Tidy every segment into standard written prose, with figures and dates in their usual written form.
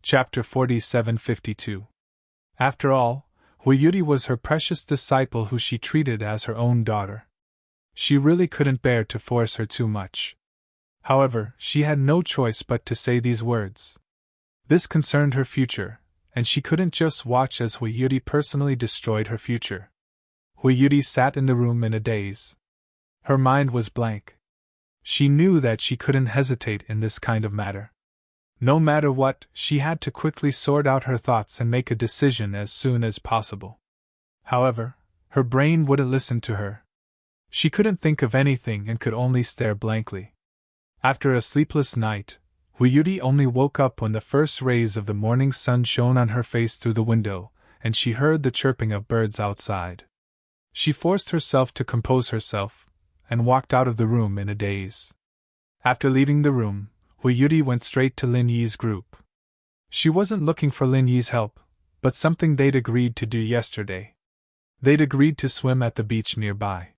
Chapter 47-52. After all, Huyuri was her precious disciple who she treated as her own daughter. She really couldn't bear to force her too much. However, she had no choice but to say these words. This concerned her future, and she couldn't just watch as Huyuri personally destroyed her future. Huyuri sat in the room in a daze. Her mind was blank. She knew that she couldn't hesitate in this kind of matter. No matter what, she had to quickly sort out her thoughts and make a decision as soon as possible. However, her brain wouldn't listen to her. She couldn't think of anything and could only stare blankly. After a sleepless night, Huyuri only woke up when the first rays of the morning sun shone on her face through the window, and she heard the chirping of birds outside. She forced herself to compose herself, and walked out of the room in a daze. After leaving the room, Huyuri went straight to Lin Yi's group. She wasn't looking for Lin Yi's help, but something they'd agreed to do yesterday. They'd agreed to swim at the beach nearby.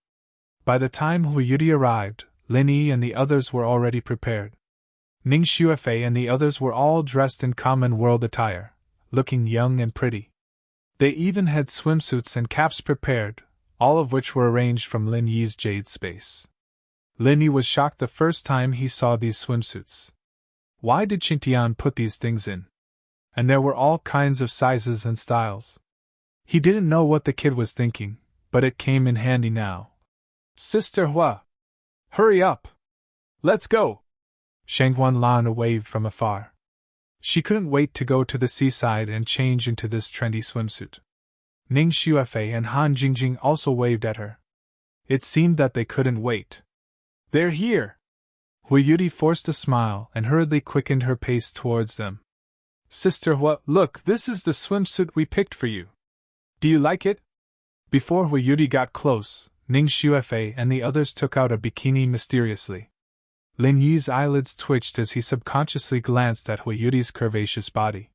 By the time Huyuri arrived, Lin Yi and the others were already prepared. Ning Xuefei and the others were all dressed in common world attire, looking young and pretty. They even had swimsuits and caps prepared, all of which were arranged from Lin Yi's jade space. Lin Yi was shocked the first time he saw these swimsuits. Why did Qingtian put these things in? And there were all kinds of sizes and styles. He didn't know what the kid was thinking, but it came in handy now. Sister Hua! Hurry up! Let's go! Shanghuan Lan waved from afar. She couldn't wait to go to the seaside and change into this trendy swimsuit. Ning Xuefei and Han Jingjing also waved at her. It seemed that they couldn't wait. They're here! Huyuri forced a smile and hurriedly quickened her pace towards them. Sister Hua, look, this is the swimsuit we picked for you. Do you like it? Before Huyuri got close, Ning Xuefei and the others took out a bikini mysteriously. Lin Yi's eyelids twitched as he subconsciously glanced at Huyuri's curvaceous body.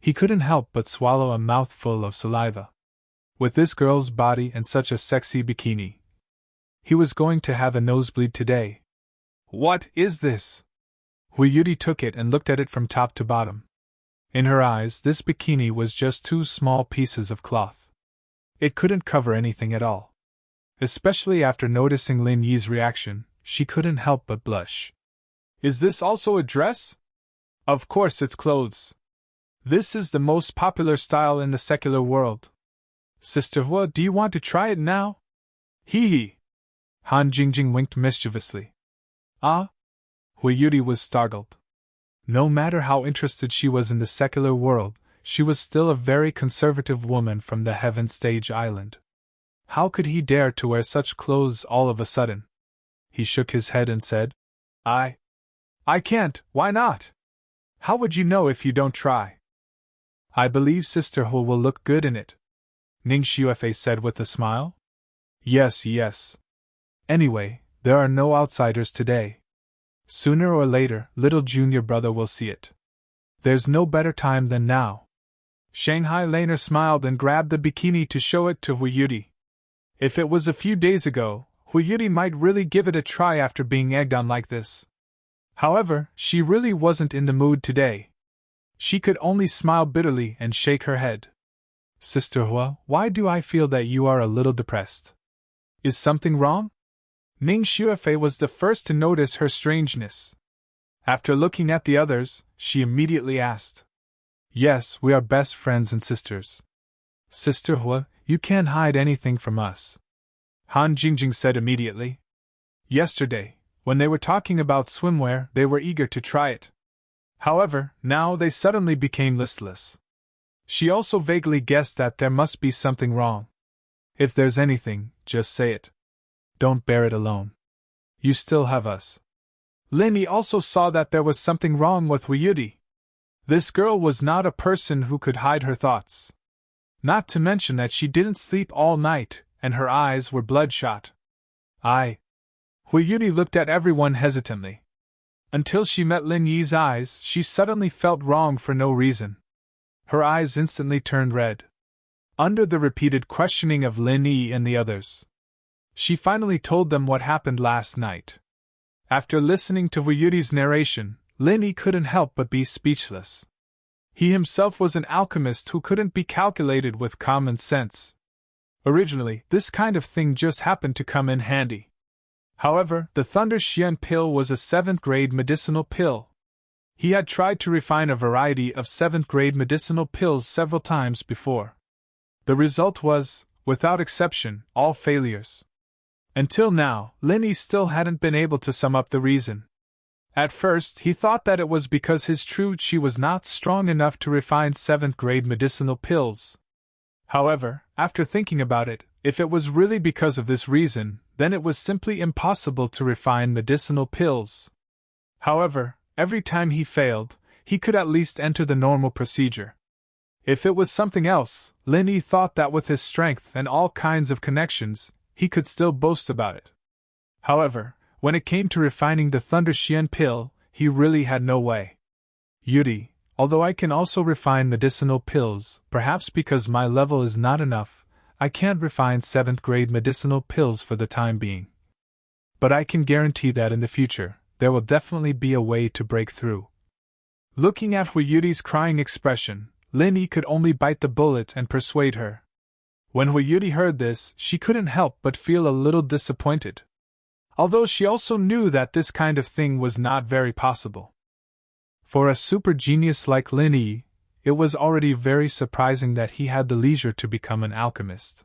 He couldn't help but swallow a mouthful of saliva. With this girl's body and such a sexy bikini, he was going to have a nosebleed today. What is this? Huyuri took it and looked at it from top to bottom. In her eyes, this bikini was just two small pieces of cloth. It couldn't cover anything at all. Especially after noticing Lin Yi's reaction, she couldn't help but blush. Is this also a dress? Of course it's clothes. This is the most popular style in the secular world. Sister Hua, do you want to try it now? Hee hee. Han Jingjing winked mischievously. Ah? Huyuri was startled. No matter how interested she was in the secular world, she was still a very conservative woman from the Heaven Stage Island. How could he dare to wear such clothes all of a sudden? He shook his head and said, I can't, why not? How would you know if you don't try? I believe Sister Hua will look good in it, Ning Xuefei said with a smile. Yes. Anyway, there are no outsiders today. Sooner or later, little junior brother will see it. There's no better time than now. Shanghai Laner smiled and grabbed the bikini to show it to Huyuri. If it was a few days ago, Huyuri might really give it a try after being egged on like this. However, she really wasn't in the mood today. She could only smile bitterly and shake her head. Sister Hua, why do I feel that you are a little depressed? Is something wrong? Ning Xuefei was the first to notice her strangeness. After looking at the others, she immediately asked. Yes, we are best friends and sisters. Sister Hua, you can't hide anything from us. Han Jingjing said immediately. Yesterday, when they were talking about swimwear, they were eager to try it. However, now they suddenly became listless. She also vaguely guessed that there must be something wrong. If there's anything, just say it. Don't bear it alone. You still have us. Lin Yi also saw that there was something wrong with Huyuri. This girl was not a person who could hide her thoughts. Not to mention that she didn't sleep all night, and her eyes were bloodshot. Huyuri looked at everyone hesitantly. Until she met Lin Yi's eyes, she suddenly felt wrong for no reason. Her eyes instantly turned red. Under the repeated questioning of Lin Yi and the others, she finally told them what happened last night. After listening to Huyuri's narration, Lin Yi couldn't help but be speechless. He himself was an alchemist who couldn't be calculated with common sense. Originally, this kind of thing just happened to come in handy. However, the Thunder Xian pill was a 7th grade medicinal pill. He had tried to refine a variety of 7th grade medicinal pills several times before. The result was, without exception, all failures. Until now, Linny still hadn't been able to sum up the reason. At first, he thought that it was because his true qi was not strong enough to refine 7th grade medicinal pills. However, after thinking about it, if it was really because of this reason, then it was simply impossible to refine medicinal pills. However, every time he failed, he could at least enter the normal procedure. If it was something else, Linny thought that with his strength and all kinds of connections, he could still boast about it. However, when it came to refining the Thunder Xian pill, he really had no way. Yuri, although I can also refine medicinal pills, perhaps because my level is not enough, I can't refine 7th grade medicinal pills for the time being. But I can guarantee that in the future, there will definitely be a way to break through. Looking at Yuri's crying expression, Linny could only bite the bullet and persuade her. When Yuri heard this, she couldn't help but feel a little disappointed. Although she also knew that this kind of thing was not very possible. For a super genius like Linny, it was already very surprising that he had the leisure to become an alchemist.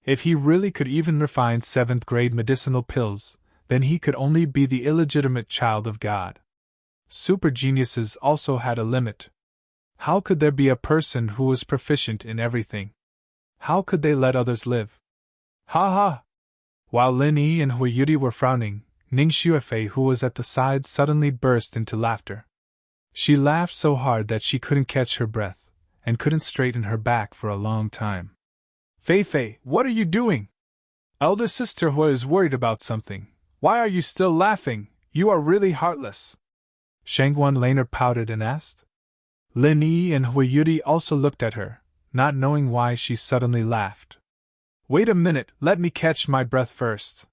If he really could even refine 7th grade medicinal pills, then he could only be the illegitimate child of God. Super geniuses also had a limit. How could there be a person who was proficient in everything? How could they let others live? Ha ha! While Lin Yi and Hui Yuri were frowning, Ning Xuefei, who was at the side, suddenly burst into laughter. She laughed so hard that she couldn't catch her breath, and couldn't straighten her back for a long time. Fei Fei, what are you doing? Elder sister Hui is worried about something. Why are you still laughing? You are really heartless. Shangguan Laner pouted and asked. Lin Yi and Hui Yuri also looked at her, not knowing why she suddenly laughed. Wait a minute, let me catch my breath first.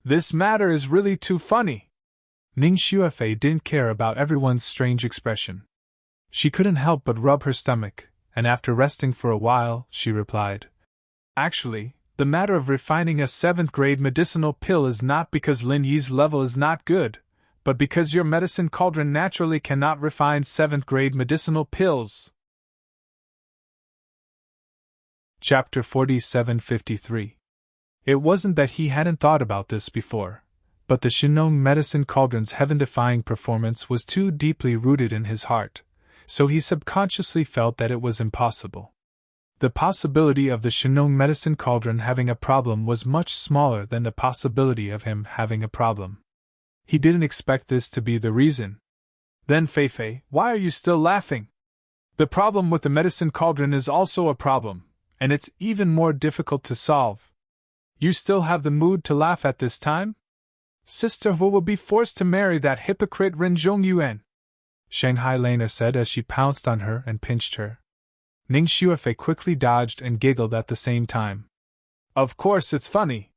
This matter is really too funny. Ning Xuefei didn't care about everyone's strange expression. She couldn't help but rub her stomach, and after resting for a while, she replied. Actually, the matter of refining a 7th grade medicinal pill is not because Lin Yi's level is not good, but because your medicine cauldron naturally cannot refine 7th grade medicinal pills. Chapter 4753. It wasn't that he hadn't thought about this before, but the Shinong medicine cauldron's heaven-defying performance was too deeply rooted in his heart, so he subconsciously felt that it was impossible. The possibility of the Shinong medicine cauldron having a problem was much smaller than the possibility of him having a problem. He didn't expect this to be the reason. Then Fei Fei, why are you still laughing? The problem with the medicine cauldron is also a problem, and it's even more difficult to solve. You still have the mood to laugh at this time? Sister Hu will be forced to marry that hypocrite Ren Zhongyuan, Shanghai Lena said as she pounced on her and pinched her. Ning Xuefei quickly dodged and giggled at the same time. Of course it's funny.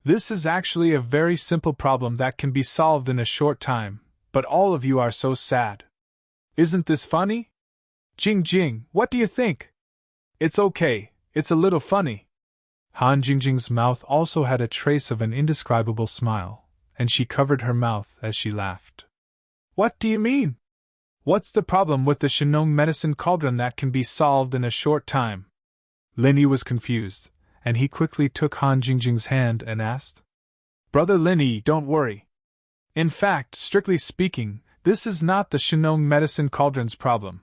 This is actually a very simple problem that can be solved in a short time, but all of you are so sad. Isn't this funny? Jing Jing, what do you think? It's okay, it's a little funny. Han Jingjing's mouth also had a trace of an indescribable smile, and she covered her mouth as she laughed. What do you mean? What's the problem with the Shinong medicine cauldron that can be solved in a short time? Lin Yi was confused, and he quickly took Han Jingjing's hand and asked. Brother Lin Yi, don't worry. In fact, strictly speaking, this is not the Shinong medicine cauldron's problem.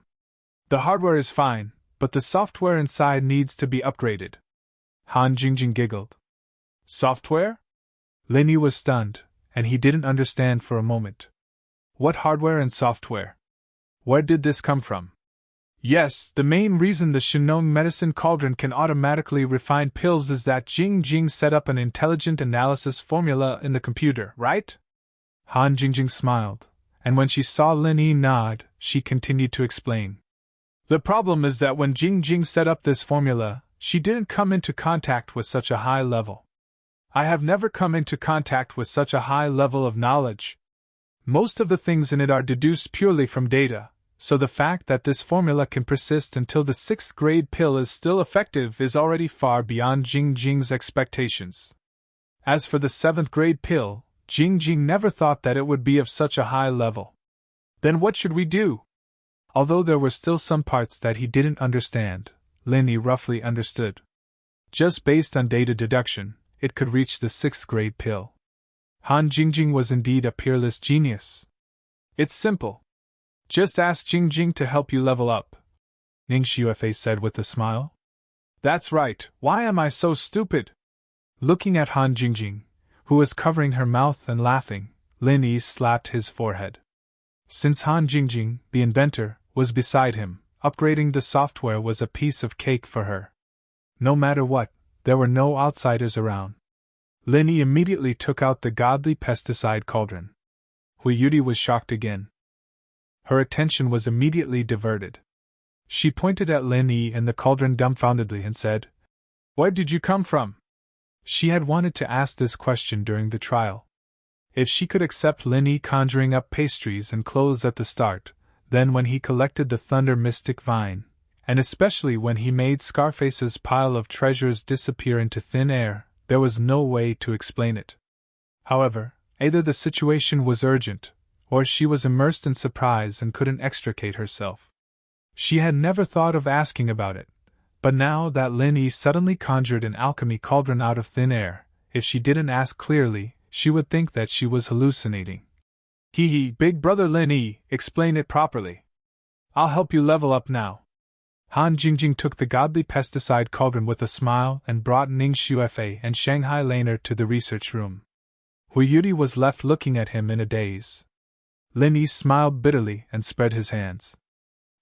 The hardware is fine, but the software inside needs to be upgraded. Han Jingjing giggled. Software? Lin Yi was stunned, and he didn't understand for a moment. What hardware and software? Where did this come from? Yes, the main reason the Shinong medicine cauldron can automatically refine pills is that Jing Jing set up an intelligent analysis formula in the computer, right? Han Jingjing smiled, and when she saw Lin Yi nod, she continued to explain. The problem is that when Jing Jing set up this formula, she didn't come into contact with such a high level. I have never come into contact with such a high level of knowledge. Most of the things in it are deduced purely from data, So the fact that this formula can persist until the 6th grade pill is still effective is already far beyond Jing Jing's expectations. As for the 7th grade pill, Jing Jing never thought that it would be of such a high level. Then what should we do? Although there were still some parts that he didn't understand, Lin Yi roughly understood. Just based on data deduction, it could reach the 6th grade pill. Han Jingjing was indeed a peerless genius. It's simple. Just ask Jingjing to help you level up, Ning Xuefei said with a smile. That's right, why am I so stupid? Looking at Han Jingjing, who was covering her mouth and laughing, Lin Yi slapped his forehead. Since Han Jingjing, the inventor, was beside him, upgrading the software was a piece of cake for her. No matter what, there were no outsiders around. Lin Yi immediately took out the godly pesticide cauldron. Hui Yudi was shocked again. Her attention was immediately diverted. She pointed at Lin Yi and the cauldron dumbfoundedly and said, "Where did you come from?" She had wanted to ask this question during the trial. If she could accept Lin Yi conjuring up pastries and clothes at the start, then when he collected the Thunder Mystic Vine, and especially when he made Scarface's pile of treasures disappear into thin air, there was no way to explain it. However, either the situation was urgent, or she was immersed in surprise and couldn't extricate herself. She had never thought of asking about it, but now that Lin Yi suddenly conjured an alchemy cauldron out of thin air, if she didn't ask clearly, she would think that she was hallucinating. Hee, big brother Lin Yi, explain it properly. I'll help you level up now. Han Jingjing took the godly pesticide cauldron with a smile and brought Ning Xuefei and Shanghai Laner to the research room. Hui Yudi was left looking at him in a daze. Lin Yi smiled bitterly and spread his hands.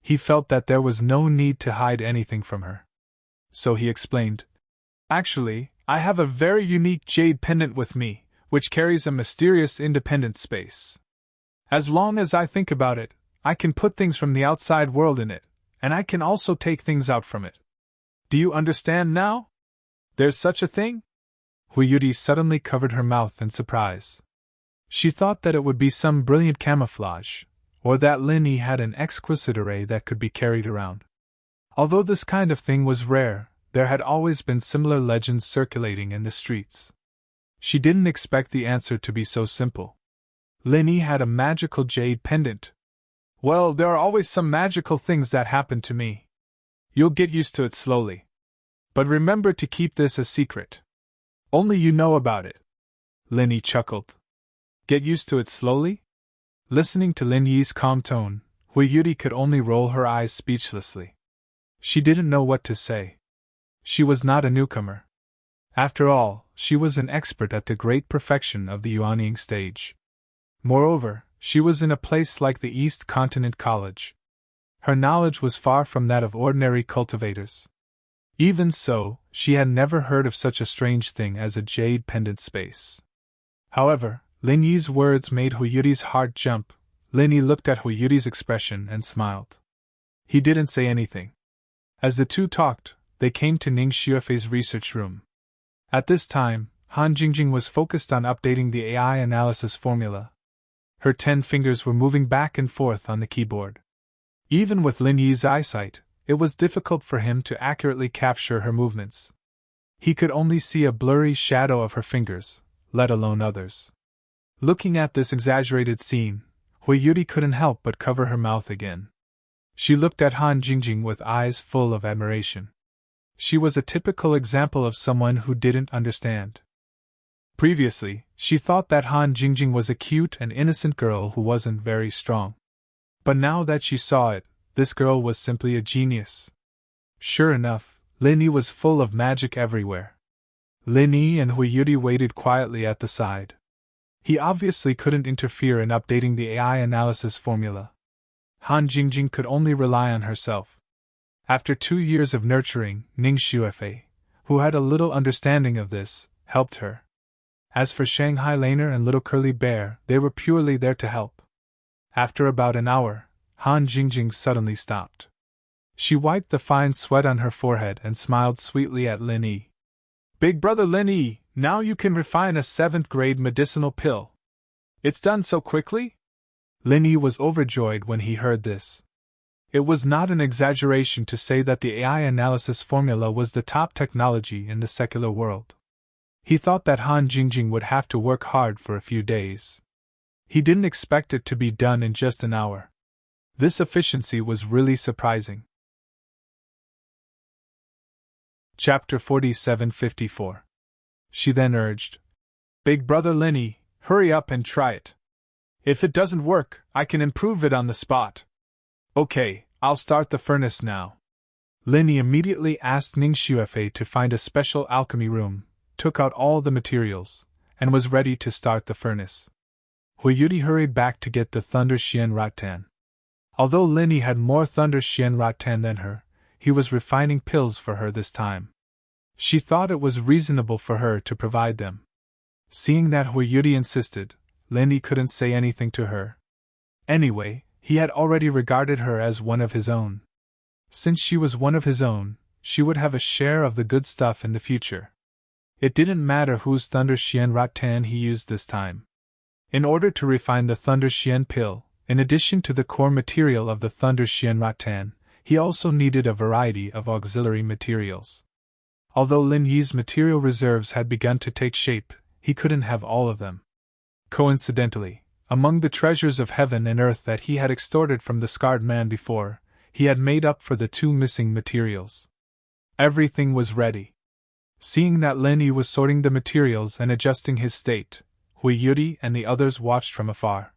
He felt that there was no need to hide anything from her. So he explained, "Actually, I have a very unique jade pendant with me, which carries a mysterious independent space. As long as I think about it, I can put things from the outside world in it, and I can also take things out from it. Do you understand now? There's such a thing?" Hui Yudi suddenly covered her mouth in surprise. She thought that it would be some brilliant camouflage, or that Lin Yi had an exquisite array that could be carried around. Although this kind of thing was rare, there had always been similar legends circulating in the streets. She didn't expect the answer to be so simple. Lin Yi had a magical jade pendant. Well, there are always some magical things that happen to me. You'll get used to it slowly. But remember to keep this a secret. Only you know about it. Lin Yi chuckled. Get used to it slowly? Listening to Lin Yi's calm tone, Hui Yudi could only roll her eyes speechlessly. She didn't know what to say. She was not a newcomer. After all, she was an expert at the great perfection of the Yuanying stage. Moreover, she was in a place like the East Continent College. Her knowledge was far from that of ordinary cultivators. Even so, she had never heard of such a strange thing as a jade pendant space. However, Lin Yi's words made Hui Yudi's heart jump. Lin Yi looked at Hui Yudi's expression and smiled. He didn't say anything. As the two talked, they came to Ning Xuefei's research room. At this time, Han Jingjing was focused on updating the AI analysis formula. Her 10 fingers were moving back and forth on the keyboard. Even with Lin Yi's eyesight, it was difficult for him to accurately capture her movements. He could only see a blurry shadow of her fingers, let alone others. Looking at this exaggerated scene, Hui Yudi couldn't help but cover her mouth again. She looked at Han Jingjing with eyes full of admiration. She was a typical example of someone who didn't understand. Previously, she thought that Han Jingjing was a cute and innocent girl who wasn't very strong. But now that she saw it, this girl was simply a genius. Sure enough, Lin Yi was full of magic everywhere. Lin Yi and Hui Yudi waited quietly at the side. He obviously couldn't interfere in updating the AI analysis formula. Han Jingjing could only rely on herself. After 2 years of nurturing, Ning Xuefei, who had a little understanding of this, helped her. As for Shanghai Laner and Little Curly Bear, they were purely there to help. After about an hour, Han Jingjing suddenly stopped. She wiped the fine sweat on her forehead and smiled sweetly at Lin Yi. Big brother Lin Yi, now you can refine a 7th grade medicinal pill. It's done so quickly? Lin Yi was overjoyed when he heard this. It was not an exaggeration to say that the AI analysis formula was the top technology in the secular world. He thought that Han Jingjing would have to work hard for a few days. He didn't expect it to be done in just an hour. This efficiency was really surprising. Chapter 4754. She then urged, "Big brother Linny, hurry up and try it. If it doesn't work, I can improve it on the spot." "Okay, I'll start the furnace now." Linny immediately asked Ning Xuefei to find a special alchemy room, took out all the materials, and was ready to start the furnace. Hui Yudi hurried back to get the Thunder Xian Rattan. Although Linny had more Thunder Xian Rattan than her, he was refining pills for her this time. She thought it was reasonable for her to provide them. Seeing that Hui Yudi insisted, Linny couldn't say anything to her. Anyway, he had already regarded her as one of his own. Since she was one of his own, she would have a share of the good stuff in the future. It didn't matter whose Thunder Xian Rattan he used this time. In order to refine the Thunder Xian pill, in addition to the core material of the Thunder Xian Rattan, he also needed a variety of auxiliary materials. Although Lin Yi's material reserves had begun to take shape, he couldn't have all of them. Coincidentally, among the treasures of heaven and earth that he had extorted from the scarred man before, he had made up for the two missing materials. Everything was ready. Seeing that Lin Yi was sorting the materials and adjusting his state, Hui Yudi and the others watched from afar.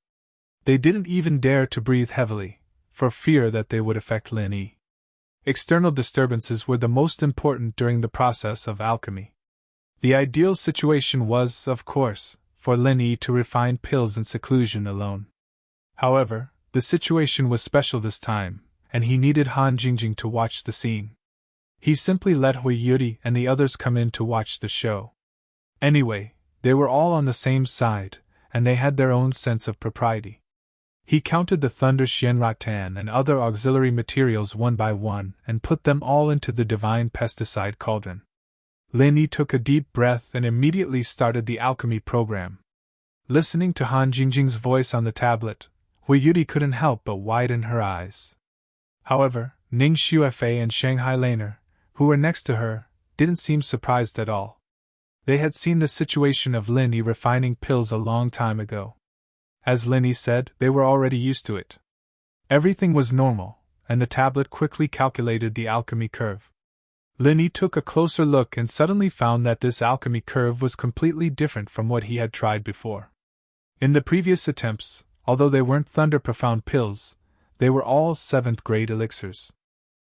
They didn't even dare to breathe heavily, for fear that they would affect Lin Yi. External disturbances were the most important during the process of alchemy. The ideal situation was, of course, for Lin Yi to refine pills in seclusion alone. However, the situation was special this time, and he needed Han Jingjing to watch the scene. He simply let Hui Yudi and the others come in to watch the show. Anyway, they were all on the same side, and they had their own sense of propriety. He counted the Thunder Xian Rattan and other auxiliary materials one by one and put them all into the divine pesticide cauldron. Lin Yi took a deep breath and immediately started the alchemy program. Listening to Han Jingjing's voice on the tablet, Hui Yudi couldn't help but widen her eyes. However, Ning Xuefei and Shanghai Laner, who were next to her, didn't seem surprised at all. They had seen the situation of Lin Yi refining pills a long time ago. As Lin Yi said, they were already used to it. Everything was normal, and the tablet quickly calculated the alchemy curve. Lin Yi took a closer look and suddenly found that this alchemy curve was completely different from what he had tried before. In the previous attempts, although they weren't Thunder Profound pills, they were all 7th grade elixirs.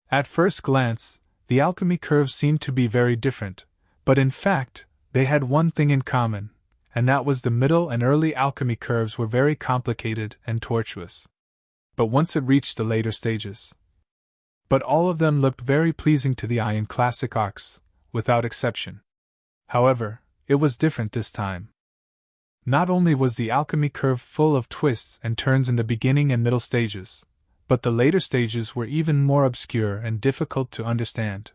At first glance, the alchemy curve seemed to be very different, but in fact, they had one thing in common, and that was the middle and early alchemy curves were very complicated and tortuous. But once it reached the later stages. But all of them looked very pleasing to the eye in classic arcs, without exception. However, it was different this time. Not only was the alchemy curve full of twists and turns in the beginning and middle stages, but the later stages were even more obscure and difficult to understand.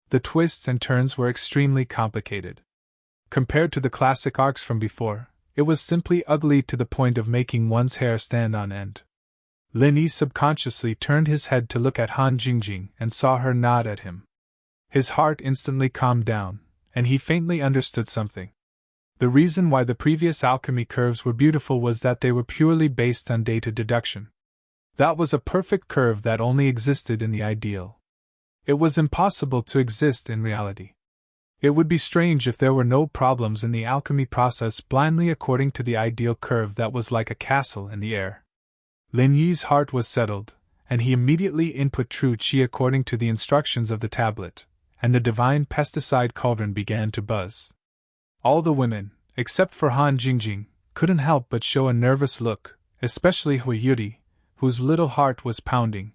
The twists and turns were extremely complicated. Compared to the classic arcs from before, it was simply ugly to the point of making one's hair stand on end. Lin Yi subconsciously turned his head to look at Han Jingjing and saw her nod at him. His heart instantly calmed down, and he faintly understood something. The reason why the previous alchemy curves were beautiful was that they were purely based on data deduction. That was a perfect curve that only existed in the ideal. It was impossible to exist in reality. It would be strange if there were no problems in the alchemy process blindly according to the ideal curve that was like a castle in the air. Lin Yi's heart was settled, and he immediately input true qi according to the instructions of the tablet, and the divine pesticide cauldron began to buzz. All the women, except for Han Jingjing, couldn't help but show a nervous look, especially Hui Yudi, whose little heart was pounding.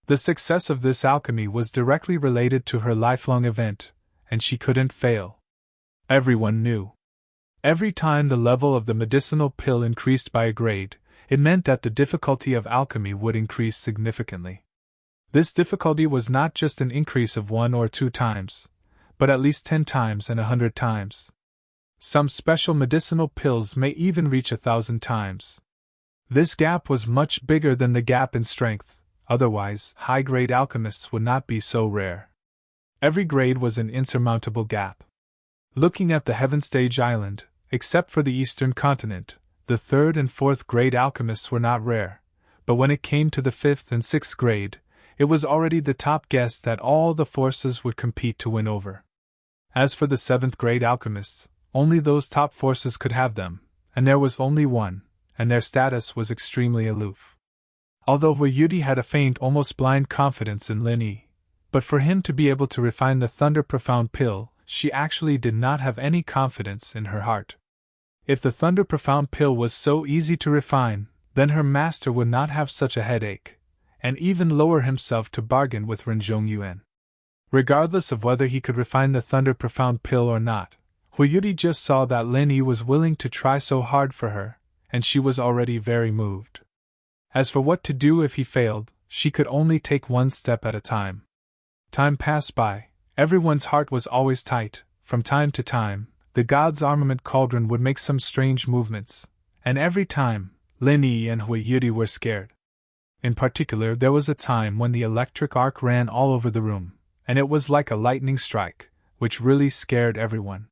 The success of this alchemy was directly related to her lifelong event, and she couldn't fail. Everyone knew. Every time the level of the medicinal pill increased by a grade, it meant that the difficulty of alchemy would increase significantly. This difficulty was not just an increase of 1 or 2 times, but at least 10 times and 100 times. Some special medicinal pills may even reach 1,000 times. This gap was much bigger than the gap in strength, otherwise, high-grade alchemists would not be so rare. Every grade was an insurmountable gap. Looking at the Heaven Stage Island, except for the eastern continent, the 3rd and 4th grade alchemists were not rare, but when it came to the 5th and 6th grade, it was already the top guess that all the forces would compete to win over. As for the 7th grade alchemists, only those top forces could have them, and there was only one, and their status was extremely aloof. Although Yudi had a faint, almost blind confidence in Lin Yi, but for him to be able to refine the Thunder Profound Pill, she actually did not have any confidence in her heart. If the Thunder Profound Pill was so easy to refine, then her master would not have such a headache, and even lower himself to bargain with Renjong Yuan. Regardless of whether he could refine the Thunder Profound Pill or not, Yudi just saw that Lin Yi was willing to try so hard for her, and she was already very moved. As for what to do if he failed, she could only take one step at a time. Time passed by, everyone's heart was always tight. From time to time, the god's armament cauldron would make some strange movements, and every time, Lin Yi and Yudi were scared. In particular, there was a time when the electric arc ran all over the room, and it was like a lightning strike, which really scared everyone.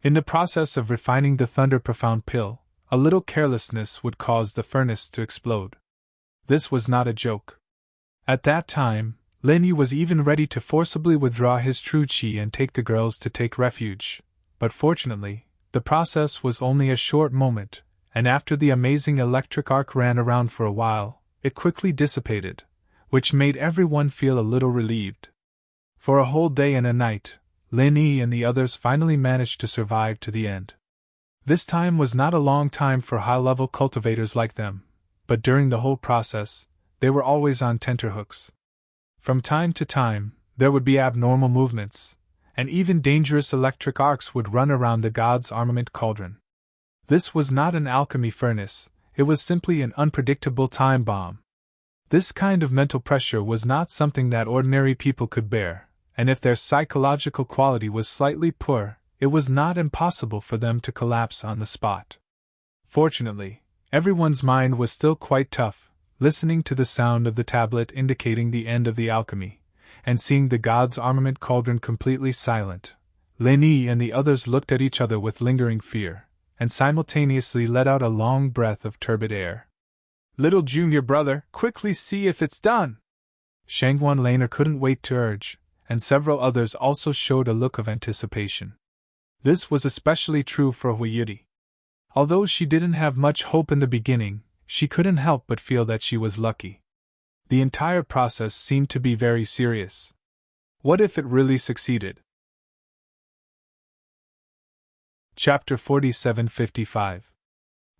In the process of refining the Thunder Profound Pill, a little carelessness would cause the furnace to explode. This was not a joke. At that time, Lin Yi was even ready to forcibly withdraw his true qi and take the girls to take refuge, but fortunately, the process was only a short moment, and after the amazing electric arc ran around for a while, it quickly dissipated, which made everyone feel a little relieved. For a whole day and a night, Lin Yi and the others finally managed to survive to the end. This time was not a long time for high-level cultivators like them, but during the whole process, they were always on tenterhooks. From time to time, there would be abnormal movements, and even dangerous electric arcs would run around the god's armament cauldron. This was not an alchemy furnace, it was simply an unpredictable time bomb. This kind of mental pressure was not something that ordinary people could bear, and if their psychological quality was slightly poor, it was not impossible for them to collapse on the spot. Fortunately, everyone's mind was still quite tough, listening to the sound of the tablet indicating the end of the alchemy, and seeing the god's armament cauldron completely silent. Lin Yi and the others looked at each other with lingering fear, and simultaneously let out a long breath of turbid air. "Little junior brother, quickly see if it's done!" Shangguan Laner couldn't wait to urge, and several others also showed a look of anticipation. This was especially true for Yudi. Although she didn't have much hope in the beginning, she couldn't help but feel that she was lucky. The entire process seemed to be very serious. What if it really succeeded? Chapter 4755.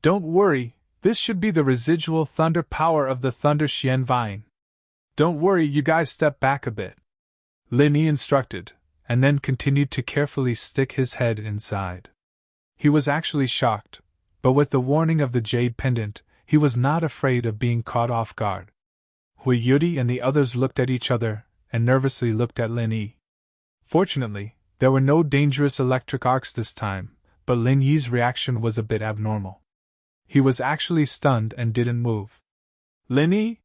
Don't worry, this should be the residual thunder power of the Thunder Xian Vine. Don't worry, you guys step back a bit. Lin Yi instructed, and then continued to carefully stick his head inside. He was actually shocked, but with the warning of the jade pendant, he was not afraid of being caught off guard. Yudi and the others looked at each other, and nervously looked at Lin Yi. Fortunately, there were no dangerous electric arcs this time, but Lin Yi's reaction was a bit abnormal. He was actually stunned and didn't move. "Lin Yi?"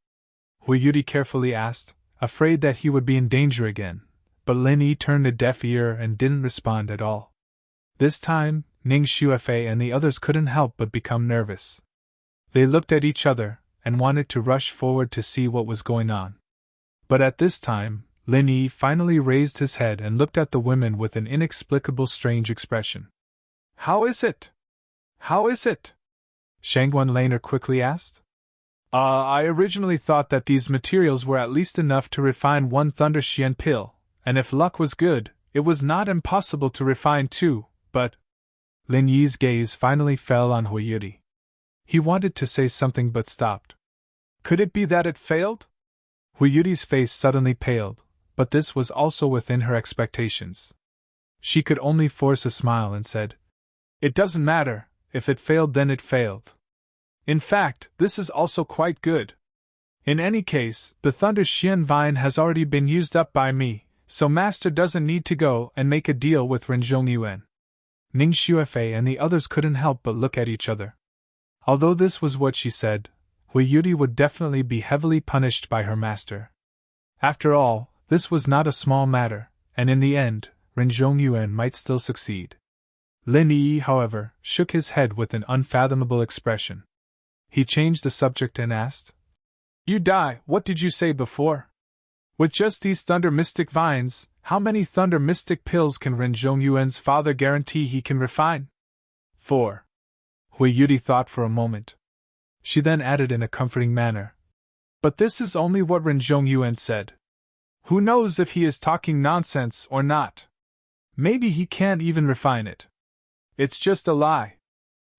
Yudi carefully asked, afraid that he would be in danger again, but Lin Yi turned a deaf ear and didn't respond at all. This time, Ning Xuefei and the others couldn't help but become nervous. They looked at each other, and wanted to rush forward to see what was going on. But at this time, Lin Yi finally raised his head and looked at the women with an inexplicable strange expression. "How is it? How is it?" Shangguan Laner quickly asked. I originally thought that these materials were at least enough to refine one Thunder Xian pill, and if luck was good, it was not impossible to refine two, but..." Lin Yi's gaze finally fell on Yudi. He wanted to say something but stopped. Could it be that it failed? Yudi's face suddenly paled, but this was also within her expectations. She could only force a smile and said, "It doesn't matter, if it failed then it failed. In fact, this is also quite good. In any case, the Thunder Xian Vine has already been used up by me, so Master doesn't need to go and make a deal with Renjong Yuan." Ning Xuefei and the others couldn't help but look at each other. Although this was what she said, Hui Yuri would definitely be heavily punished by her master. After all, this was not a small matter, and in the end, Ren Zhongyuan might still succeed. Lin Yi, however, shook his head with an unfathomable expression. He changed the subject and asked, "You die, what did you say before? With just these thunder mystic vines, how many thunder mystic pills can Ren Zhongyuan's father guarantee he can refine?" 4. Hui Yuri thought for a moment. She then added in a comforting manner, "But this is only what Ren Zhongyuan said. Who knows if he is talking nonsense or not? Maybe he can't even refine it. It's just a lie."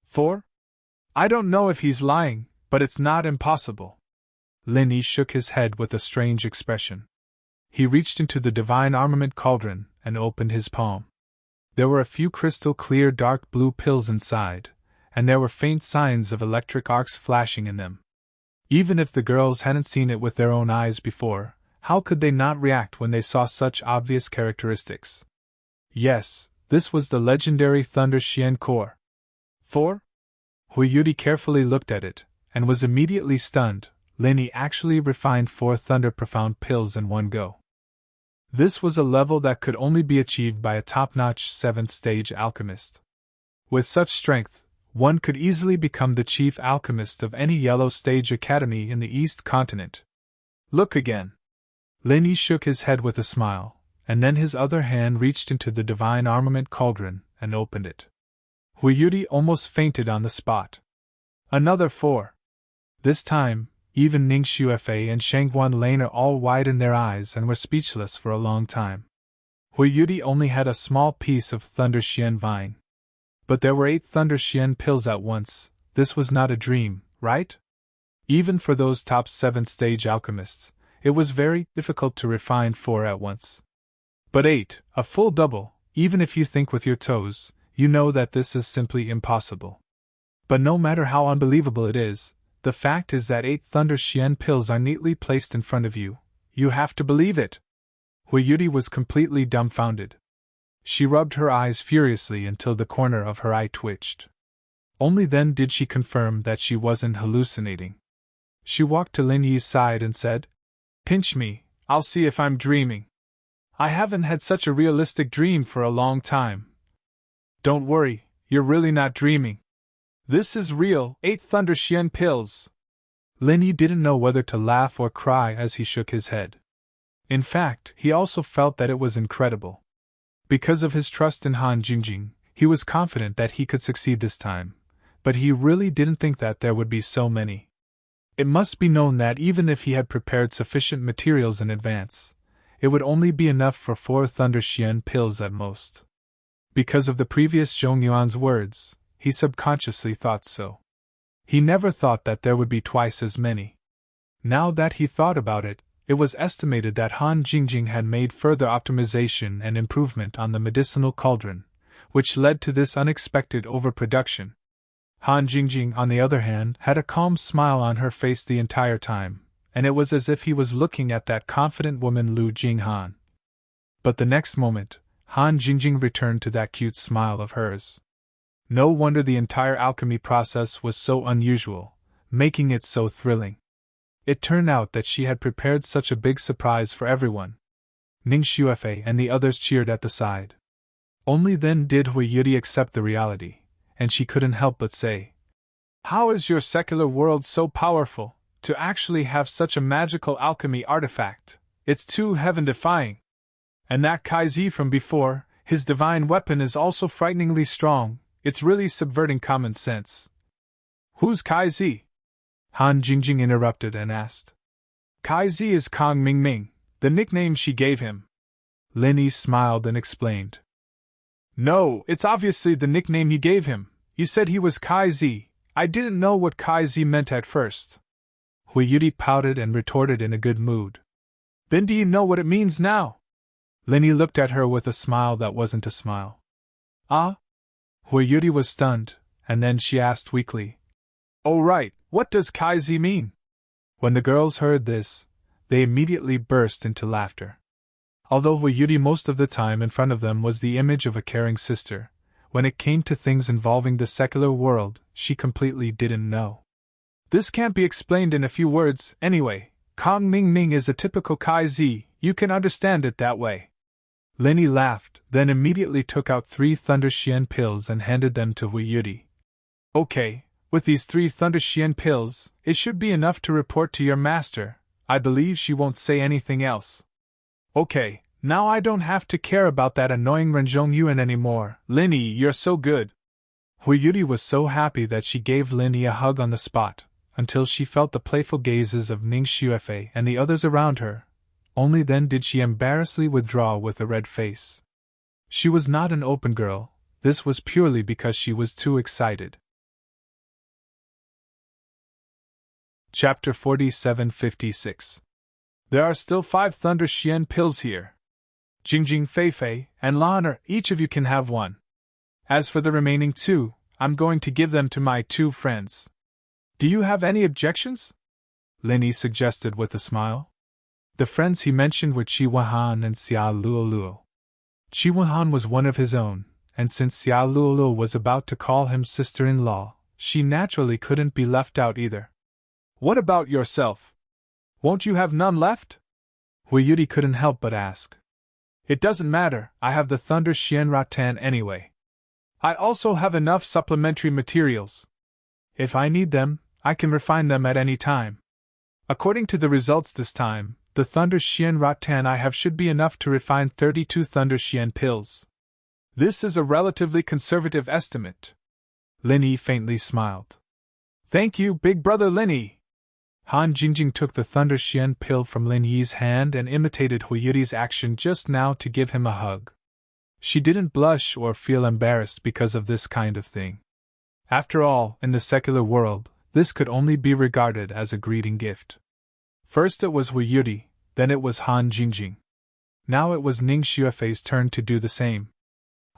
4. I don't know if he's lying, but it's not impossible. Lin Yi shook his head with a strange expression. He reached into the divine armament cauldron and opened his palm. There were a few crystal clear dark blue pills inside, and there were faint signs of electric arcs flashing in them. Even if the girls hadn't seen it with their own eyes before, how could they not react when they saw such obvious characteristics? Yes, this was the legendary Thunder Xian Core. 4. Hui Yuri carefully looked at it, and was immediately stunned. Lin Yi actually refined 4 Thunder Profound pills in one go. This was a level that could only be achieved by a top-notch 7th-stage alchemist. With such strength, one could easily become the chief alchemist of any yellow stage academy in the East Continent. Look again. Lin Yi shook his head with a smile, and then his other hand reached into the divine armament cauldron and opened it. Hui Yuri almost fainted on the spot. Another 4. This time, even Ning Xuefei and Shangguan Lane all widened their eyes and were speechless for a long time. Hui Yuri only had a small piece of Thunder Xian vine. But there were 8 Thunder Xian pills at once. This was not a dream, right? Even for those top 7th-stage alchemists, it was very difficult to refine 4 at once. But 8, a full double, even if you think with your toes, you know that this is simply impossible. But no matter how unbelievable it is, the fact is that 8 Thunder Xian pills are neatly placed in front of you. You have to believe it. Hui Yuri was completely dumbfounded. She rubbed her eyes furiously until the corner of her eye twitched. Only then did she confirm that she wasn't hallucinating. She walked to Lin Yi's side and said, "Pinch me, I'll see if I'm dreaming. I haven't had such a realistic dream for a long time." "Don't worry, you're really not dreaming. This is real, 8 Thunder Xian pills." Lin Yi didn't know whether to laugh or cry as he shook his head. In fact, he also felt that it was incredible. Because of his trust in Han Jingjing, he was confident that he could succeed this time, but he really didn't think that there would be so many. It must be known that even if he had prepared sufficient materials in advance, it would only be enough for 4 Thunder Xian pills at most. Because of the previous Zhongyuan's words, he subconsciously thought so. He never thought that there would be twice as many. Now that he thought about it, it was estimated that Han Jingjing had made further optimization and improvement on the medicinal cauldron, which led to this unexpected overproduction. Han Jingjing, on the other hand, had a calm smile on her face the entire time, and it was as if he was looking at that confident woman Lu Jinghan. But the next moment, Han Jingjing returned to that cute smile of hers. No wonder the entire alchemy process was so unusual, making it so thrilling. It turned out that she had prepared such a big surprise for everyone. Ning Xuefei and the others cheered at the side. Only then did Hui Yuri accept the reality, and she couldn't help but say, "How is your secular world so powerful, to actually have such a magical alchemy artifact? It's too heaven-defying. And that Kaizi from before, his divine weapon is also frighteningly strong. It's really subverting common sense." "Who's Kaizi?" Han Jingjing interrupted and asked. "Kaizi is Kong Mingming, the nickname she gave him." Lin Yi smiled and explained. "No, it's obviously the nickname you gave him. You said he was Kaizi. I didn't know what Kaizi meant at first." Hui Yuri pouted and retorted in a good mood. "Then do you know what it means now?" Lin Yi looked at her with a smile that wasn't a smile. "Ah?" Hui Yuri was stunned, and then she asked weakly, "Oh right, what does Kaizi mean?" When the girls heard this, they immediately burst into laughter. Although Hui Yuri most of the time in front of them was the image of a caring sister, when it came to things involving the secular world, she completely didn't know. This can't be explained in a few words, anyway. Kong Ming Ming is a typical Kai Zi, you can understand it that way. Linny laughed, then immediately took out 3 Thunder Xian pills and handed them to Hu Yudi. Okay, with these 3 Thunder Xian pills, it should be enough to report to your master. I believe she won't say anything else. Okay, now I don't have to care about that annoying Renzhong Yuan anymore. Linny, you're so good. Hu Yudi was so happy that she gave Linny a hug on the spot, until she felt the playful gazes of Ning Xuefei and the others around her. Only then did she embarrassedly withdraw with a red face. She was not an open girl, this was purely because she was too excited. Chapter 47-56. There are still 5 Thunder Xian pills here. Jingjing, Feifei, and Lan'er, each of you can have 1. As for the remaining 2, I'm going to give them to my 2 friends. Do you have any objections? Linny suggested with a smile. The friends he mentioned were Qi Wenhan and Xia Luoluo. Qi Wenhan was one of his own, and since Xia Luoluo was about to call him sister-in-law, she naturally couldn't be left out either. What about yourself? Won't you have none left? Hu Yudi couldn't help but ask. It doesn't matter, I have the Thunder Xian Rattan anyway. I also have enough supplementary materials. If I need them, I can refine them at any time. According to the results this time, the Thunder Xian Rattan I have should be enough to refine 32 Thunder Xian pills. This is a relatively conservative estimate. Linny faintly smiled. Thank you, big brother Linny. Han Jingjing took the Thunder Xian pill from Lin Yi's hand and imitated Hu Yudi's action just now to give him a hug. She didn't blush or feel embarrassed because of this kind of thing. After all, in the secular world, this could only be regarded as a greeting gift. First it was Hu Yudi, then it was Han Jingjing. Now it was Ning Xuefei's turn to do the same.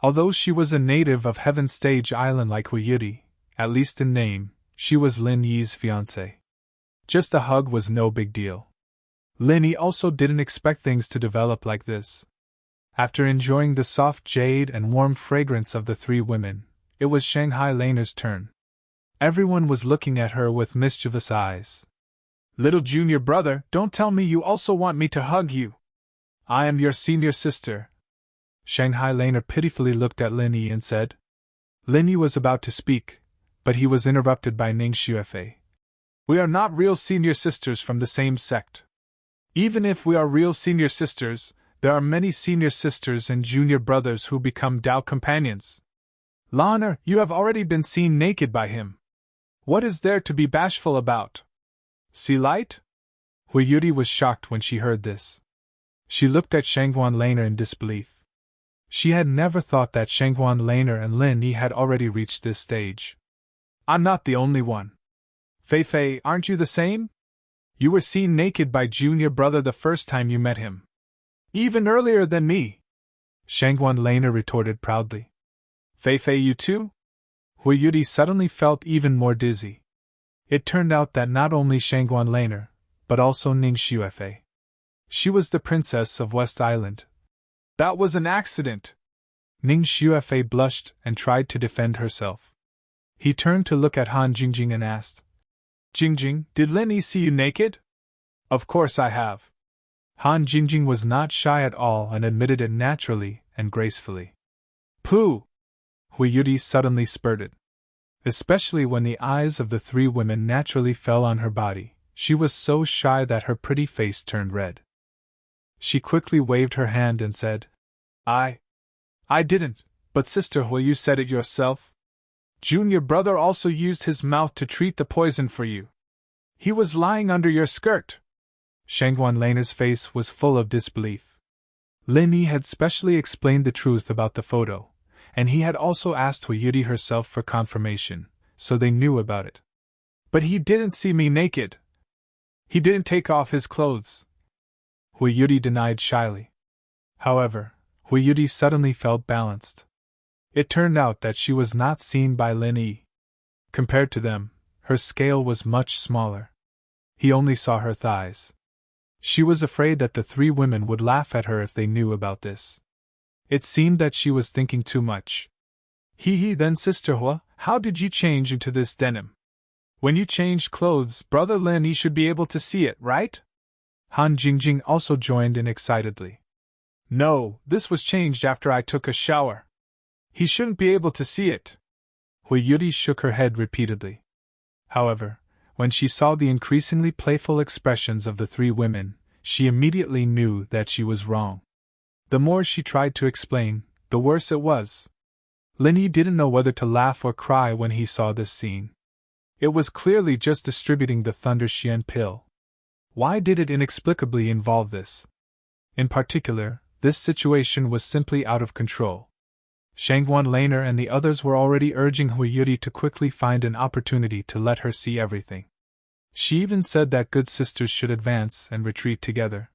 Although she was a native of Heaven Stage Island like Hu Yudi, at least in name, she was Lin Yi's fiancée. Just a hug was no big deal. Linny also didn't expect things to develop like this. After enjoying the soft jade and warm fragrance of the 3 women, it was Shanghai Laner's turn. Everyone was looking at her with mischievous eyes. Little junior brother, don't tell me you also want me to hug you. I am your senior sister. Shanghai Laner pitifully looked at Linny and said. Linny was about to speak, but he was interrupted by Ning Xuefei. We are not real senior sisters from the same sect. Even if we are real senior sisters, there are many senior sisters and junior brothers who become Dao companions. Lan'er, you have already been seen naked by him. What is there to be bashful about? See light? Hu Yudi was shocked when she heard this. She looked at Shangguan Laner in disbelief. She had never thought that Shangguan Laner and Lin Yi had already reached this stage. I'm not the only one. Feifei, aren't you the same? You were seen naked by junior brother the first time you met him. Even earlier than me. Shangguan Laner retorted proudly. Feifei, you too? Hu Yudi suddenly felt even more dizzy. It turned out that not only Shangguan Laner, but also Ning Xuefei. She was the princess of West Island. That was an accident. Ning Xuefei blushed and tried to defend herself. He turned to look at Han Jingjing and asked, Jingjing, did Lin Yi see you naked? Of course I have. Han Jingjing was not shy at all and admitted it naturally and gracefully. Pooh! Hu Yudi suddenly spurted. Especially when the eyes of the 3 women naturally fell on her body, she was so shy that her pretty face turned red. She quickly waved her hand and said, I didn't, but Sister Hui, you said it yourself. Junior brother also used his mouth to treat the poison for you. He was lying under your skirt. Shangguan Laner's face was full of disbelief. Lin Yi had specially explained the truth about the photo, and he had also asked Hu Yudi herself for confirmation, so they knew about it. But he didn't see me naked. He didn't take off his clothes. Hu Yudi denied shyly. However, Hu Yudi suddenly felt balanced. It turned out that she was not seen by Lin Yi. Compared to them, her scale was much smaller. He only saw her thighs. She was afraid that the 3 women would laugh at her if they knew about this. It seemed that she was thinking too much. Then Sister Hua, how did you change into this denim? When you changed clothes, Brother Lin he should be able to see it, right? Han Jingjing also joined in excitedly. No, this was changed after I took a shower. He shouldn't be able to see it. Hui Yuri shook her head repeatedly. However, when she saw the increasingly playful expressions of the three women, she immediately knew that she was wrong. The more she tried to explain, the worse it was. Lin Yi didn't know whether to laugh or cry when he saw this scene. It was clearly just distributing the Thunder Xian pill. Why did it inexplicably involve this? In particular, this situation was simply out of control. Shangguan Laner and the others were already urging Hui Yuri to quickly find an opportunity to let her see everything. She even said that good sisters should advance and retreat together.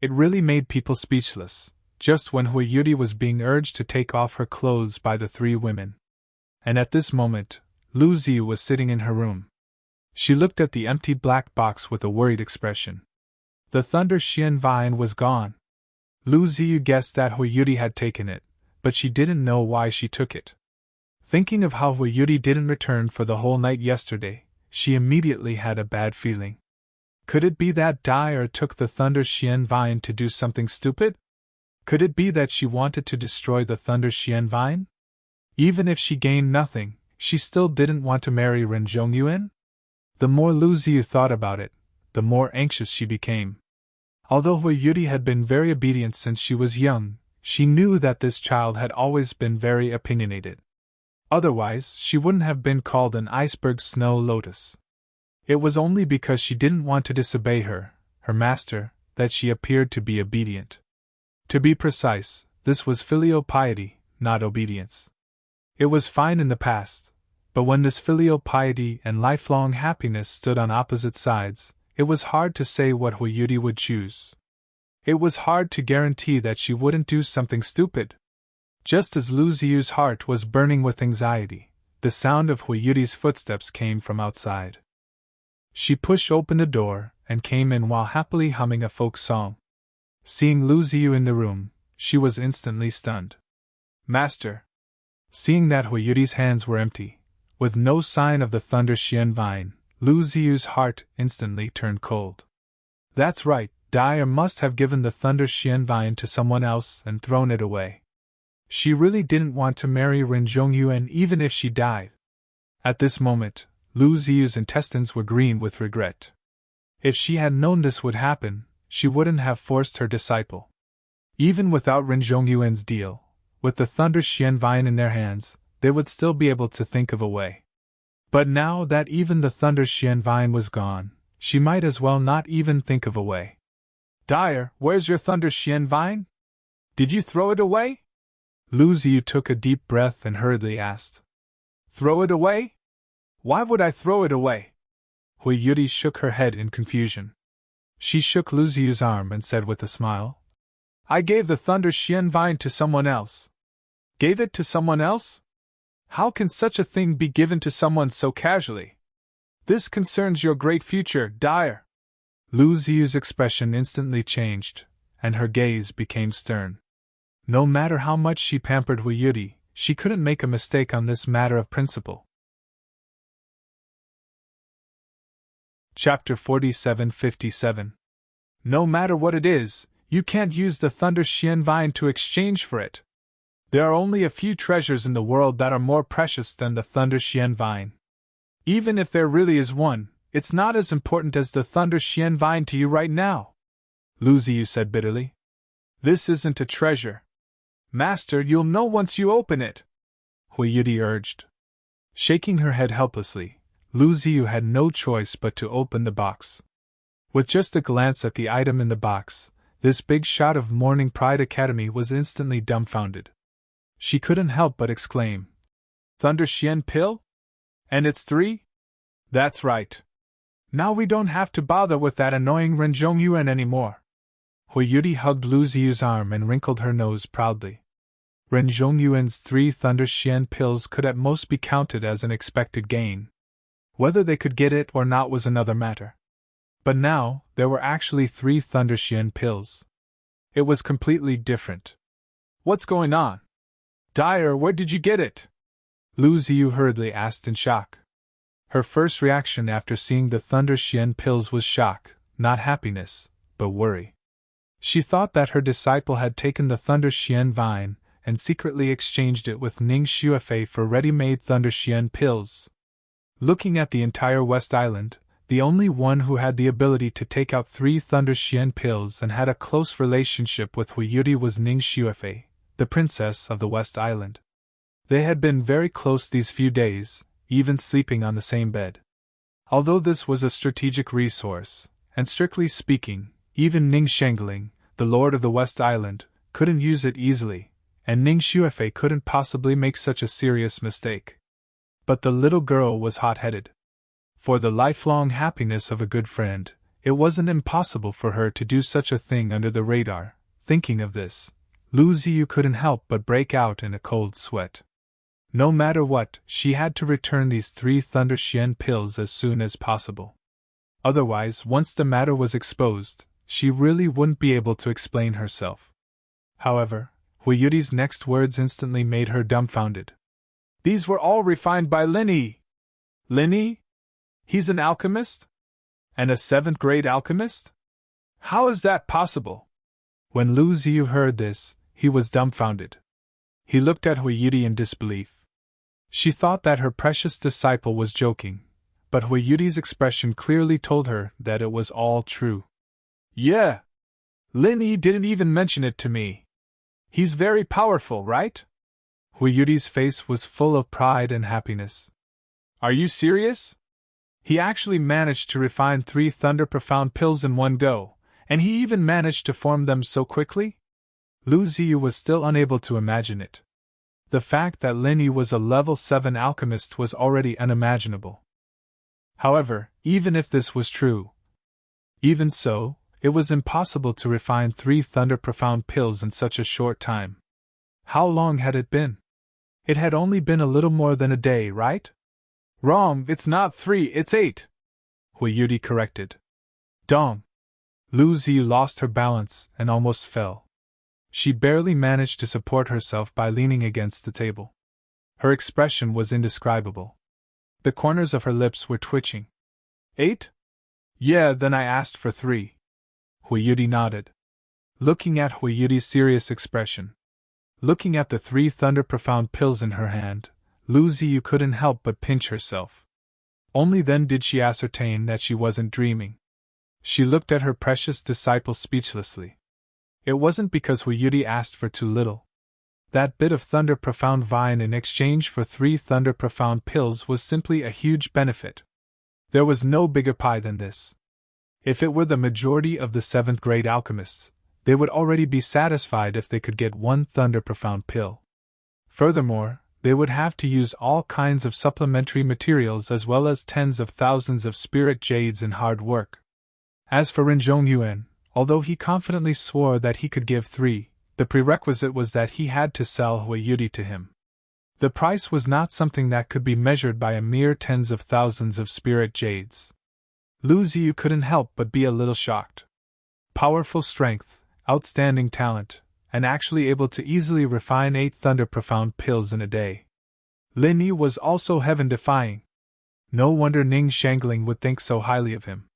It really made people speechless, just when Hui Yuri was being urged to take off her clothes by the three women. And at this moment, Lu Ziyu was sitting in her room. She looked at the empty black box with a worried expression. The Thunder Xian vine was gone. Lu Ziyu guessed that Hui Yuri had taken it, but she didn't know why she took it. Thinking of how Hui Yuri didn't return for the whole night yesterday, she immediately had a bad feeling. Could it be that Dai took the Thunder Xian vine to do something stupid? Could it be that she wanted to destroy the Thunder Xian vine? Even if she gained nothing, she still didn't want to marry Ren Zhongyuan? The more Lu Ziyu thought about it, the more anxious she became. Although Hui Yuri had been very obedient since she was young, she knew that this child had always been very opinionated. Otherwise, she wouldn't have been called an iceberg snow lotus. It was only because she didn't want to disobey her master, that she appeared to be obedient. To be precise, this was filial piety, not obedience. It was fine in the past, but when this filial piety and lifelong happiness stood on opposite sides, it was hard to say what Hui Yuri would choose. It was hard to guarantee that she wouldn't do something stupid. Just as Lu Ziyu's heart was burning with anxiety, the sound of Hui Yuri's footsteps came from outside. She pushed open the door and came in while happily humming a folk song. Seeing Lu Ziyu in the room, she was instantly stunned. Master! Seeing that Hui Yuri's hands were empty, with no sign of the Thunder Xian vine, Lu Ziyu's heart instantly turned cold. That's right, Dai must have given the Thunder Xian vine to someone else and thrown it away. She really didn't want to marry Ren Zhongyuan even if she died. At this moment, Lu Ziyu's intestines were green with regret. If she had known this would happen, she wouldn't have forced her disciple. Even without Ren Zhongyuan's deal, with the Thunder Xian vine in their hands, they would still be able to think of a way. But now that even the Thunder Xian vine was gone, she might as well not even think of a way. Dai, where's your Thunder Xian vine? Did you throw it away? Lu Ziyu took a deep breath and hurriedly asked. Throw it away? Why would I throw it away? Hui Yuri shook her head in confusion. She shook Lu Ziyu's arm and said with a smile, I gave the Thunder Xian vine to someone else. Gave it to someone else? How can such a thing be given to someone so casually? This concerns your great future, Dai. Lu Ziyu's expression instantly changed, and her gaze became stern. No matter how much she pampered Hui Yuri, she couldn't make a mistake on this matter of principle. Chapter 47-57. No matter what it is, you can't use the Thunder Xian vine to exchange for it. There are only a few treasures in the world that are more precious than the Thunder Xian vine. Even if there really is one, it's not as important as the Thunder Xian vine to you right now, Lu Ziyu said bitterly. This isn't a treasure. Master, you'll know once you open it, Hui Yuri urged. Shaking her head helplessly, Lu Ziyu had no choice but to open the box. With just a glance at the item in the box, this big shot of Morning Pride Academy was instantly dumbfounded. She couldn't help but exclaim, Thunder Xian pill? And it's 3? That's right. Now we don't have to bother with that annoying Ren Zhongyuan anymore. Hui Yuri hugged Lu Ziyu's arm and wrinkled her nose proudly. Ren Zhongyuan's 3 Thunder Xian pills could at most be counted as an expected gain. Whether they could get it or not was another matter. But now, there were actually 3 Thunder Xian pills. It was completely different. What's going on? Dai, where did you get it? Lu Ziyu hurriedly asked in shock. Her first reaction after seeing the Thunder Xian pills was shock, not happiness, but worry. She thought that her disciple had taken the Thunder Xian vine and secretly exchanged it with Ning Xuefei for ready-made Thunder Xian pills. Looking at the entire West Island, the only one who had the ability to take out 3 Thunder Xian pills and had a close relationship with Hui Yudi was Ning Xuefei, the princess of the West Island. They had been very close these few days, even sleeping on the same bed. Although this was a strategic resource, and strictly speaking, even Ning Shengling, the lord of the West Island, couldn't use it easily, and Ning Xuefei couldn't possibly make such a serious mistake. But the little girl was hot-headed. For the lifelong happiness of a good friend, it wasn't impossible for her to do such a thing under the radar. Thinking of this, Lu Ziyu couldn't help but break out in a cold sweat. No matter what, she had to return these 3 Thunder Xian pills as soon as possible. Otherwise, once the matter was exposed, she really wouldn't be able to explain herself. However, Hui Yudi's next words instantly made her dumbfounded. These were all refined by Lin Yi. Lin Yi? He's an alchemist? And a 7th grade alchemist? How is that possible? When Lu Ziyu heard this, he was dumbfounded. He looked at Hui Yudi in disbelief. She thought that her precious disciple was joking, but Hui Yudi's expression clearly told her that it was all true. Yeah. Lin Yi didn't even mention it to me. He's very powerful, right? Hui Yudi's face was full of pride and happiness. Are you serious? He actually managed to refine 3 Thunder Profound pills in one go, and he even managed to form them so quickly? Lu Ziyu was still unable to imagine it. The fact that Lin Yi was a level 7 alchemist was already unimaginable. However, even if this was true, even so, it was impossible to refine 3 Thunder Profound pills in such a short time. How long had it been? It had only been a little more than a day, right? Wrong, it's not 3, it's 8. Hui Yudi corrected. Dong! Lu Ziyu lost her balance and almost fell. She barely managed to support herself by leaning against the table. Her expression was indescribable. The corners of her lips were twitching. 8? Yeah, then I asked for 3. Hui Yudi nodded. Looking at Hui Yudi's serious expression, looking at the 3 Thunder Profound pills in her hand, Lu Ziyu couldn't help but pinch herself. Only then did she ascertain that she wasn't dreaming. She looked at her precious disciple speechlessly. It wasn't because Hui Yudi asked for too little. That bit of Thunder Profound vine in exchange for 3 Thunder Profound pills was simply a huge benefit. There was no bigger pie than this. If it were the majority of the 7th grade alchemists, they would already be satisfied if they could get 1 Thunder Profound pill. Furthermore, they would have to use all kinds of supplementary materials as well as tens of thousands of spirit jades and hard work. As for Ren Zhongyuan, although he confidently swore that he could give 3, the prerequisite was that he had to sell Hui Yudi to him. The price was not something that could be measured by a mere tens of thousands of spirit jades. Lu Ziyu couldn't help but be a little shocked. Powerful strength, outstanding talent, and actually able to easily refine 8 Thunder Profound pills in a day. Lin Yi was also heaven-defying. No wonder Ning Shangling would think so highly of him.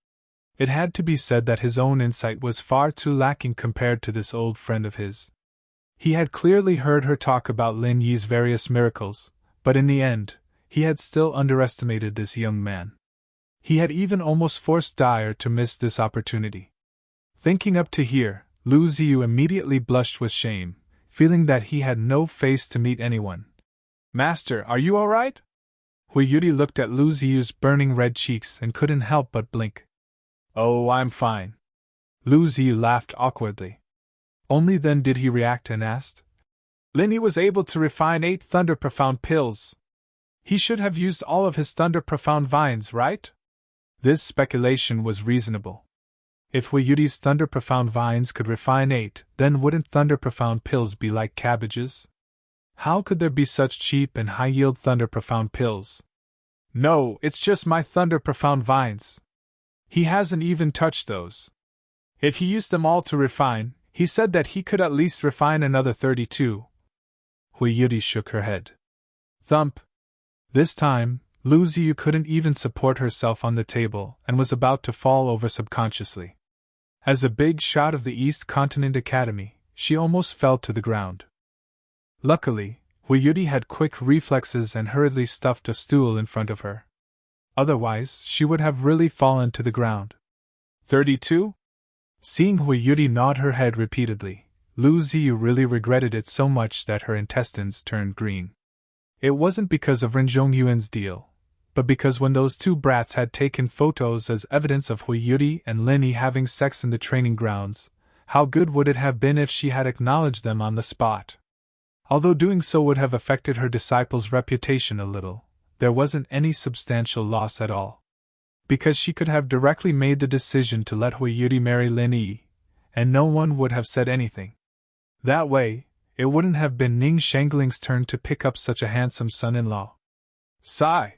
It had to be said that his own insight was far too lacking compared to this old friend of his. He had clearly heard her talk about Lin Yi's various miracles, but in the end, he had still underestimated this young man. He had even almost forced Dyer to miss this opportunity. Thinking up to here, Lu Ziyu immediately blushed with shame, feeling that he had no face to meet anyone. Master, are you all right? Hui Yudi looked at Lu Ziyu's burning red cheeks and couldn't help but blink. Oh, I'm fine. Lu Ziyu laughed awkwardly. Only then did he react and asked. Lin Yi was able to refine 8 Thunder Profound pills. He should have used all of his Thunder Profound vines, right? This speculation was reasonable. If Hui Yudi's Thunder Profound vines could refine 8, then wouldn't Thunder Profound pills be like cabbages? How could there be such cheap and high-yield Thunder Profound pills? No, it's just my Thunder Profound vines. He hasn't even touched those. If he used them all to refine, he said that he could at least refine another 32. Hui Yudi shook her head. Thump! This time, Lu Ziyu couldn't even support herself on the table and was about to fall over subconsciously. As a big shot of the East Continent Academy, she almost fell to the ground. Luckily, Hui Yudi had quick reflexes and hurriedly stuffed a stool in front of her. Otherwise, she would have really fallen to the ground. 32? Seeing Hui Yudi nod her head repeatedly, Lu Ziyu really regretted it so much that her intestines turned green. It wasn't because of Ren Zhongyuan's deal, but because when those two brats had taken photos as evidence of Hui Yudi and Lin Yi having sex in the training grounds, how good would it have been if she had acknowledged them on the spot? Although doing so would have affected her disciple's reputation a little, there wasn't any substantial loss at all. Because she could have directly made the decision to let Hui Yudi marry Lin Yi, and no one would have said anything. That way, it wouldn't have been Ning Shengling's turn to pick up such a handsome son-in-law. Sigh!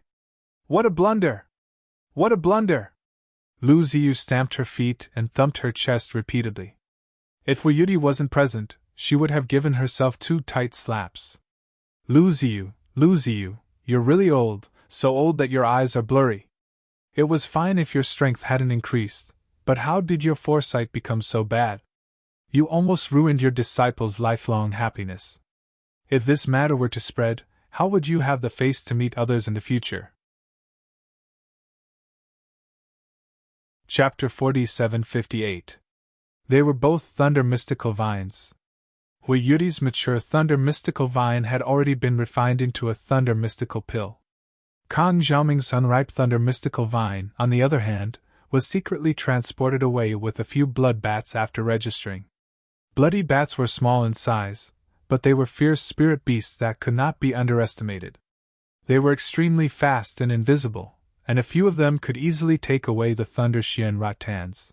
What a blunder! What a blunder! Lu Ziyu stamped her feet and thumped her chest repeatedly. If Hui Yudi wasn't present, she would have given herself 2 tight slaps. Lu Ziyu, you're really old, so old that your eyes are blurry. It was fine if your strength hadn't increased, but how did your foresight become so bad? You almost ruined your disciple's lifelong happiness. If this matter were to spread, how would you have the face to meet others in the future? Chapter 47-58. They were both thunder mystical vines. Hui Yudi's mature thunder mystical vine had already been refined into a thunder mystical pill. Kang Xiaoming's unripe thunder mystical vine, on the other hand, was secretly transported away with a few blood bats after registering. Bloody bats were small in size, but they were fierce spirit beasts that could not be underestimated. They were extremely fast and invisible, and a few of them could easily take away the thunder Xian Ratans.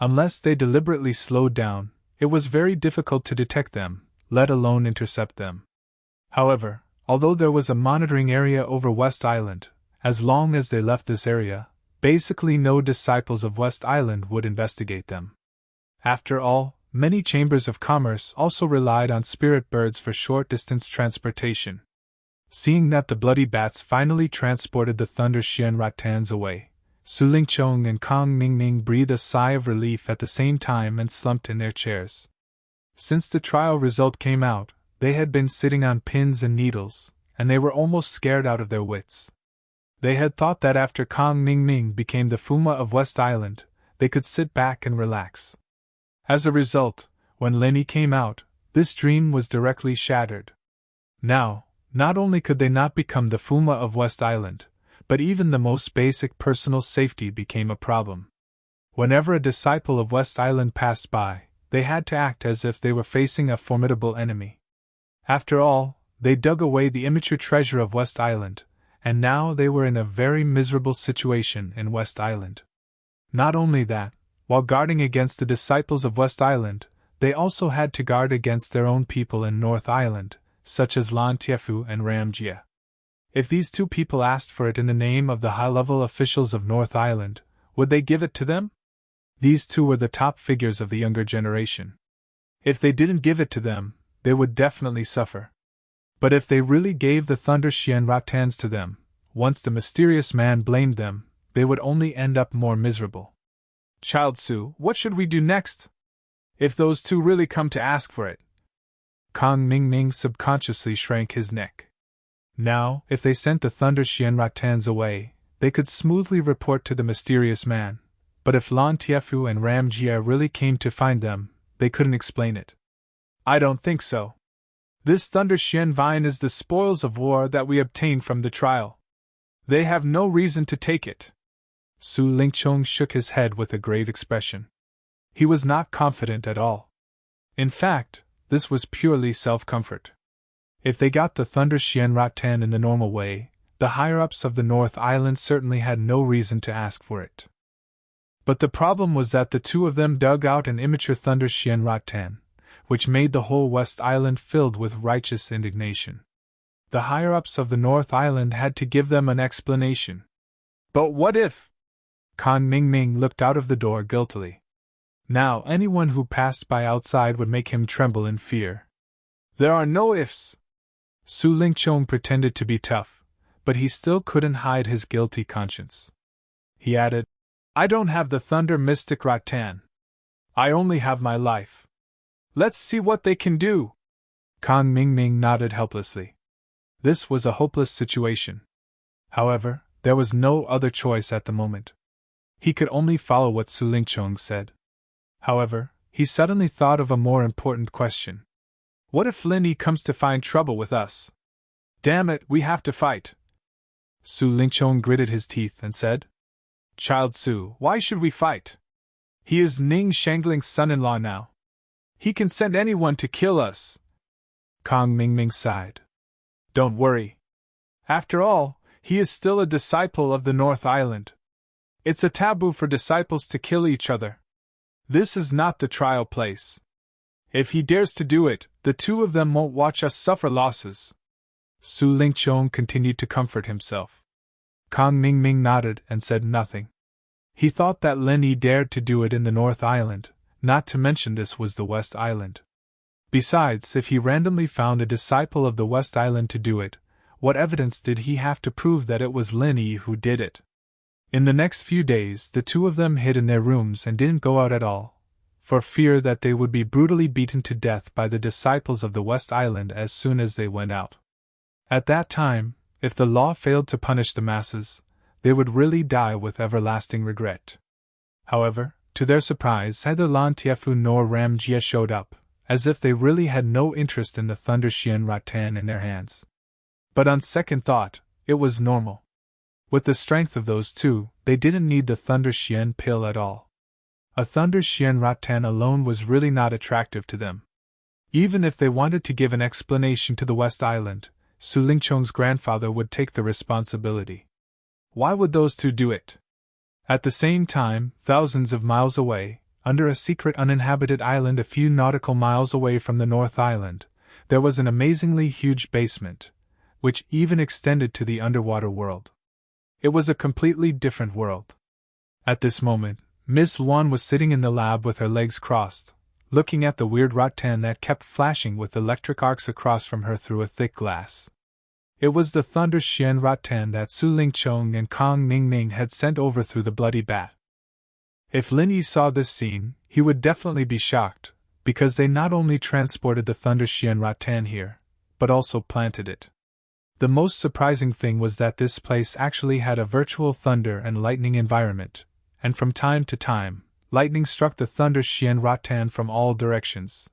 Unless they deliberately slowed down, it was very difficult to detect them, let alone intercept them. However, although there was a monitoring area over West Island, as long as they left this area, basically no disciples of West Island would investigate them. After all, many chambers of commerce also relied on spirit birds for short-distance transportation. Seeing that the bloody bats finally transported the thunder Xian Ratans away, Su Lingchong and Kang Mingming breathed a sigh of relief at the same time and slumped in their chairs. Since the trial result came out, they had been sitting on pins and needles, and they were almost scared out of their wits. They had thought that after Kang Mingming became the Fuma of West Island, they could sit back and relax. As a result, when Lin Yi came out, this dream was directly shattered. Now, not only could they not become the Fuma of West Island, but even the most basic personal safety became a problem. Whenever a disciple of West Island passed by, they had to act as if they were facing a formidable enemy. After all, they dug away the immature treasure of West Island, and now they were in a very miserable situation in West Island. Not only that, while guarding against the disciples of West Island, they also had to guard against their own people in North Island, such as Lan Tiefu and Ram Jia. If these two people asked for it in the name of the high-level officials of North Island, would they give it to them? These two were the top figures of the younger generation. If they didn't give it to them, they would definitely suffer. But if they really gave the Thunder Xian Ratans to them, once the mysterious man blamed them, they would only end up more miserable. Child Su, what should we do next? If those two really come to ask for it? Kang Mingming subconsciously shrank his neck. Now, if they sent the Thunder Xian Ratans away, they could smoothly report to the mysterious man, but if Lan Tiefu and Ram Jia really came to find them, they couldn't explain it. I don't think so. This Thunder Xian vine is the spoils of war that we obtained from the trial. They have no reason to take it. Su Lingchong shook his head with a grave expression. He was not confident at all. In fact, this was purely self-comfort. If they got the Thunder Xian Ratan in the normal way, the higher-ups of the North Island certainly had no reason to ask for it. But the problem was that the two of them dug out an immature Thunder Xian Ratan, which made the whole West Island filled with righteous indignation. The higher-ups of the North Island had to give them an explanation. But what if? Kang Mingming looked out of the door guiltily. Now anyone who passed by outside would make him tremble in fear. There are no ifs. Su Lingchong pretended to be tough, but he still couldn't hide his guilty conscience. He added, "I don't have the thunder mystic rattan. I only have my life. Let's see what they can do." Kang Mingming nodded helplessly. This was a hopeless situation. However, there was no other choice at the moment. He could only follow what Su Lingchong said. However, he suddenly thought of a more important question. What if Lin Yi comes to find trouble with us? Damn it, we have to fight. Su Lingchong gritted his teeth and said, "Child Su, why should we fight? He is Ning Shangling's son-in-law now. He can send anyone to kill us." Kang Mingming sighed. "Don't worry. After all, he is still a disciple of the North Island. It's a taboo for disciples to kill each other. This is not the trial place. If he dares to do it, the two of them won't watch us suffer losses." Su Lingchong continued to comfort himself. Kang Mingming nodded and said nothing. He thought that Lin Yi dared to do it in the North Island, not to mention this was the West Island. Besides, if he randomly found a disciple of the West Island to do it, what evidence did he have to prove that it was Lin Yi who did it? In the next few days, the two of them hid in their rooms and didn't go out at all, for fear that they would be brutally beaten to death by the disciples of the West Island as soon as they went out. At that time, if the law failed to punish the masses, they would really die with everlasting regret. However, to their surprise, neither Lan Tiefu nor Ram Jie showed up, as if they really had no interest in the Thunder Xian Rattan in their hands. But on second thought, it was normal. With the strength of those two, they didn't need the Thunder Xian pill at all. A Thunder Xian Rattan alone was really not attractive to them. Even if they wanted to give an explanation to the West Island, Su Lingchong's grandfather would take the responsibility. Why would those two do it? At the same time, thousands of miles away, under a secret uninhabited island a few nautical miles away from the North Island, there was an amazingly huge basement, which even extended to the underwater world. It was a completely different world. At this moment, Miss Luan was sitting in the lab with her legs crossed, looking at the weird rattan that kept flashing with electric arcs across from her through a thick glass. It was the Thunder Xian Rattan that Su Lingchong and Kang Mingming had sent over through the bloody bat. If Lin Yi saw this scene, he would definitely be shocked, because they not only transported the Thunder Xian Rattan here, but also planted it. The most surprising thing was that this place actually had a virtual thunder and lightning environment, and from time to time, lightning struck the Thunder Xian Rattan from all directions.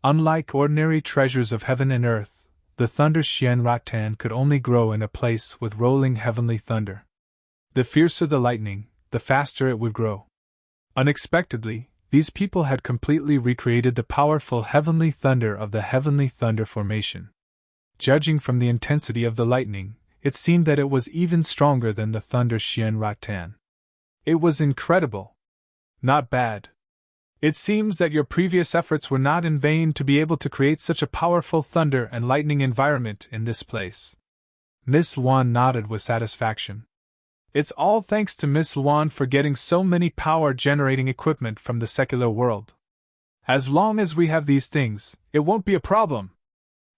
Unlike ordinary treasures of heaven and earth, the Thunder Xian Rattan could only grow in a place with rolling heavenly thunder. The fiercer the lightning, the faster it would grow. Unexpectedly, these people had completely recreated the powerful heavenly thunder of the Heavenly Thunder Formation. Judging from the intensity of the lightning, it seemed that it was even stronger than the Thunder Xian Rattan. It was incredible. Not bad. It seems that your previous efforts were not in vain to be able to create such a powerful thunder and lightning environment in this place. Miss Luan nodded with satisfaction. It's all thanks to Miss Luan for getting so many power-generating equipment from the secular world. As long as we have these things, it won't be a problem.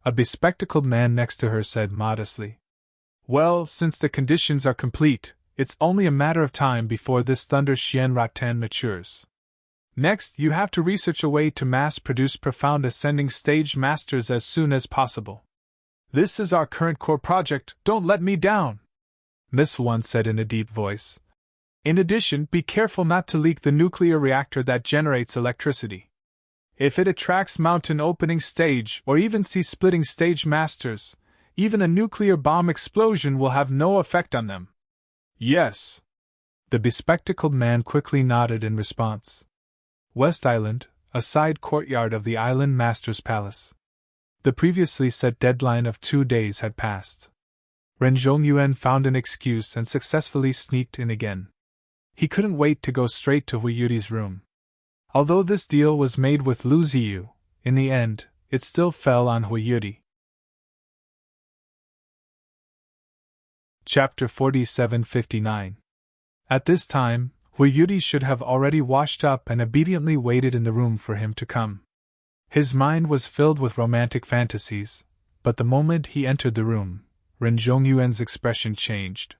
A bespectacled man next to her said modestly. Well, since the conditions are complete, it's only a matter of time before this Thunder Xian Rattan matures. Next, you have to research a way to mass-produce profound ascending stage masters as soon as possible. This is our current core project, don't let me down, Miss Luan said in a deep voice. In addition, be careful not to leak the nuclear reactor that generates electricity. If it attracts mountain opening stage or even sea-splitting stage masters, even a nuclear bomb explosion will have no effect on them. Yes. The bespectacled man quickly nodded in response. West Island, a side courtyard of the Island Master's Palace. The previously set deadline of 2 days had passed. Ren Zhongyuan found an excuse and successfully sneaked in again. He couldn't wait to go straight to Hu Yuti's room. Although this deal was made with Lu Ziyu, in the end, it still fell on Hu Yuti. Chapter 4759. At this time, Hu Yuti should have already washed up and obediently waited in the room for him to come. His mind was filled with romantic fantasies, but the moment he entered the room, Ren Zhongyuan's expression changed.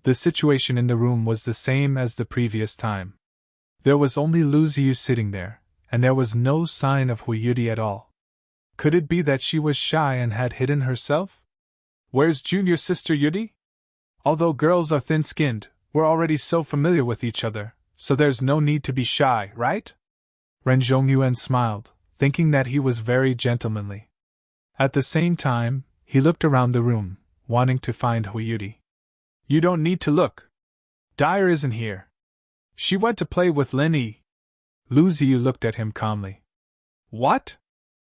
The situation in the room was the same as the previous time. There was only Lu Ziyu sitting there, and there was no sign of Hu Yudi at all. Could it be that she was shy and had hidden herself? Where's junior sister Yudi? Although girls are thin-skinned, we're already so familiar with each other, so there's no need to be shy, right? Ren Zhongyuan smiled, thinking that he was very gentlemanly. At the same time, he looked around the room, wanting to find Hu Yudi. You don't need to look. Dyer isn't here. She went to play with Lin Yi. Lu Ziyu looked at him calmly. What?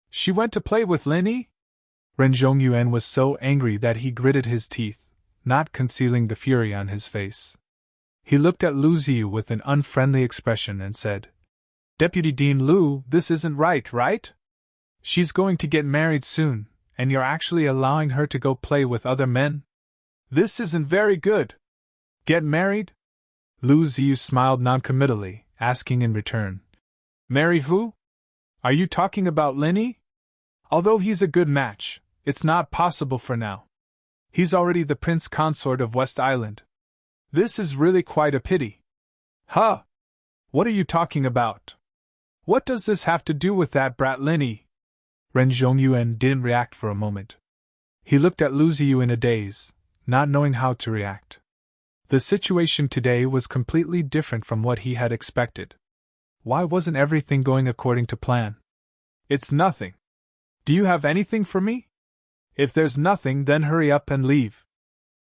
She went to play with Lin Yi? Ren Zhongyuan was so angry that he gritted his teeth, not concealing the fury on his face. He looked at Lu Ziyu with an unfriendly expression and said, Deputy Dean Lu, this isn't right? She's going to get married soon, and you're actually allowing her to go play with other men? This isn't very good. Get married? Lu Ziyu smiled noncommittally, asking in return, Marry who? Are you talking about Lin Yi? Although he's a good match, it's not possible for now. He's already the prince consort of West Island. This is really quite a pity. Huh? What are you talking about? What does this have to do with that brat Lin Yi? Ren Zhongyuan didn't react for a moment. He looked at Lu Ziyu in a daze, not knowing how to react. The situation today was completely different from what he had expected. Why wasn't everything going according to plan? It's nothing. Do you have anything for me? If there's nothing, then hurry up and leave.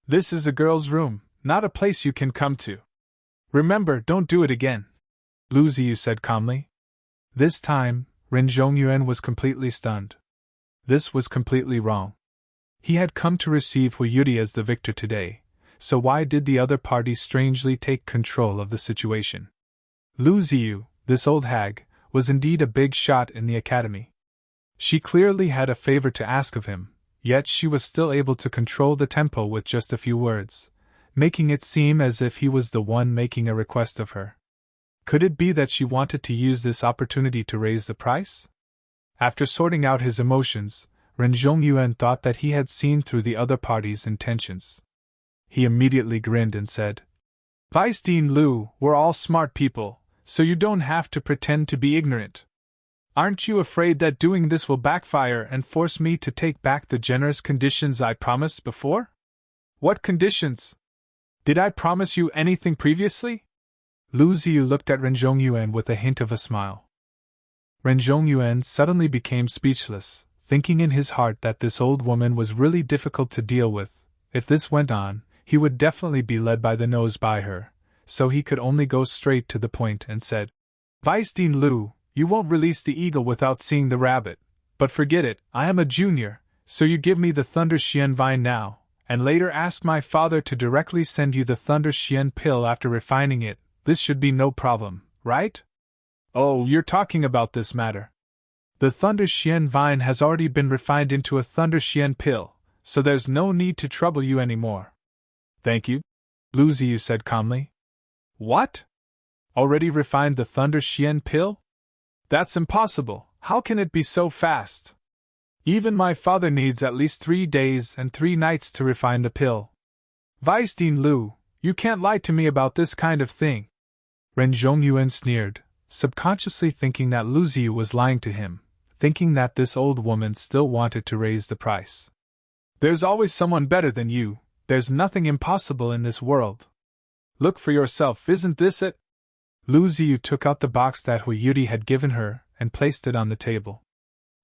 This is a girl's room, not a place you can come to. Remember, don't do it again, Lu Ziyu said calmly. This time, Ren Zhongyuan was completely stunned. This was completely wrong. He had come to receive Hu Yudi as the victor today, so why did the other party strangely take control of the situation? Lu Ziyu, this old hag, was indeed a big shot in the academy. She clearly had a favor to ask of him, yet she was still able to control the tempo with just a few words, making it seem as if he was the one making a request of her. Could it be that she wanted to use this opportunity to raise the price? After sorting out his emotions, Ren Zhongyuan thought that he had seen through the other party's intentions. He immediately grinned and said, Vice Dean Lu, we're all smart people, so you don't have to pretend to be ignorant. Aren't you afraid that doing this will backfire and force me to take back the generous conditions I promised before? What conditions? Did I promise you anything previously? Lu Ziyu looked at Ren Zhongyuan with a hint of a smile. Ren Zhongyuan suddenly became speechless, thinking in his heart that this old woman was really difficult to deal with. If this went on, he would definitely be led by the nose by her, so he could only go straight to the point and said, Vice Dean Lu, you won't release the eagle without seeing the rabbit, but forget it, I am a junior, so you give me the Thunder Xian vine now, and later ask my father to directly send you the Thunder Xian pill after refining it. This should be no problem, right? Oh, you're talking about this matter. The Thunder Xian vine has already been refined into a Thunder Xian pill, so there's no need to trouble you anymore. Thank you, Lu Ziyu said calmly. What? Already refined the Thunder Xian pill? That's impossible. How can it be so fast? Even my father needs at least 3 days and 3 nights to refine the pill. Vice Dean Lu, you can't lie to me about this kind of thing. Ren Zhongyuan sneered, subconsciously thinking that Lu Ziyu was lying to him, thinking that this old woman still wanted to raise the price. There's always someone better than you, there's nothing impossible in this world. Look for yourself, isn't this it? Lu Ziyu took out the box that Hu Yudi had given her and placed it on the table.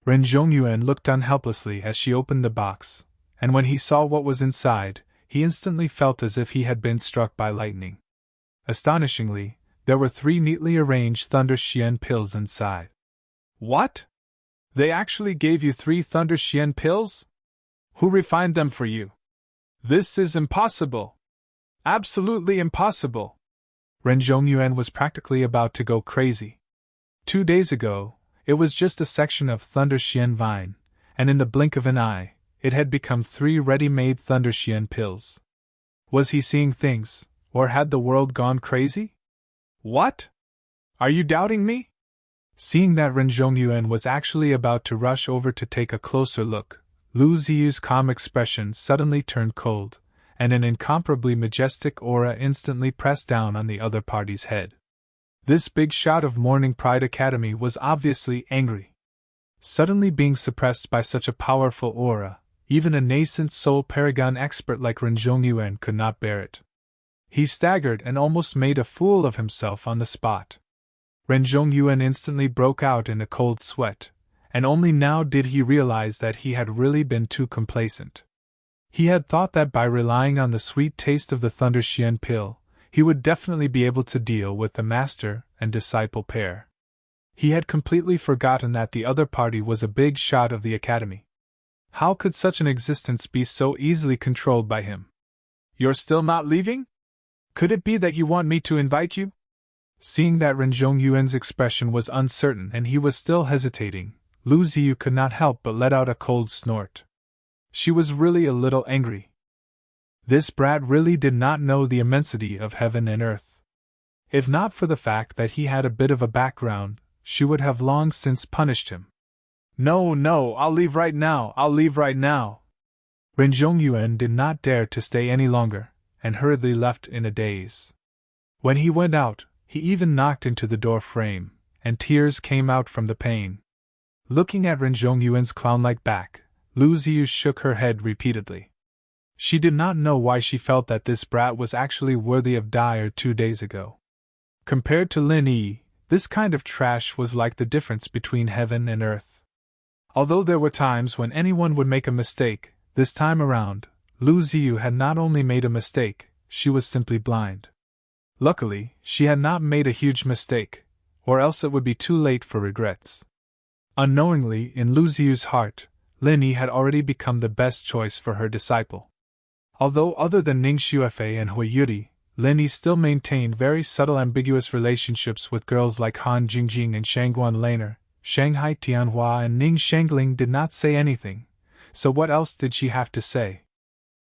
Ren Zhongyuan looked on helplessly as she opened the box, and when he saw what was inside, he instantly felt as if he had been struck by lightning. Astonishingly, there were 3 neatly arranged Thunder Xian pills inside. What? They actually gave you 3 Thunder Xian pills? Who refined them for you? This is impossible. Absolutely impossible. Ren Zhongyuan was practically about to go crazy. 2 days ago, it was just a section of Thunder Xian vine, and in the blink of an eye, it had become 3 ready-made Thunder Xian pills. Was he seeing things, or had the world gone crazy? What? Are you doubting me? Seeing that Ren Zhongyuan was actually about to rush over to take a closer look, Lu Ziyu's calm expression suddenly turned cold, and an incomparably majestic aura instantly pressed down on the other party's head. This big shot of Morning Pride Academy was obviously angry. Suddenly being suppressed by such a powerful aura, even a nascent soul paragon expert like Ren Zhongyuan could not bear it. He staggered and almost made a fool of himself on the spot. Ren Zhongyuan instantly broke out in a cold sweat, and only now did he realize that he had really been too complacent. He had thought that by relying on the sweet taste of the Thunder Xian pill, he would definitely be able to deal with the master and disciple pair. He had completely forgotten that the other party was a big shot of the academy. How could such an existence be so easily controlled by him? "You're still not leaving? Could it be that you want me to invite you?" Seeing that Ren Zhongyuan's expression was uncertain and he was still hesitating, Lu Ziyu could not help but let out a cold snort. She was really a little angry. This brat really did not know the immensity of heaven and earth. If not for the fact that he had a bit of a background, she would have long since punished him. No, I'll leave right now, Ren Zhongyuan did not dare to stay any longer, and hurriedly left in a daze. When he went out, he even knocked into the door frame, and tears came out from the pain. Looking at Ren Zhongyuan's clown-like back, Lu Ziyu shook her head repeatedly. She did not know why she felt that this brat was actually worthy of dire 2 days ago. Compared to Lin Yi, this kind of trash was like the difference between heaven and earth. Although there were times when anyone would make a mistake, this time around, Lu Ziyu had not only made a mistake, she was simply blind. Luckily, she had not made a huge mistake, or else it would be too late for regrets. Unknowingly, in Lu Ziyu's heart, Lin Yi had already become the best choice for her disciple. Although other than Ning Xuefei and Hui Yuri, Lin Yi still maintained very subtle ambiguous relationships with girls like Han Jingjing and Shangguan Laner. Shanghai Tianhua and Ning Shangling did not say anything, so what else did she have to say?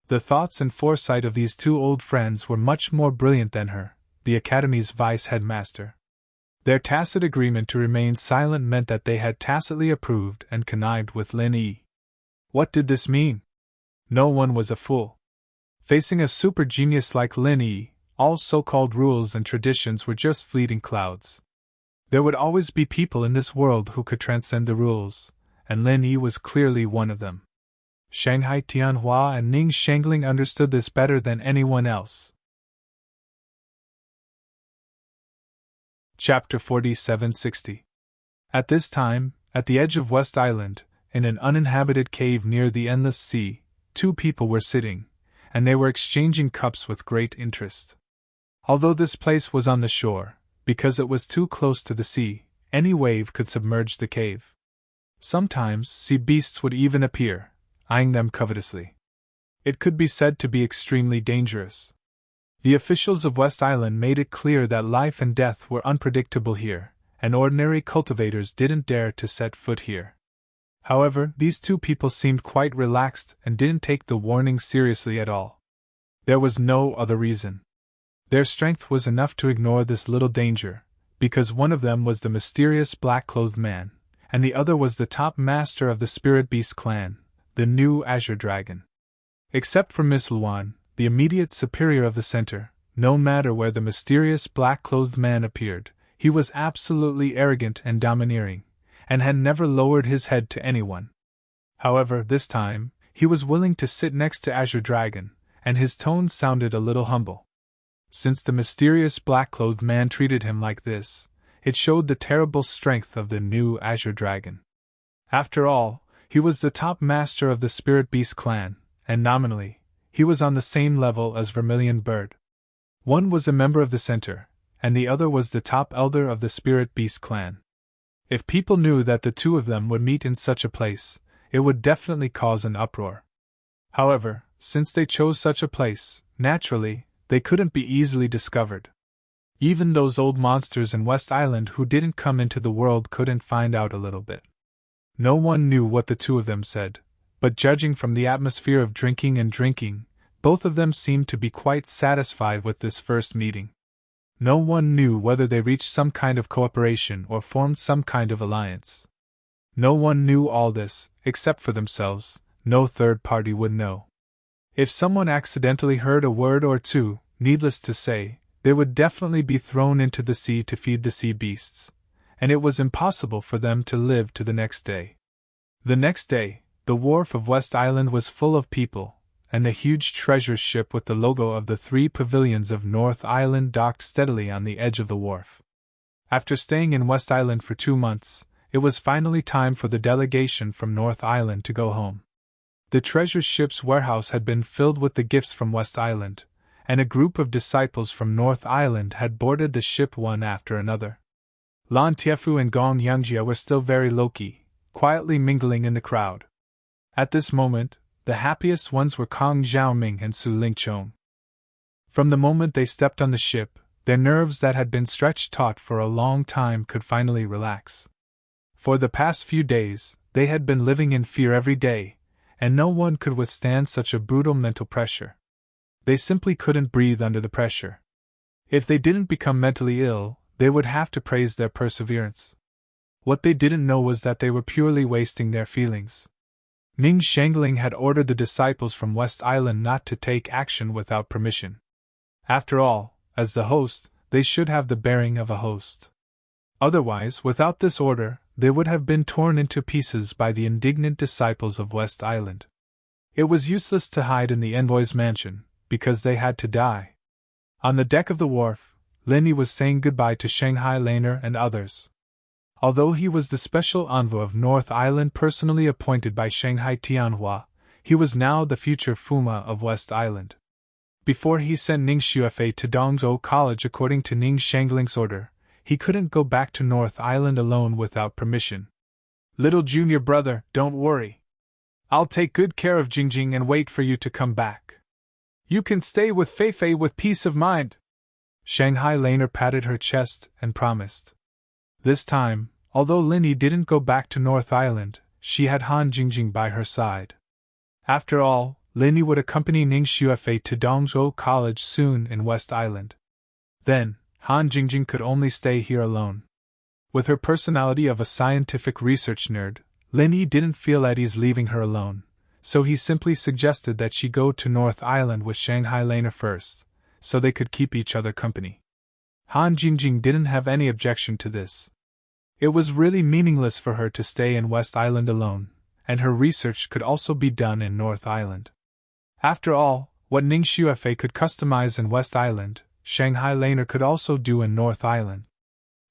The thoughts and foresight of these two old friends were much more brilliant than her, the Academy's vice-headmaster. Their tacit agreement to remain silent meant that they had tacitly approved and connived with Lin Yi. What did this mean? No one was a fool. Facing a super genius like Lin Yi, all so-called rules and traditions were just fleeting clouds. There would always be people in this world who could transcend the rules, and Lin Yi was clearly one of them. Shanghai Tianhua and Ning Shangling understood this better than anyone else. Chapter 4760. At this time, at the edge of West Island, in an uninhabited cave near the endless sea, 2 people were sitting, and they were exchanging cups with great interest. Although this place was on the shore, because it was too close to the sea, any wave could submerge the cave. Sometimes sea beasts would even appear, eyeing them covetously. It could be said to be extremely dangerous. The officials of West Island made it clear that life and death were unpredictable here, and ordinary cultivators didn't dare to set foot here. However, these 2 people seemed quite relaxed and didn't take the warning seriously at all. There was no other reason. Their strength was enough to ignore this little danger, because one of them was the mysterious black-clothed man, and the other was the top master of the Spirit Beast clan, the new Azure Dragon. Except for Miss Luan, the immediate superior of the center, no matter where the mysterious black-clothed man appeared, he was absolutely arrogant and domineering, and had never lowered his head to anyone. However, this time, he was willing to sit next to Azure Dragon, and his tone sounded a little humble. Since the mysterious black-clothed man treated him like this, it showed the terrible strength of the new Azure Dragon. After all, he was the top master of the Spirit Beast clan, and nominally, he was on the same level as Vermilion Bird. One was a member of the center, and the other was the top elder of the Spirit Beast clan. If people knew that the 2 of them would meet in such a place, it would definitely cause an uproar. However, since they chose such a place, naturally, they couldn't be easily discovered. Even those old monsters in West Island who didn't come into the world couldn't find out a little bit. No one knew what the 2 of them said, but judging from the atmosphere of drinking, both of them seemed to be quite satisfied with this first meeting. No one knew whether they reached some kind of cooperation or formed some kind of alliance. No one knew all this, except for themselves, No third party would know. If someone accidentally heard a word or two, needless to say, they would definitely be thrown into the sea to feed the sea beasts, and it was impossible for them to live to the next day. The next day, the wharf of West Island was full of people, and the huge treasure ship with the logo of the 3 pavilions of North Island docked steadily on the edge of the wharf. After staying in West Island for 2 months, it was finally time for the delegation from North Island to go home. The treasure ship's warehouse had been filled with the gifts from West Island, and a group of disciples from North Island had boarded the ship one after another. Lan Tiefu and Gong Yangjia were still very low-key, quietly mingling in the crowd. At this moment, the happiest ones were Kong Xiaoming and Su Lingchong. From the moment they stepped on the ship, their nerves that had been stretched taut for a long time could finally relax. For the past few days, they had been living in fear every day, and no one could withstand such a brutal mental pressure. They simply couldn't breathe under the pressure. If they didn't become mentally ill, they would have to praise their perseverance. What they didn't know was that they were purely wasting their feelings. Ning Shangling had ordered the disciples from West Island not to take action without permission. After all, as the host, they should have the bearing of a host. Otherwise, without this order, they would have been torn into pieces by the indignant disciples of West Island. It was useless to hide in the envoy's mansion, because they had to die. On the deck of the wharf, Linny was saying goodbye to Shanghai Laner and others. Although he was the special envoy of North Island personally appointed by Shanghai Tianhua, he was now the future Fuma of West Island. Before he sent Ning Xuefei to Dongzhou College according to Ning Shangling's order, he couldn't go back to North Island alone without permission. "Little junior brother, don't worry. I'll take good care of Jingjing and wait for you to come back. You can stay with Feifei with peace of mind." Shanghai Laner patted her chest and promised. This time, although Linny didn't go back to North Island, she had Han Jingjing by her side. After all, Linny would accompany Ning Xuefei to Dongzhou College soon in West Island. Then, Han Jingjing could only stay here alone. With her personality of a scientific research nerd, Linny didn't feel at ease leaving her alone, so he simply suggested that she go to North Island with Shanghai Laner first, so they could keep each other company. Han Jingjing didn't have any objection to this. It was really meaningless for her to stay in West Island alone, and her research could also be done in North Island. After all, what Ning Xuefei could customize in West Island, Shanghai Laner could also do in North Island.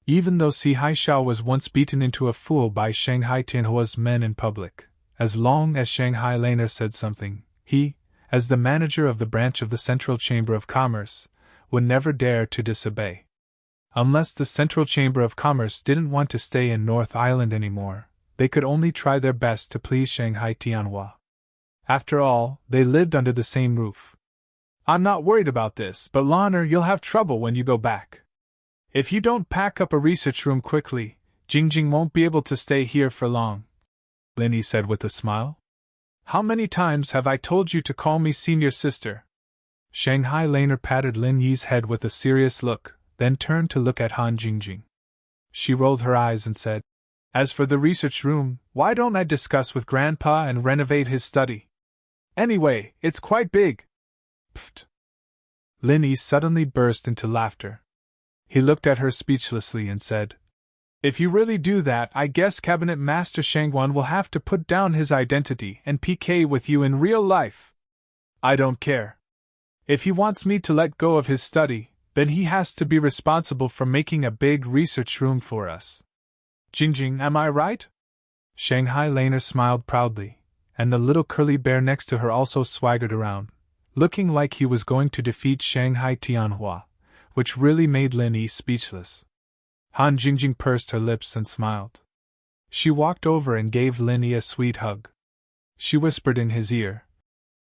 Even though Si Haishao was once beaten into a fool by Shanghai Tianhua's men in public, as long as Shanghai Laner said something, he, as the manager of the branch of the Central Chamber of Commerce, would never dare to disobey. Unless the Central Chamber of Commerce didn't want to stay in North Island anymore, they could only try their best to please Shanghai Tianhua. After all, they lived under the same roof. "I'm not worried about this, but Laner, you'll have trouble when you go back. If you don't pack up a research room quickly, Jingjing won't be able to stay here for long," Linny said with a smile. "How many times have I told you to call me senior sister?" Shanghai Laner patted Lin Yi's head with a serious look, then turned to look at Han Jingjing. She rolled her eyes and said, "As for the research room, why don't I discuss with Grandpa and renovate his study? Anyway, it's quite big." Pfft. Lin Yi suddenly burst into laughter. He looked at her speechlessly and said, "If you really do that, I guess Cabinet Master Shangwan will have to put down his identity and PK with you in real life. I don't care. If he wants me to let go of his study, then he has to be responsible for making a big research room for us. Jingjing, am I right?" Shanghai Laner smiled proudly, and the little curly bear next to her also swaggered around, looking like he was going to defeat Shanghai Tianhua, which really made Lin Yi speechless. Han Jingjing pursed her lips and smiled. She walked over and gave Lin Yi a sweet hug. She whispered in his ear,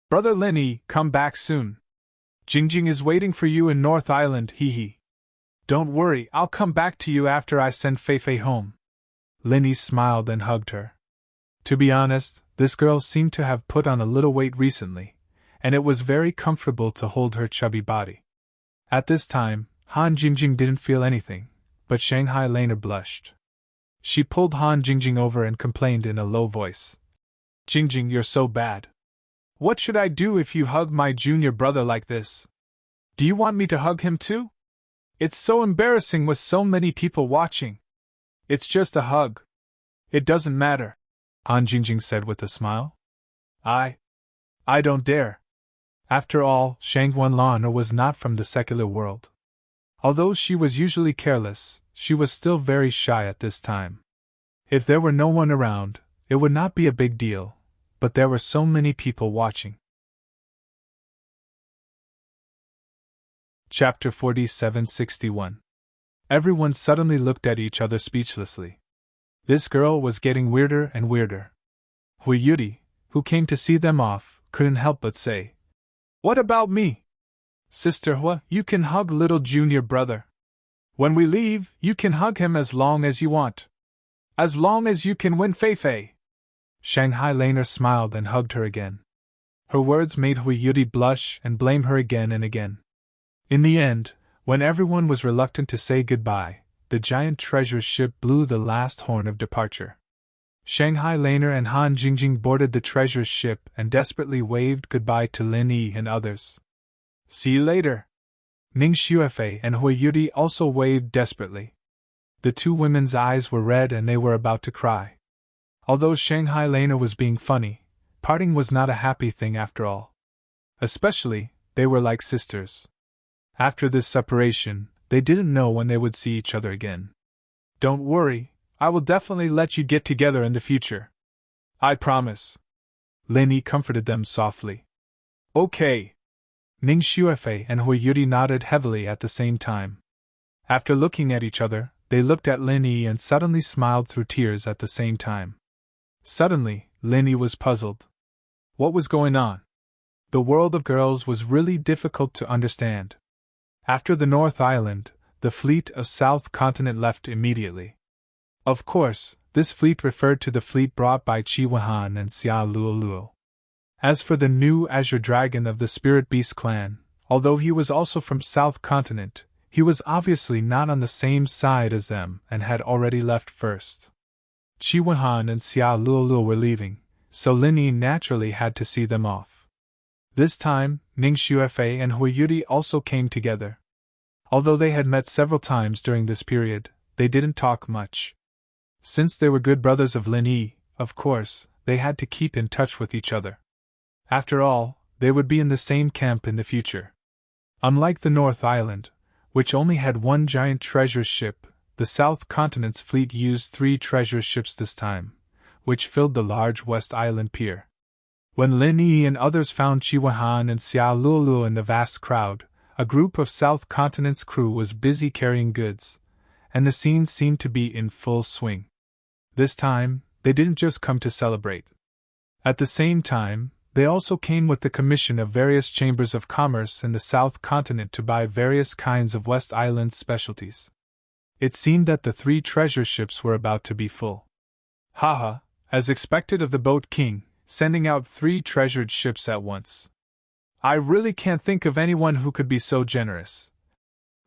"Brother Lin Yi, come back soon. Jingjing is waiting for you in North Island, hee hee. Don't worry, I'll come back to you after I send Feifei home." Lin Yi smiled and hugged her. To be honest, this girl seemed to have put on a little weight recently, and it was very comfortable to hold her chubby body. At this time, Han Jingjing didn't feel anything, but Shanghai Laner blushed. She pulled Han Jingjing over and complained in a low voice, "Jingjing, you're so bad. What should I do if you hug my junior brother like this? Do you want me to hug him too? It's so embarrassing with so many people watching. It's just a hug. It doesn't matter, Han Jingjing said with a smile. I don't dare. After all, Shang Wenlan was not from the secular world. Although she was usually careless, she was still very shy at this time. If there were no one around, it would not be a big deal, but there were so many people watching. Chapter 4761. Everyone suddenly looked at each other speechlessly. This girl was getting weirder and weirder. Hui Yuri, who came to see them off, couldn't help but say, "What about me? Sister Hua, you can hug little junior brother. When we leave, you can hug him as long as you want. As long as you can win Fei Fei." Shanghai Laner smiled and hugged her again. Her words made Hui Yuri blush and blame her again and again. In the end, when everyone was reluctant to say goodbye, the giant treasure ship blew the last horn of departure. Shanghai Laner and Han Jingjing boarded the treasure ship and desperately waved goodbye to Lin Yi and others. "See you later." Ning Xuefei and Hui Yuri also waved desperately. The two women's eyes were red and they were about to cry. Although Shanghai Laner was being funny, parting was not a happy thing after all. Especially, they were like sisters. After this separation, they didn't know when they would see each other again. "Don't worry, I will definitely let you get together in the future. I promise." Lin Yi comforted them softly. "Okay." Ning Xuefei and Hui Yuri nodded heavily at the same time. After looking at each other, they looked at Lin Yi and suddenly smiled through tears at the same time. Suddenly, Lin Yi was puzzled. What was going on? The world of girls was really difficult to understand. After the North Island, the fleet of South Continent left immediately. Of course, this fleet referred to the fleet brought by Qi Wuhan and Xia Luoluo. As for the new Azure Dragon of the Spirit Beast clan, although he was also from South Continent, he was obviously not on the same side as them and had already left first. Qi Wuhan and Xia Luoluo were leaving, so Lin Yi naturally had to see them off. This time, Ning Xuefei and Hui Yuri also came together. Although they had met several times during this period, they didn't talk much. Since they were good brothers of Lin Yi, of course, they had to keep in touch with each other. After all, they would be in the same camp in the future. Unlike the North Island, which only had one giant treasure ship, the South Continent's fleet used 3 treasure ships this time, which filled the large West Island pier. When Lin Yi and others found Qi Wuhan and Xia Luoluo in the vast crowd, a group of South Continent's crew was busy carrying goods, and the scene seemed to be in full swing. This time, they didn't just come to celebrate. At the same time, they also came with the commission of various chambers of commerce in the South Continent to buy various kinds of West Island specialties. It seemed that the 3 treasure ships were about to be full. Haha, as expected of the Boat King, sending out 3 treasured ships at once. I really can't think of anyone who could be so generous.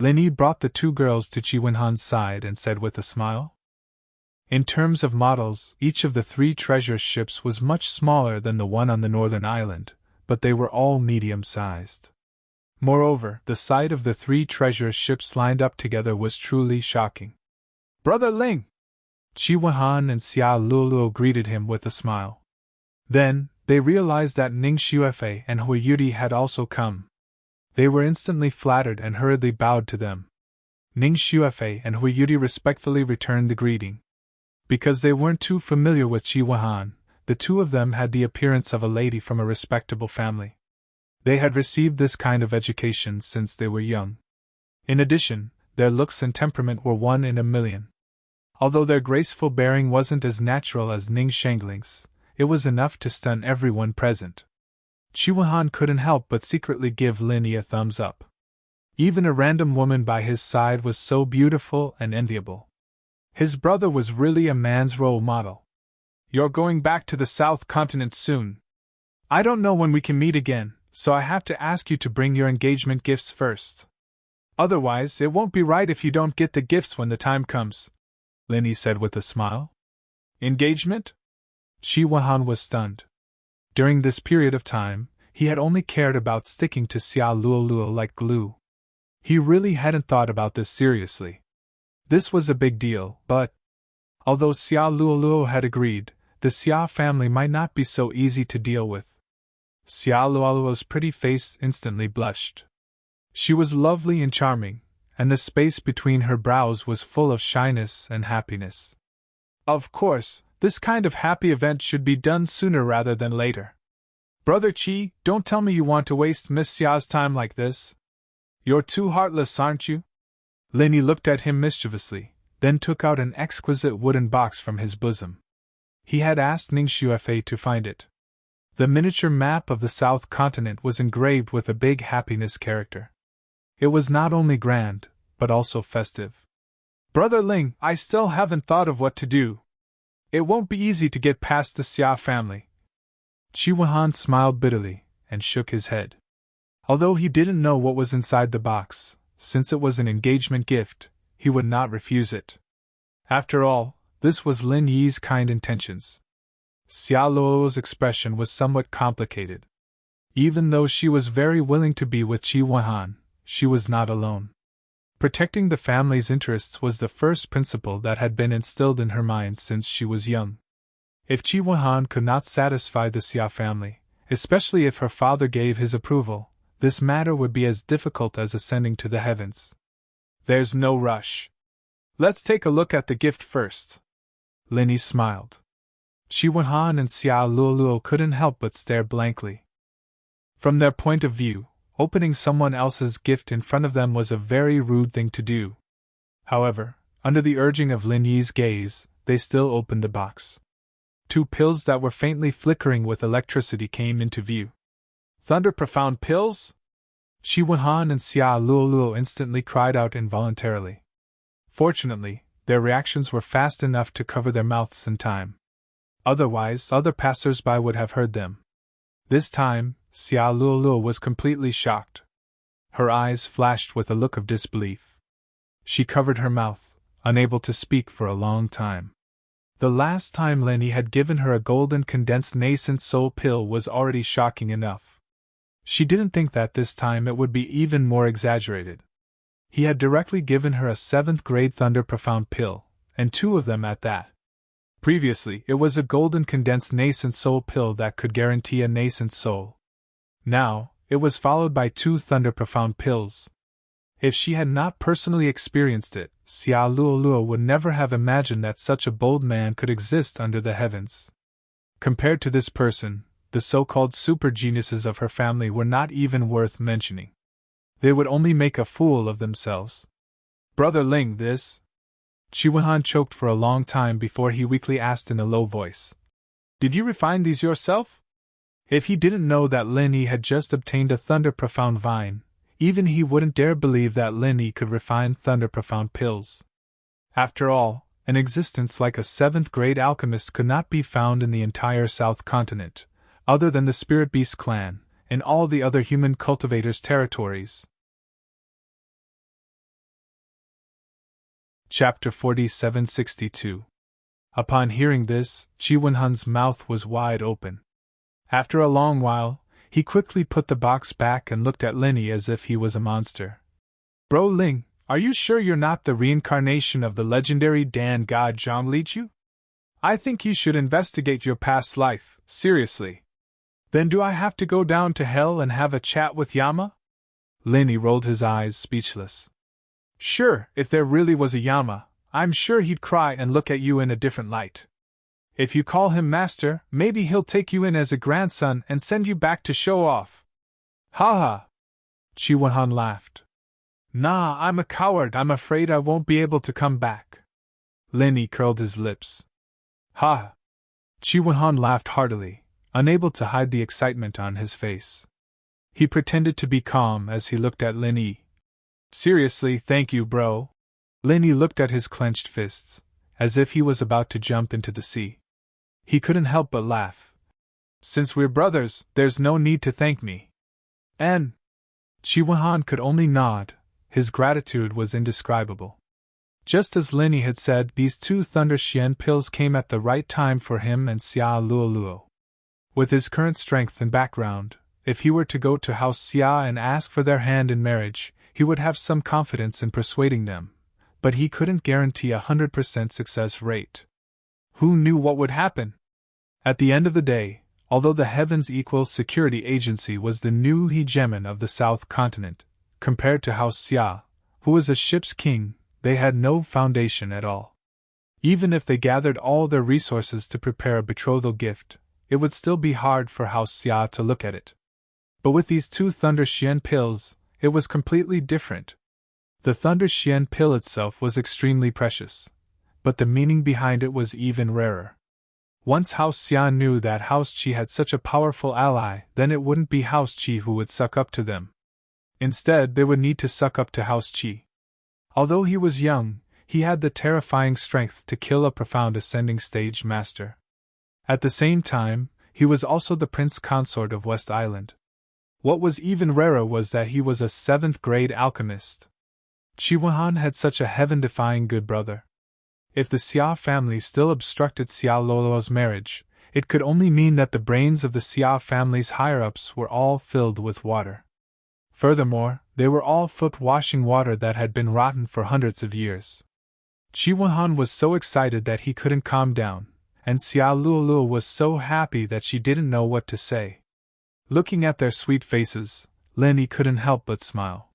Lin Yi brought the 2 girls to Qi Wenhan's side and said with a smile. In terms of models, each of the 3 treasure ships was much smaller than the one on the northern island, but they were all medium-sized. Moreover, the sight of the 3 treasure ships lined up together was truly shocking. "Brother Ling!" Qi Wuhan and Xia Luoluo greeted him with a smile. Then, they realized that Ning Xuefei and Hui Yuri had also come. They were instantly flattered and hurriedly bowed to them. Ning Xuefei and Hui Yuri respectfully returned the greeting. Because they weren't too familiar with Qi Wuhan, the 2 of them had the appearance of a lady from a respectable family. They had received this kind of education since they were young. In addition, their looks and temperament were 1 in a million. Although their graceful bearing wasn't as natural as Ning Shangling's, it was enough to stun everyone present. Qi Wuhan couldn't help but secretly give Lin Yi a thumbs up. Even a random woman by his side was so beautiful and enviable. His brother was really a man's role model. "You're going back to the South Continent soon. I don't know when we can meet again, so I have to ask you to bring your engagement gifts first. Otherwise, it won't be right if you don't get the gifts when the time comes," Lin Yi said with a smile. "Engagement?" Qi Wuhan was stunned. During this period of time, he had only cared about sticking to Xia Luoluo like glue. He really hadn't thought about this seriously. This was a big deal, but although Xia Luoluo had agreed, the Xia family might not be so easy to deal with. Xia Luoluo's pretty face instantly blushed. She was lovely and charming, and the space between her brows was full of shyness and happiness. Of course, this kind of happy event should be done sooner rather than later. Brother Qi, don't tell me you want to waste Miss Xia's time like this. You're too heartless, aren't you? Linny looked at him mischievously, then took out an exquisite wooden box from his bosom. He had asked Ning Xuefei to find it. The miniature map of the South Continent was engraved with a big happiness character. It was not only grand, but also festive. Brother Ling, I still haven't thought of what to do. It won't be easy to get past the Xia family. Qi Wenhan smiled bitterly and shook his head. Although he didn't know what was inside the box, since it was an engagement gift, he would not refuse it. After all, this was Lin Yi's kind intentions. Xia Luoluo's expression was somewhat complicated. Even though she was very willing to be with Qi Wenhan, she was not alone. Protecting the family's interests was the first principle that had been instilled in her mind since she was young. If Qi Wenhan could not satisfy the Xia family, especially if her father gave his approval, this matter would be as difficult as ascending to the heavens. There's no rush. Let's take a look at the gift first. Linny smiled. Qi Wenhan and Xia Luoluo couldn't help but stare blankly. From their point of view, opening someone else's gift in front of them was a very rude thing to do. However, under the urging of Lin Yi's gaze, they still opened the box. 2 pills that were faintly flickering with electricity came into view. Thunder Profound pills? Qi Wenhan and Xia Luoluo instantly cried out involuntarily. Fortunately, their reactions were fast enough to cover their mouths in time. Otherwise, other passers-by would have heard them. This time, Xia Luoluo was completely shocked. Her eyes flashed with a look of disbelief. She covered her mouth, unable to speak for a long time. The last time Lenny had given her a golden condensed nascent soul pill was already shocking enough. She didn't think that this time it would be even more exaggerated. He had directly given her a 7th grade Thunder Profound pill, and 2 of them at that. Previously, it was a golden condensed nascent soul pill that could guarantee a nascent soul. Now, it was followed by 2 Thunder Profound pills. If she had not personally experienced it, Xia Luoluo would never have imagined that such a bold man could exist under the heavens. Compared to this person, the so-called super geniuses of her family were not even worth mentioning. They would only make a fool of themselves. Brother Ling, this? Qi Wenhan choked for a long time before he weakly asked in a low voice. Did you refine these yourself? If he didn't know that Lin Yi had just obtained a Thunder Profound vine, even he wouldn't dare believe that Lin Yi could refine Thunder Profound pills. After all, an existence like a 7th grade alchemist could not be found in the entire South Continent, other than the Spirit Beast clan, and all the other human cultivators' territories. Chapter 4762. Upon hearing this, Qi Wenhan's mouth was wide open. After a long while, he quickly put the box back and looked at Linny as if he was a monster. Bro Ling, are you sure you're not the reincarnation of the legendary Dan god Zhang Lichu? I think you should investigate your past life, seriously. Then do I have to go down to hell and have a chat with Yama? Linny rolled his eyes, speechless. Sure, if there really was a Yama, I'm sure he'd cry and look at you in a different light. If you call him master, maybe he'll take you in as a grandson and send you back to show off. Ha ha! Qi Wenhan laughed. Nah, I'm a coward, I'm afraid I won't be able to come back. Linny curled his lips. Ha! Qi Wenhan laughed heartily, unable to hide the excitement on his face. He pretended to be calm as he looked at Linny. Seriously, thank you, bro. Linny looked at his clenched fists, as if he was about to jump into the sea. He couldn't help but laugh. Since we're brothers, there's no need to thank me. And Qi Wenhan could only nod. His gratitude was indescribable. Just as Linny had said, these 2 Thunder Xian pills came at the right time for him and Xia Luoluo. With his current strength and background, if he were to go to House Xia and ask for their hand in marriage, he would have some confidence in persuading them, but he couldn't guarantee 100% success rate. Who knew what would happen? At the end of the day, although the Heavens Equals Security Agency was the new hegemon of the South Continent, compared to House Xia, who was a ship's king, they had no foundation at all. Even if they gathered all their resources to prepare a betrothal gift, it would still be hard for House Xia to look at it. But with these two Thunder Xian pills, it was completely different. The Thunder Xian pill itself was extremely precious, but the meaning behind it was even rarer. Once House Xia knew that House Qi had such a powerful ally, then it wouldn't be House Qi who would suck up to them. Instead, they would need to suck up to House Qi. Although he was young, he had the terrifying strength to kill a profound ascending stage master. At the same time, he was also the prince consort of West Island. What was even rarer was that he was a 7th-grade alchemist. Qi Wenhan had such a heaven-defying good brother. If the Xia family still obstructed Xia Loluo's marriage, it could only mean that the brains of the Xia family's higher-ups were all filled with water. Furthermore, they were all foot-washing water that had been rotten for hundreds of years. Qi Wenhan was so excited that he couldn't calm down, and Xia Luluo was so happy that she didn't know what to say. Looking at their sweet faces, Lin Yi couldn't help but smile.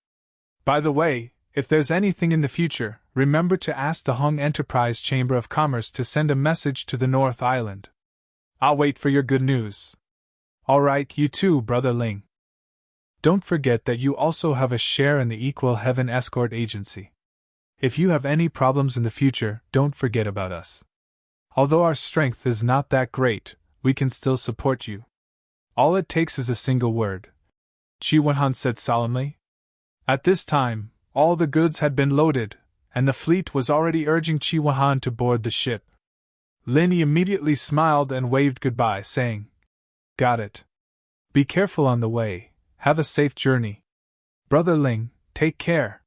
By the way, if there's anything in the future, remember to ask the Hong Enterprise Chamber of Commerce to send a message to the North Island. I'll wait for your good news. Alright, you too, Brother Ling. Don't forget that you also have a share in the Equal Heaven Escort Agency. If you have any problems in the future, don't forget about us. Although our strength is not that great, we can still support you. All it takes is a single word, Qi Wenhan said solemnly. At this time, all the goods had been loaded, and the fleet was already urging Qi Wenhan to board the ship. Lin Yi immediately smiled and waved goodbye, saying, "Got it. Be careful on the way, have a safe journey. Brother Ling, take care."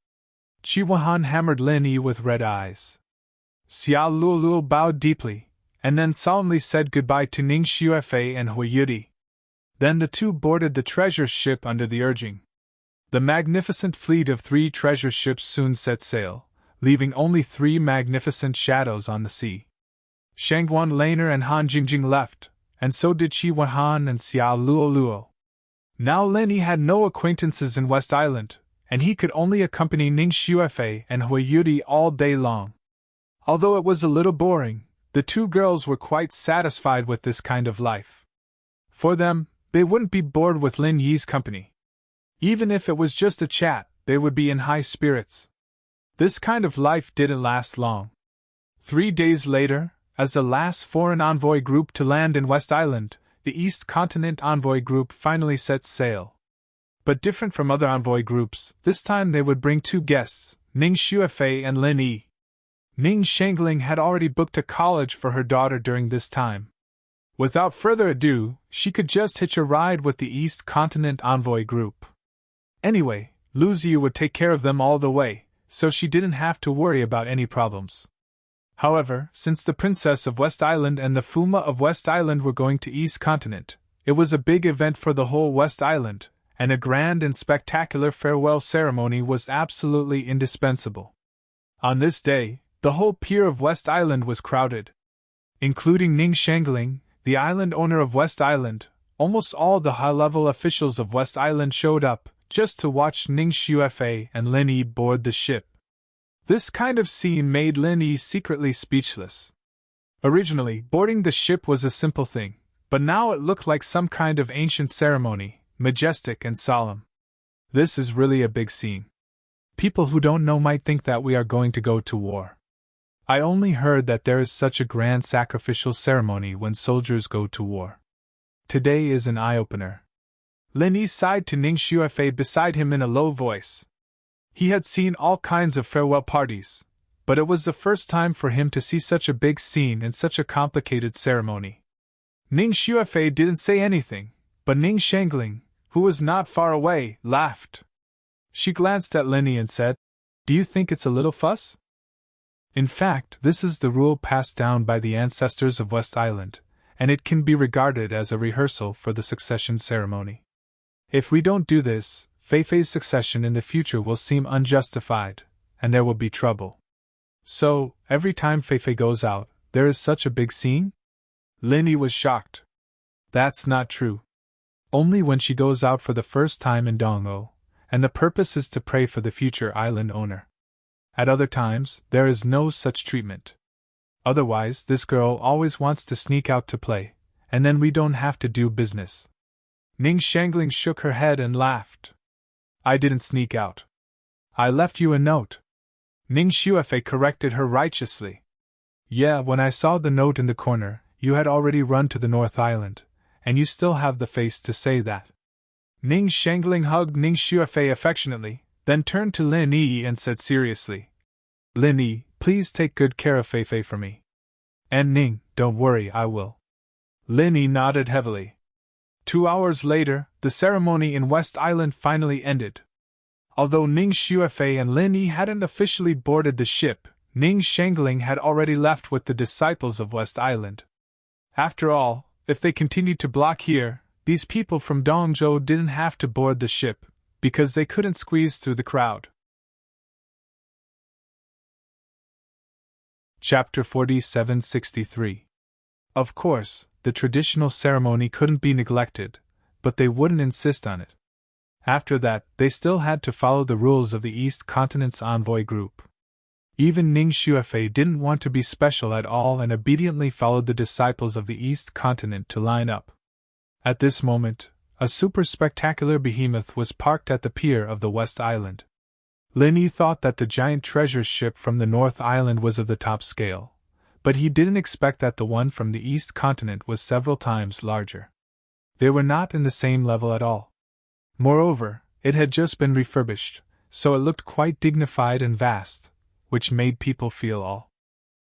Qi Wenhan hammered Lin Yi with red eyes. Xia Luluo bowed deeply, and then solemnly said goodbye to Ning Xuefei and Hui Yudi. Then the two boarded the treasure ship under the urging. The magnificent fleet of 3 treasure ships soon set sail, leaving only 3 magnificent shadows on the sea. Shangguan Laner and Han Jingjing left, and so did Qi Wenhan and Xia Luoluo. Now Lin Yi had no acquaintances in West Island, and he could only accompany Ning Xuefei and Hui Yudi all day long. Although it was a little boring, the 2 girls were quite satisfied with this kind of life. For them, they wouldn't be bored with Lin Yi's company. Even if it was just a chat, they would be in high spirits. This kind of life didn't last long. 3 days later, as the last foreign envoy group to land in West Island, the East Continent envoy group finally set sail. But different from other envoy groups, this time they would bring 2 guests, Ning Xuefei and Lin Yi. Ning Shangling had already booked a college for her daughter during this time. Without further ado, she could just hitch a ride with the East Continent envoy group. Anyway, Lu Ziyu would take care of them all the way, so she didn't have to worry about any problems. However, since the Princess of West Island and the Fuma of West Island were going to East Continent, it was a big event for the whole West Island, and a grand and spectacular farewell ceremony was absolutely indispensable. On this day, the whole pier of West Island was crowded. Including Ning Shangling, the island owner of West Island, almost all the high-level officials of West Island showed up, just to watch Ning Xuefei and Lin Yi board the ship. This kind of scene made Lin Yi secretly speechless. Originally, boarding the ship was a simple thing, but now it looked like some kind of ancient ceremony, majestic and solemn. This is really a big scene. People who don't know might think that we are going to go to war. I only heard that there is such a grand sacrificial ceremony when soldiers go to war. Today is an eye-opener. Lin Yi sighed to Ning Xuefei beside him in a low voice. He had seen all kinds of farewell parties, but it was the first time for him to see such a big scene and such a complicated ceremony. Ning Xuefei didn't say anything, but Ning Shangling, who was not far away, laughed. She glanced at Lin Yi and said, "Do you think it's a little fuss?" In fact, this is the rule passed down by the ancestors of West Island, and it can be regarded as a rehearsal for the succession ceremony. If we don't do this, Feifei's succession in the future will seem unjustified, and there will be trouble. So, every time Feifei goes out, there is such a big scene? Linny was shocked. That's not true. Only when she goes out for the first time in Dong'o, and the purpose is to pray for the future island owner. At other times, there is no such treatment. Otherwise, this girl always wants to sneak out to play, and then we don't have to do business. Ning Shangling shook her head and laughed. I didn't sneak out. I left you a note. Ning Xuefei corrected her righteously. Yeah, when I saw the note in the corner, you had already run to the North Island, and you still have the face to say that. Ning Shangling hugged Ning Xuefei affectionately, then turned to Lin Yi and said seriously, Lin Yi, please take good care of Feifei for me. And Ning, don't worry, I will. Lin Yi nodded heavily. 2 hours later, the ceremony in West Island finally ended. Although Ning Xuefei and Lin Yi hadn't officially boarded the ship, Ning Shangling had already left with the disciples of West Island. After all, if they continued to block here, these people from Dongzhou didn't have to board the ship, because they couldn't squeeze through the crowd. Chapter 4763. Of course, the traditional ceremony couldn't be neglected, but they wouldn't insist on it. After that, they still had to follow the rules of the East Continent's envoy group. Even Ning Xuefei didn't want to be special at all and obediently followed the disciples of the East Continent to line up. At this moment, a super spectacular behemoth was parked at the pier of the West Island. Lin Yi thought that the giant treasure ship from the North Island was of the top scale, but he didn't expect that the one from the East Continent was several times larger. They were not in the same level at all. Moreover, it had just been refurbished, so it looked quite dignified and vast, which made people feel awe.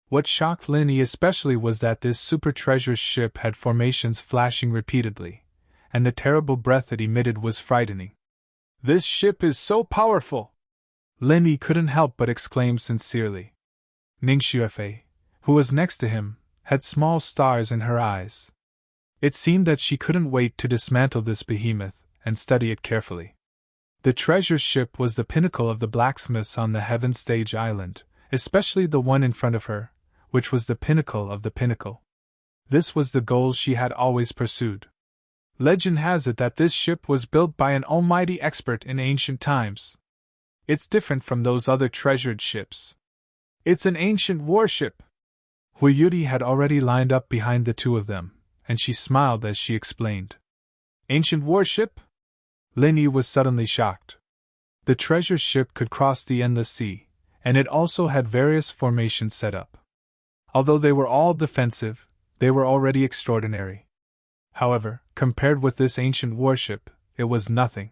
What shocked Lin Yi especially was that this super treasure ship had formations flashing repeatedly, and the terrible breath it emitted was frightening. This ship is so powerful! Lin Yi couldn't help but exclaim sincerely. Ning Xuefei, who was next to him, had small stars in her eyes. It seemed that she couldn't wait to dismantle this behemoth and study it carefully. The treasure ship was the pinnacle of the blacksmiths on the Heaven Stage Island, especially the one in front of her, which was the pinnacle of the pinnacle. This was the goal she had always pursued. Legend has it that this ship was built by an almighty expert in ancient times. It's different from those other treasured ships. It's an ancient warship. Hui Yuri had already lined up behind the two of them, and she smiled as she explained. Ancient warship? Lin Yi was suddenly shocked. The treasure ship could cross the endless sea, and it also had various formations set up. Although they were all defensive, they were already extraordinary. However, compared with this ancient warship, it was nothing.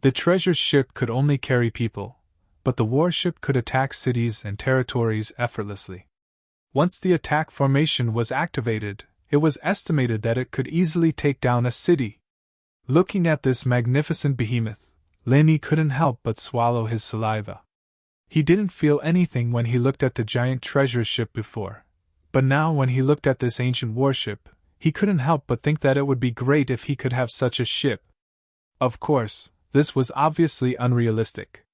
The treasure ship could only carry people, but the warship could attack cities and territories effortlessly. Once the attack formation was activated, it was estimated that it could easily take down a city. Looking at this magnificent behemoth, Lin Yi couldn't help but swallow his saliva. He didn't feel anything when he looked at the giant treasure ship before, but now when he looked at this ancient warship, he couldn't help but think that it would be great if he could have such a ship. Of course, this was obviously unrealistic.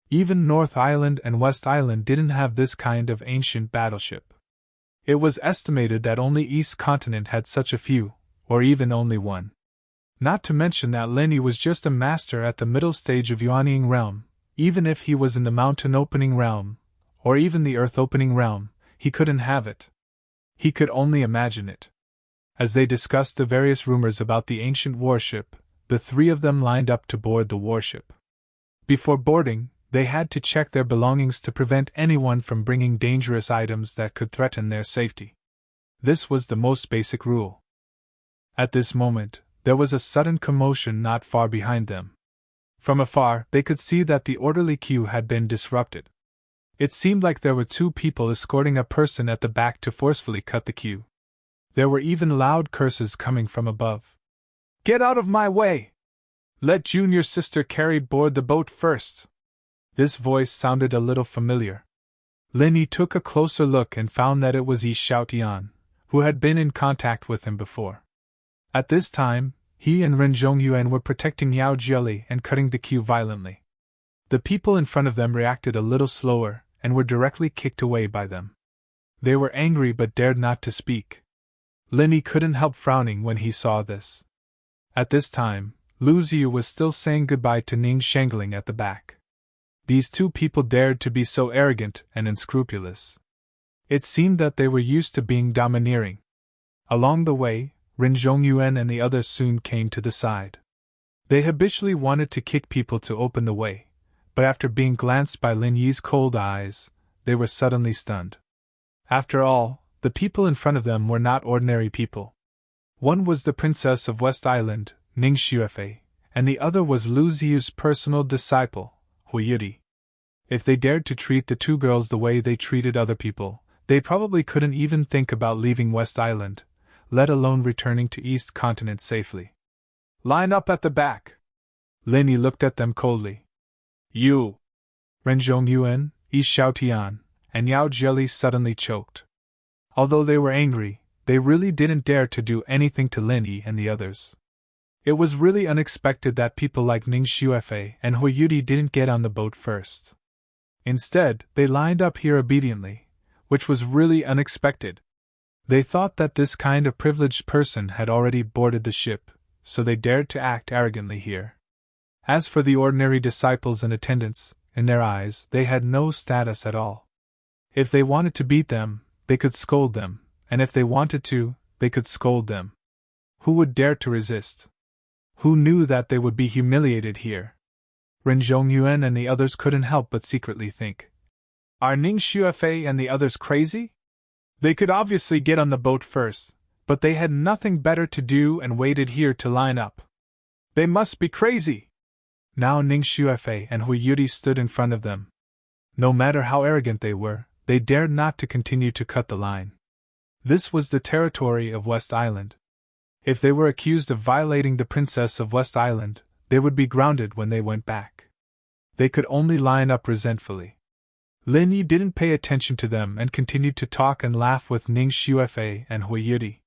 Even North Island and West Island didn't have this kind of ancient battleship. It was estimated that only East Continent had such a few, or even only one. Not to mention that Lin Yi was just a master at the middle stage of Yuanying realm. Even if he was in the mountain opening realm, or even the earth opening realm, he couldn't have it. He could only imagine it. As they discussed the various rumors about the ancient warship, the three of them lined up to board the warship. Before boarding, they had to check their belongings to prevent anyone from bringing dangerous items that could threaten their safety. This was the most basic rule. At this moment, there was a sudden commotion not far behind them. From afar, they could see that the orderly queue had been disrupted. It seemed like there were two people escorting a person at the back to forcefully cut the queue. There were even loud curses coming from above. Get out of my way! Let junior sister carry board the boat first! This voice sounded a little familiar. Lin Yi took a closer look and found that it was Yi Xiaotian, who had been in contact with him before. At this time, he and Ren Zhongyuan were protecting Yao Jieli and cutting the queue violently. The people in front of them reacted a little slower and were directly kicked away by them. They were angry but dared not to speak. Lin Yi couldn't help frowning when he saw this. At this time, Lu Ziyu was still saying goodbye to Ning Shengling at the back. These two people dared to be so arrogant and unscrupulous. It seemed that they were used to being domineering. Along the way, Ren Zhongyuan and the others soon came to the side. They habitually wanted to kick people to open the way, but after being glanced by Lin Yi's cold eyes, they were suddenly stunned. After all, the people in front of them were not ordinary people. One was the princess of West Island, Ning Xuefei, and the other was Lu Ziyu's personal disciple, Hui Yudi. If they dared to treat the two girls the way they treated other people, they probably couldn't even think about leaving West Island, let alone returning to East Continent safely. Line up at the back. Lin Yi looked at them coldly. You! Ren Zhongyuan, Yi Xiaotian, and Yao Jieli suddenly choked. Although they were angry, they really didn't dare to do anything to Lin Yi and the others. It was really unexpected that people like Ning Xuefei and Hui Yudi didn't get on the boat first. Instead, they lined up here obediently, which was really unexpected. They thought that this kind of privileged person had already boarded the ship, so they dared to act arrogantly here. As for the ordinary disciples and attendants, in their eyes, they had no status at all. If they wanted to beat them, they could scold them, and if they wanted to, they could scold them. Who would dare to resist? Who knew that they would be humiliated here? Ren Zhongyuan and the others couldn't help but secretly think. Are Ning Xuefei and the others crazy? They could obviously get on the boat first, but they had nothing better to do and waited here to line up. They must be crazy! Now Ning Xuefei and Hui Yudi stood in front of them. No matter how arrogant they were, they dared not to continue to cut the line. This was the territory of West Island. If they were accused of violating the Princess of West Island, they would be grounded when they went back. They could only line up resentfully. Lin Yi didn't pay attention to them and continued to talk and laugh with Ning Xuefei and Hui Yudi.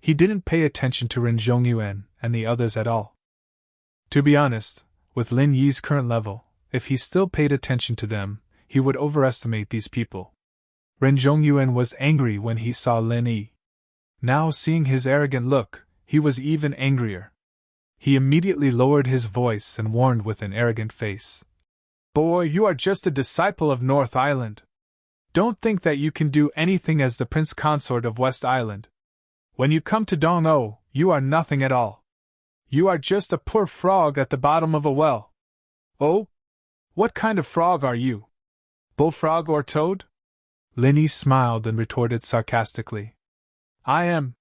He didn't pay attention to Ren Zhongyuan and the others at all. To be honest, with Lin Yi's current level, if he still paid attention to them, he would overestimate these people. Ren Zhongyuan was angry when he saw Lin Yi. Now seeing his arrogant look, he was even angrier. He immediately lowered his voice and warned with an arrogant face. Boy, you are just a disciple of North Island. Don't think that you can do anything as the Prince Consort of West Island. When you come to Dong-O, you are nothing at all. You are just a poor frog at the bottom of a well. Oh? What kind of frog are you? Bullfrog or toad? Lin Yi smiled and retorted sarcastically. I am.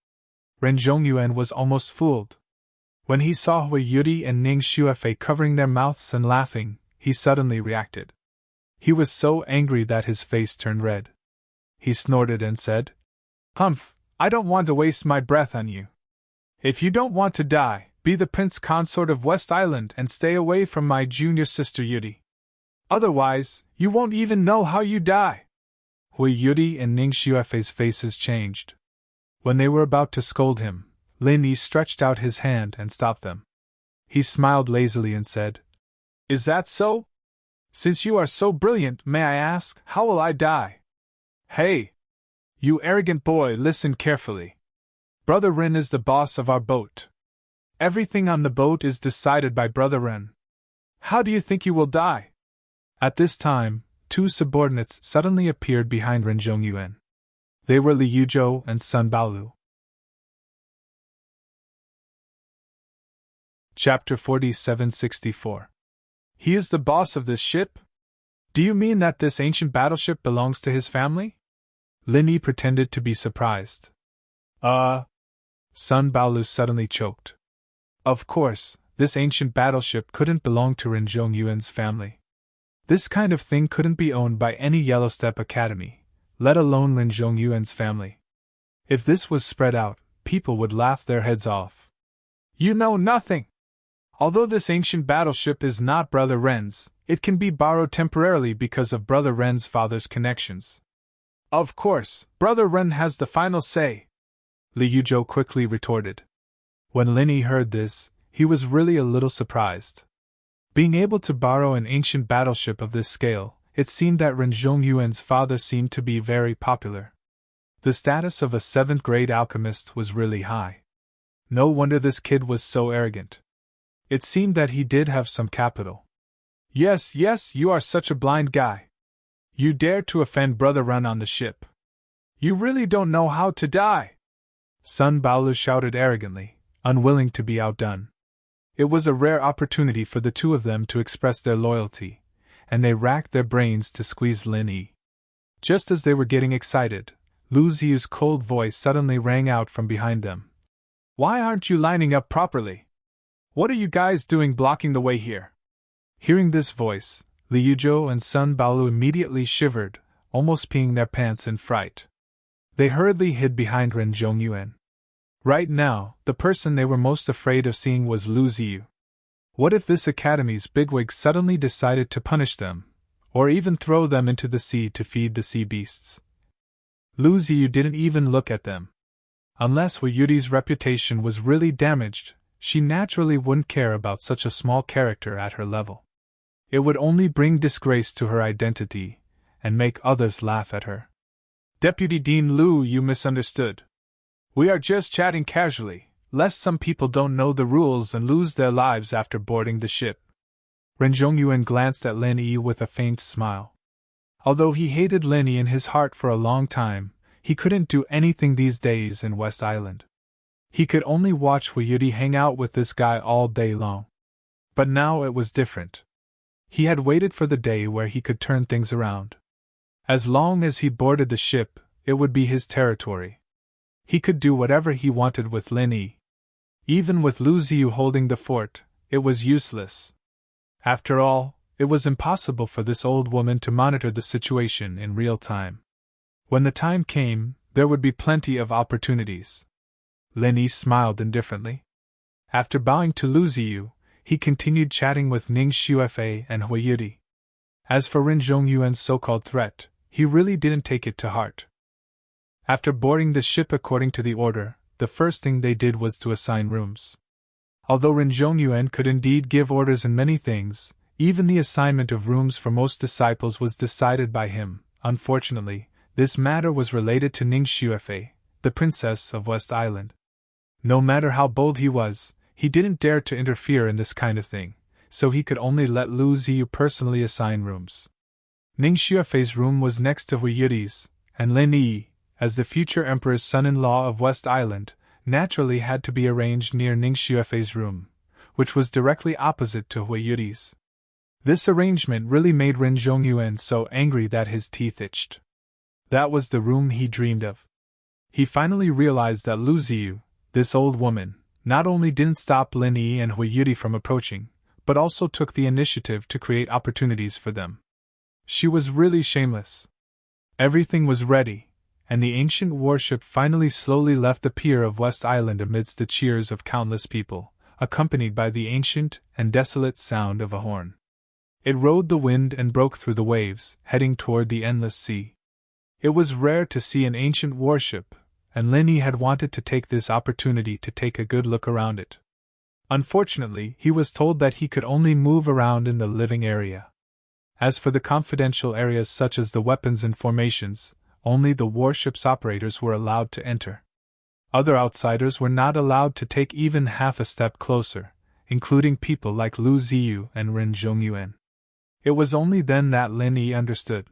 Ren Zhongyuan was almost fooled. When he saw Hui Yudi and Ning Xuefei covering their mouths and laughing, he suddenly reacted. He was so angry that his face turned red. He snorted and said, Humph, I don't want to waste my breath on you. If you don't want to die, be the Prince Consort of West Island and stay away from my junior sister Yudi. Otherwise, you won't even know how you die. Hui Yudi and Ning Xuefei's faces changed. When they were about to scold him, Lin Yi stretched out his hand and stopped them. He smiled lazily and said, Is that so? Since you are so brilliant, may I ask, how will I die? Hey! You arrogant boy, listen carefully. Brother Ren is the boss of our boat. Everything on the boat is decided by Brother Ren. How do you think you will die? At this time, two subordinates suddenly appeared behind Ren Zhongyuan. They were Li Yuzhou and Sun Baolu. Chapter 4764. He is the boss of this ship? Do you mean that this ancient battleship belongs to his family? Lin Yi pretended to be surprised. Sun Baolu suddenly choked. Of course, this ancient battleship couldn't belong to Ren Zhongyuan's family. This kind of thing couldn't be owned by any Yellowstep Academy, let alone Ren Zhongyuan's family. If this was spread out, people would laugh their heads off. You know nothing! Although this ancient battleship is not Brother Ren's, it can be borrowed temporarily because of Brother Ren's father's connections. Of course, Brother Ren has the final say. Li Yuzhou quickly retorted. When Lin Yi heard this, he was really a little surprised. Being able to borrow an ancient battleship of this scale, it seemed that Ren Zhongyuan's father seemed to be very popular. The status of a 7th-grade alchemist was really high. No wonder this kid was so arrogant. It seemed that he did have some capital. Yes, you are such a blind guy. You dare to offend Brother Ren on the ship. You really don't know how to die! Sun Baolu shouted arrogantly, unwilling to be outdone. It was a rare opportunity for the two of them to express their loyalty, and they racked their brains to squeeze Lin Yi. Just as they were getting excited, Lu Ziyu's cold voice suddenly rang out from behind them. Why aren't you lining up properly? What are you guys doing blocking the way here? Hearing this voice, Li Yuzhou and Sun Baolu immediately shivered, almost peeing their pants in fright. They hurriedly hid behind Ren Zhongyuan. Right now, the person they were most afraid of seeing was Lu Ziyu. What if this academy's bigwig suddenly decided to punish them, or even throw them into the sea to feed the sea beasts? Lu Ziyu didn't even look at them. Unless Hu Yudi's reputation was really damaged, she naturally wouldn't care about such a small character at her level. It would only bring disgrace to her identity, and make others laugh at her. Deputy Dean Lu, you misunderstood. We are just chatting casually, lest some people don't know the rules and lose their lives after boarding the ship. Ren Zhongyuan glanced at Lin Yi with a faint smile. Although he hated Lin Yi in his heart for a long time, he couldn't do anything these days in West Island. He could only watch Hu Yudi hang out with this guy all day long. But now it was different. He had waited for the day where he could turn things around. As long as he boarded the ship, it would be his territory. He could do whatever he wanted with Lin Yi. Even with Lu Ziyu holding the fort, it was useless. After all, it was impossible for this old woman to monitor the situation in real time. When the time came, there would be plenty of opportunities. Lin Yi smiled indifferently. After bowing to Lu Ziyu, he continued chatting with Ning Xuefei and Hu Yudi. As for Ren Zhongyuan's so-called threat, he really didn't take it to heart. After boarding the ship according to the order, the first thing they did was to assign rooms. Although Ren Zhongyuan could indeed give orders in many things, even the assignment of rooms for most disciples was decided by him. Unfortunately, this matter was related to Ning Xuefei, the princess of West Island. No matter how bold he was, he didn't dare to interfere in this kind of thing, so he could only let Lu Ziyu personally assign rooms. Ning Xuefei's room was next to Hu Yudi's, and Lin Yi, as the future emperor's son-in-law of West Island, naturally had to be arranged near Ning Xuefei's room, which was directly opposite to Hu Yudi's. This arrangement really made Ren Zhongyuan so angry that his teeth itched. That was the room he dreamed of. He finally realized that Lu Ziyu, this old woman, not only didn't stop Lin Yi and Hu Yudi from approaching, but also took the initiative to create opportunities for them. She was really shameless. Everything was ready, and the ancient warship finally slowly left the pier of West Island amidst the cheers of countless people, accompanied by the ancient and desolate sound of a horn. It rode the wind and broke through the waves, heading toward the endless sea. It was rare to see an ancient warship, and Lin Yi had wanted to take this opportunity to take a good look around it. Unfortunately, he was told that he could only move around in the living area. As for the confidential areas such as the weapons and formations, only the warship's operators were allowed to enter. Other outsiders were not allowed to take even half a step closer, including people like Lu Ziyu and Ren Zhongyuan. It was only then that Lin Yi understood.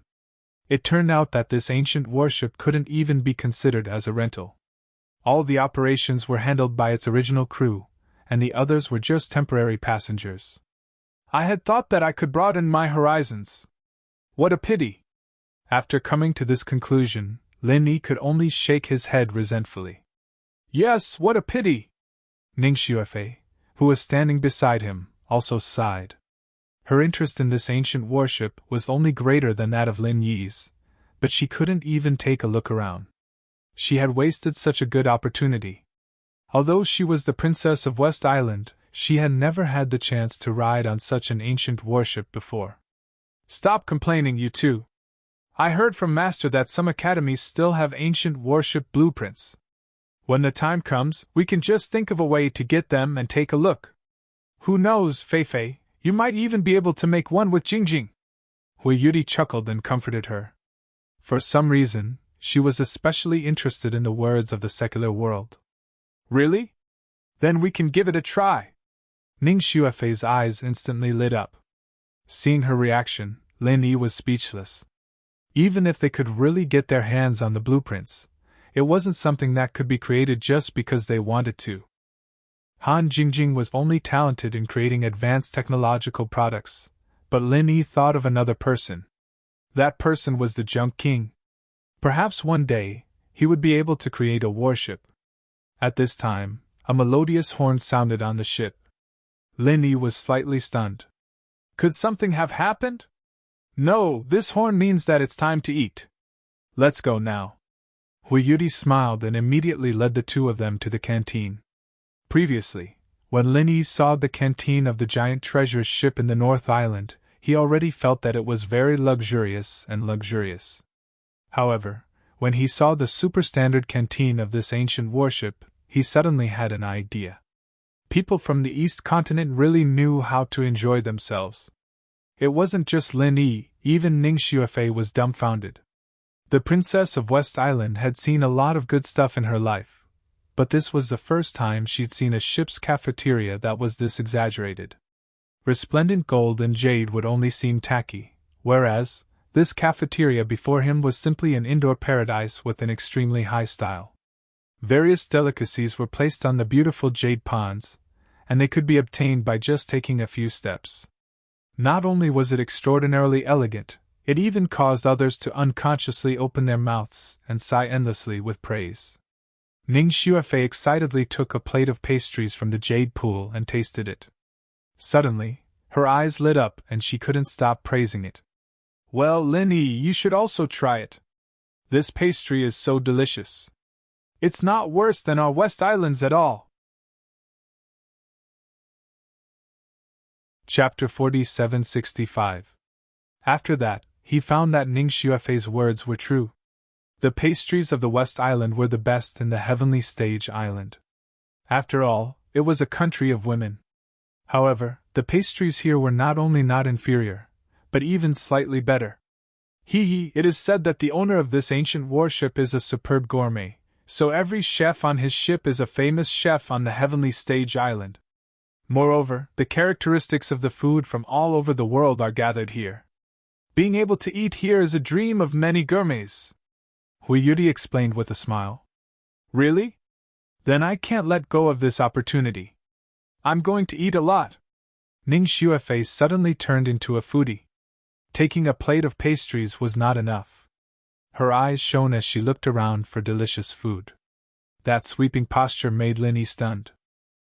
It turned out that this ancient warship couldn't even be considered as a rental. All the operations were handled by its original crew, and the others were just temporary passengers. I had thought that I could broaden my horizons. What a pity! After coming to this conclusion, Lin Yi could only shake his head resentfully. Yes, what a pity! Ning Xuefei, who was standing beside him, also sighed. Her interest in this ancient warship was only greater than that of Lin Yi's, but she couldn't even take a look around. She had wasted such a good opportunity. Although she was the princess of West Island, she had never had the chance to ride on such an ancient warship before. Stop complaining, you two. I heard from Master that some academies still have ancient warship blueprints. When the time comes, we can just think of a way to get them and take a look. Who knows, Fei, you might even be able to make one with Jingjing. Hui Yudi chuckled and comforted her. For some reason, she was especially interested in the words of the secular world. Really? Then we can give it a try. Ning Xuefei's eyes instantly lit up. Seeing her reaction, Lin Yi was speechless. Even if they could really get their hands on the blueprints, it wasn't something that could be created just because they wanted to. Han Jingjing was only talented in creating advanced technological products, but Lin Yi thought of another person. That person was the Junk King. Perhaps one day, he would be able to create a warship. At this time, a melodious horn sounded on the ship. Lin Yi was slightly stunned. Could something have happened? No, this horn means that it's time to eat. Let's go now. Hui Yudi smiled and immediately led the two of them to the canteen. Previously, when Lin Yi saw the canteen of the giant treasure ship in the North Island, he already felt that it was very luxurious. However, when he saw the superstandard canteen of this ancient warship, he suddenly had an idea. People from the East Continent really knew how to enjoy themselves. It wasn't just Lin Yi, even Ning Xuefei was dumbfounded. The Princess of West Island had seen a lot of good stuff in her life, but this was the first time she'd seen a ship's cafeteria that was this exaggerated. Resplendent gold and jade would only seem tacky, whereas, this cafeteria before him was simply an indoor paradise with an extremely high style. Various delicacies were placed on the beautiful jade ponds, and they could be obtained by just taking a few steps. Not only was it extraordinarily elegant, it even caused others to unconsciously open their mouths and sigh endlessly with praise. Ning Xuefei excitedly took a plate of pastries from the jade pool and tasted it. Suddenly, her eyes lit up and she couldn't stop praising it. Well, Lin Yi, you should also try it. This pastry is so delicious. It's not worse than our West Islands at all. Chapter 4765. After that, he found that Ning Xuefei's words were true. The pastries of the West Island were the best in the heavenly stage island. After all, it was a country of women. However, the pastries here were not only not inferior, but even slightly better. It is said that the owner of this ancient warship is a superb gourmet, so every chef on his ship is a famous chef on the heavenly stage island. Moreover, the characteristics of the food from all over the world are gathered here. Being able to eat here is a dream of many gourmets. Hui Yudi explained with a smile. Really? Then I can't let go of this opportunity. I'm going to eat a lot. Ning Xuefei suddenly turned into a foodie. Taking a plate of pastries was not enough. Her eyes shone as she looked around for delicious food. That sweeping posture made Lin Yi stunned.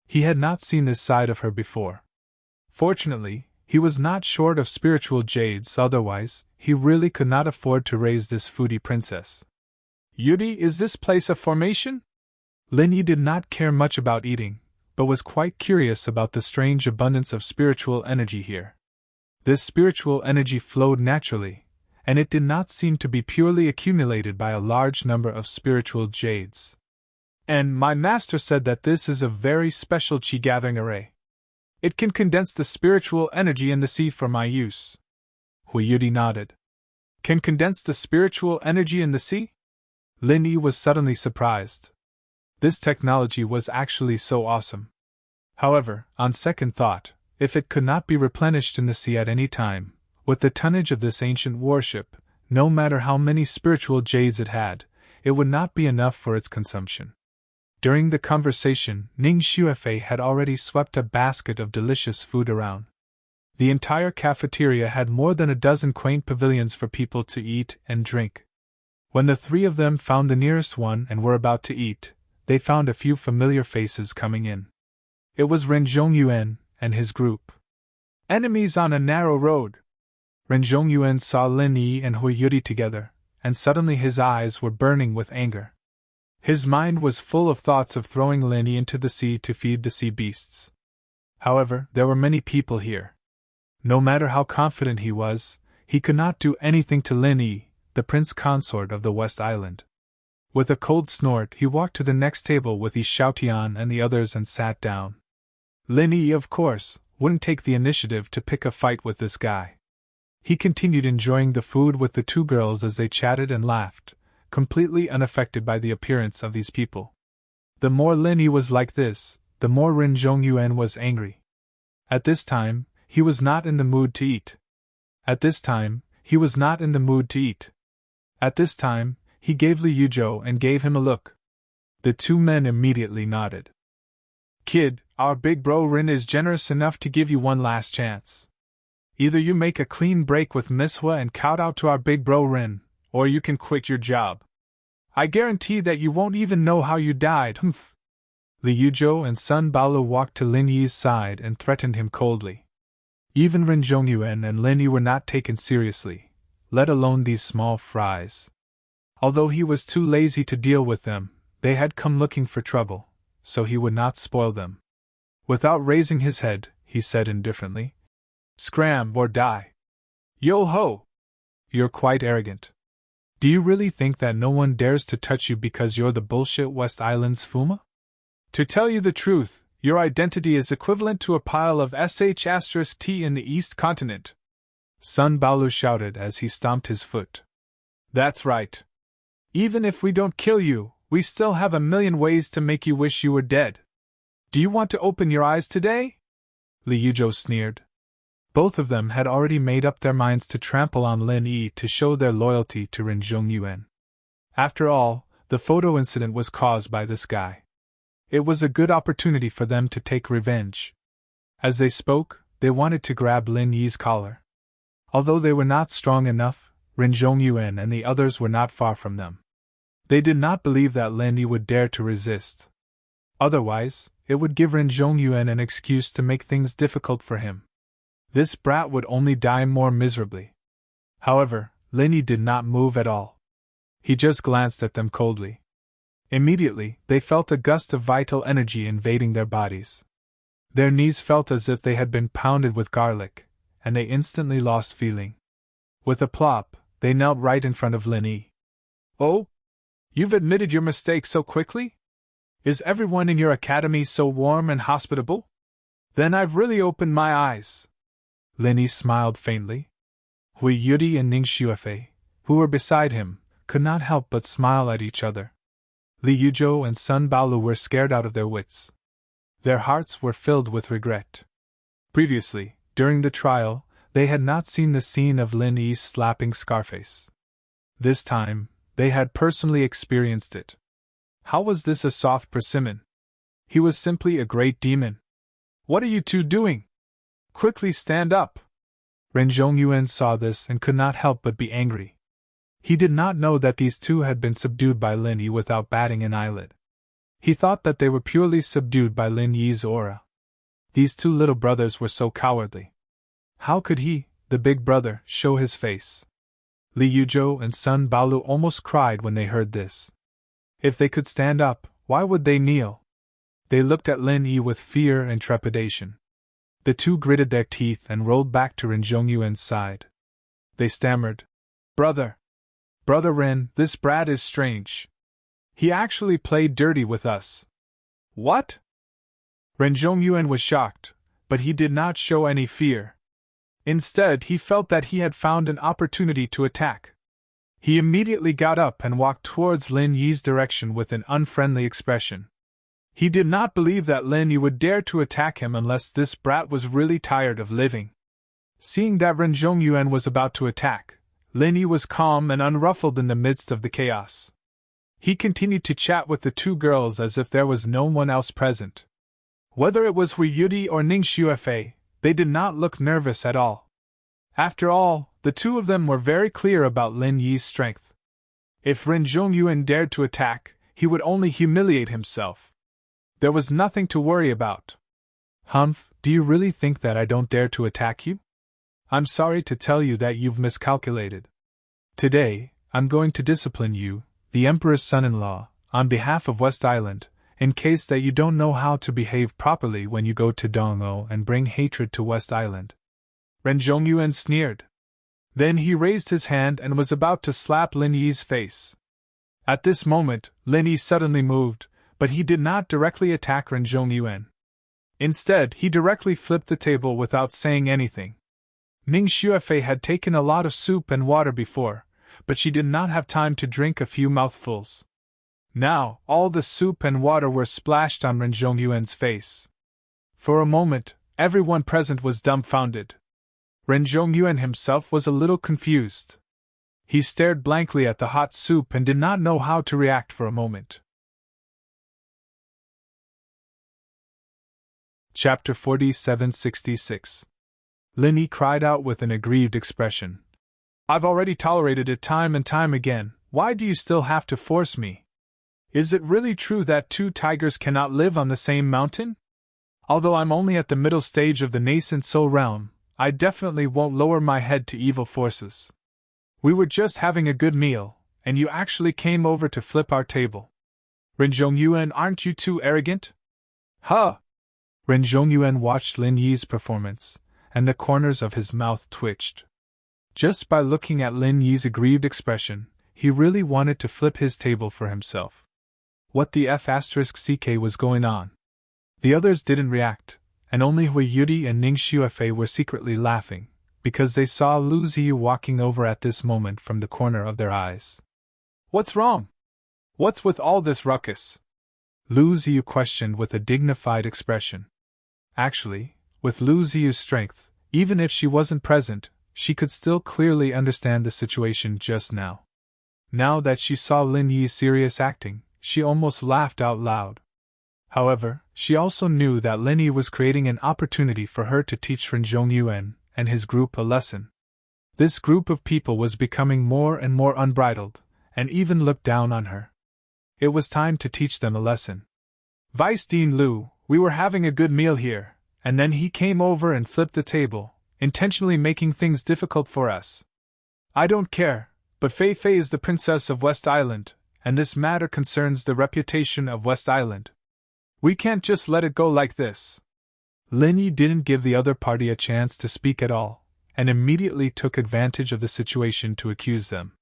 He had not seen this side of her before. Fortunately, he was not short of spiritual jades, otherwise, he really could not afford to raise this foodie princess. Yudi, is this place a formation? Lin Yi did not care much about eating, but was quite curious about the strange abundance of spiritual energy here. This spiritual energy flowed naturally, and it did not seem to be purely accumulated by a large number of spiritual jades. And my master said that this is a very special chi gathering array. It can condense the spiritual energy in the sea for my use. Hui Yudi nodded. Can condense the spiritual energy in the sea? Lin Yi was suddenly surprised. This technology was actually so awesome. However, on second thought, if it could not be replenished in the sea at any time, with the tonnage of this ancient warship, no matter how many spiritual jades it had, it would not be enough for its consumption. During the conversation, Ning Xuefei had already swept a basket of delicious food around. The entire cafeteria had more than a dozen quaint pavilions for people to eat and drink. When the three of them found the nearest one and were about to eat, they found a few familiar faces coming in. It was Renzhong Yuan and his group. Enemies on a narrow road. Renzhong Yuan saw Lin Yi and Hui Yudi together, and suddenly his eyes were burning with anger. His mind was full of thoughts of throwing Lin Yi into the sea to feed the sea beasts. However, there were many people here. No matter how confident he was, he could not do anything to Lin Yi, the prince consort of the West Island. With a cold snort, he walked to the next table with Yi Xiaotian and the others and sat down. Lin Yi, of course, wouldn't take the initiative to pick a fight with this guy. He continued enjoying the food with the two girls as they chatted and laughed, completely unaffected by the appearance of these people. The more Lin Yi was like this, the more Ren Zhongyuan was angry. At this time, he was not in the mood to eat. At this time, he was not in the mood to eat. At this time, he gave Li Yuzhou and gave him a look. The two men immediately nodded. Kid, our big bro Rin is generous enough to give you one last chance. Either you make a clean break with Miss Hua and kowtow to our big bro Rin, or you can quit your job. I guarantee that you won't even know how you died. Humph. Li Yuzhou and Sun Baolu walked to Lin Yi's side and threatened him coldly. Even Ren Zhongyuan and Lin Yi were not taken seriously, let alone these small fries. Although he was too lazy to deal with them, they had come looking for trouble, so he would not spoil them. Without raising his head, he said indifferently, Scram or die. Yo ho! You're quite arrogant. Do you really think that no one dares to touch you because you're the bullshit West Island's Fuma? To tell you the truth, your identity is equivalent to a pile of sh*t in the East Continent. Sun Baolu shouted as he stomped his foot. That's right. Even if we don't kill you, we still have a million ways to make you wish you were dead. Do you want to open your eyes today? Li Yuzhou sneered. Both of them had already made up their minds to trample on Lin Yi to show their loyalty to Ren Zhongyuan. After all, the photo incident was caused by this guy. It was a good opportunity for them to take revenge. As they spoke, they wanted to grab Lin Yi's collar. Although they were not strong enough, Ren Zhongyuan and the others were not far from them. They did not believe that Lin Yi would dare to resist. Otherwise, it would give Ren Zhongyuan an excuse to make things difficult for him. This brat would only die more miserably. However, Lin Yi did not move at all. He just glanced at them coldly. Immediately, they felt a gust of vital energy invading their bodies. Their knees felt as if they had been pounded with garlic, and they instantly lost feeling. With a plop, they knelt right in front of Lin Yi. Oh? You've admitted your mistake so quickly? Is everyone in your academy so warm and hospitable? Then I've really opened my eyes. Lin Yi smiled faintly. Hui Yudi and Ning Xuefei, who were beside him, could not help but smile at each other. Li Yuzhou and Sun Baolu were scared out of their wits. Their hearts were filled with regret. Previously, during the trial, they had not seen the scene of Lin Yi slapping Scarface. This time, they had personally experienced it. How was this a soft persimmon? He was simply a great demon. What are you two doing? Quickly stand up! Ren Zhongyuan saw this and could not help but be angry. He did not know that these two had been subdued by Lin Yi without batting an eyelid. He thought that they were purely subdued by Lin Yi's aura. These two little brothers were so cowardly. How could he, the big brother, show his face? Li Yuzhou and Sun Baolu almost cried when they heard this. If they could stand up, why would they kneel? They looked at Lin Yi with fear and trepidation. The two gritted their teeth and rolled back to Ren Zhongyuan's side. They stammered, Brother! Brother Ren, this brat is strange. He actually played dirty with us. What? Ren Zhongyuan was shocked, but he did not show any fear. Instead, he felt that he had found an opportunity to attack. He immediately got up and walked towards Lin Yi's direction with an unfriendly expression. He did not believe that Lin Yi would dare to attack him unless this brat was really tired of living. Seeing that Ren Zhongyuan was about to attack, Lin Yi was calm and unruffled in the midst of the chaos. He continued to chat with the two girls as if there was no one else present. Whether it was Hui Yudi or Ning Xuefei, they did not look nervous at all. After all, the two of them were very clear about Lin Yi's strength. If Ren Zhongyuan dared to attack, he would only humiliate himself. There was nothing to worry about. Humph, do you really think that I don't dare to attack you? I'm sorry to tell you that you've miscalculated. Today, I'm going to discipline you, the Emperor's son-in-law, on behalf of West Island, in case that you don't know how to behave properly when you go to Dong'o and bring hatred to West Island. Ren Zhongyuan sneered. Then he raised his hand and was about to slap Lin Yi's face. At this moment, Lin Yi suddenly moved, but he did not directly attack Ren Zhongyuan. Instead, he directly flipped the table without saying anything. Ning Xuefei had taken a lot of soup and water before, but she did not have time to drink a few mouthfuls. Now, all the soup and water were splashed on Ren Zhongyuan's face. For a moment, everyone present was dumbfounded. Ren Zhongyuan himself was a little confused. He stared blankly at the hot soup and did not know how to react for a moment. Chapter 4766. Lin Yi cried out with an aggrieved expression. I've already tolerated it time and time again, why do you still have to force me? Is it really true that two tigers cannot live on the same mountain? Although I'm only at the middle stage of the nascent soul realm, I definitely won't lower my head to evil forces. We were just having a good meal, and you actually came over to flip our table. Ren Zhongyuan, aren't you too arrogant? Huh! Ren Zhongyuan watched Lin Yi's performance, and the corners of his mouth twitched. Just by looking at Lin Yi's aggrieved expression, he really wanted to flip his table for himself. What the F***ck was going on? The others didn't react, and only Hui Yudi and Ning Xuefei were secretly laughing, because they saw Lu Ziyu walking over at this moment from the corner of their eyes. What's wrong? What's with all this ruckus? Lu Ziyu questioned with a dignified expression. Actually, with Lu Ziyu's strength, even if she wasn't present, she could still clearly understand the situation just now. Now that she saw Lin Yi's serious acting, she almost laughed out loud. However, she also knew that Lin Yi was creating an opportunity for her to teach Ren Zhongyuan and his group a lesson. This group of people was becoming more and more unbridled, and even looked down on her. It was time to teach them a lesson. Vice Dean Lu, we were having a good meal here, and then he came over and flipped the table, intentionally making things difficult for us. I don't care, but Fei Fei is the princess of West Island, and this matter concerns the reputation of West Island. We can't just let it go like this. Lin Yi didn't give the other party a chance to speak at all, and immediately took advantage of the situation to accuse them.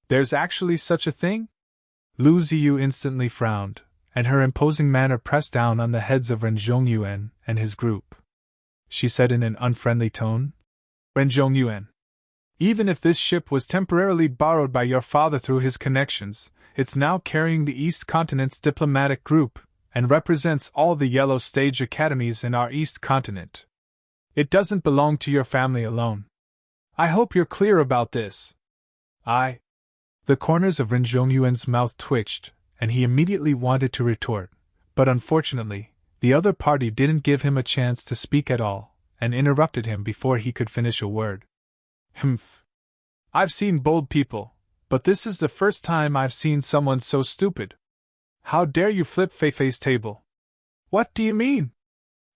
There's actually such a thing? Lu Ziyu instantly frowned, and her imposing manner pressed down on the heads of Ren Zhongyuan and his group. She said in an unfriendly tone, Ren Zhongyuan, even if this ship was temporarily borrowed by your father through his connections, it's now carrying the East Continent's diplomatic group, and represents all the yellow stage academies in our East Continent. It doesn't belong to your family alone. I hope you're clear about this. The corners of Ren Zhongyuan's mouth twitched, and he immediately wanted to retort, but unfortunately, the other party didn't give him a chance to speak at all, and interrupted him before he could finish a word. Humph. I've seen bold people, but this is the first time I've seen someone so stupid. How dare you flip Fei Fei's table? What do you mean?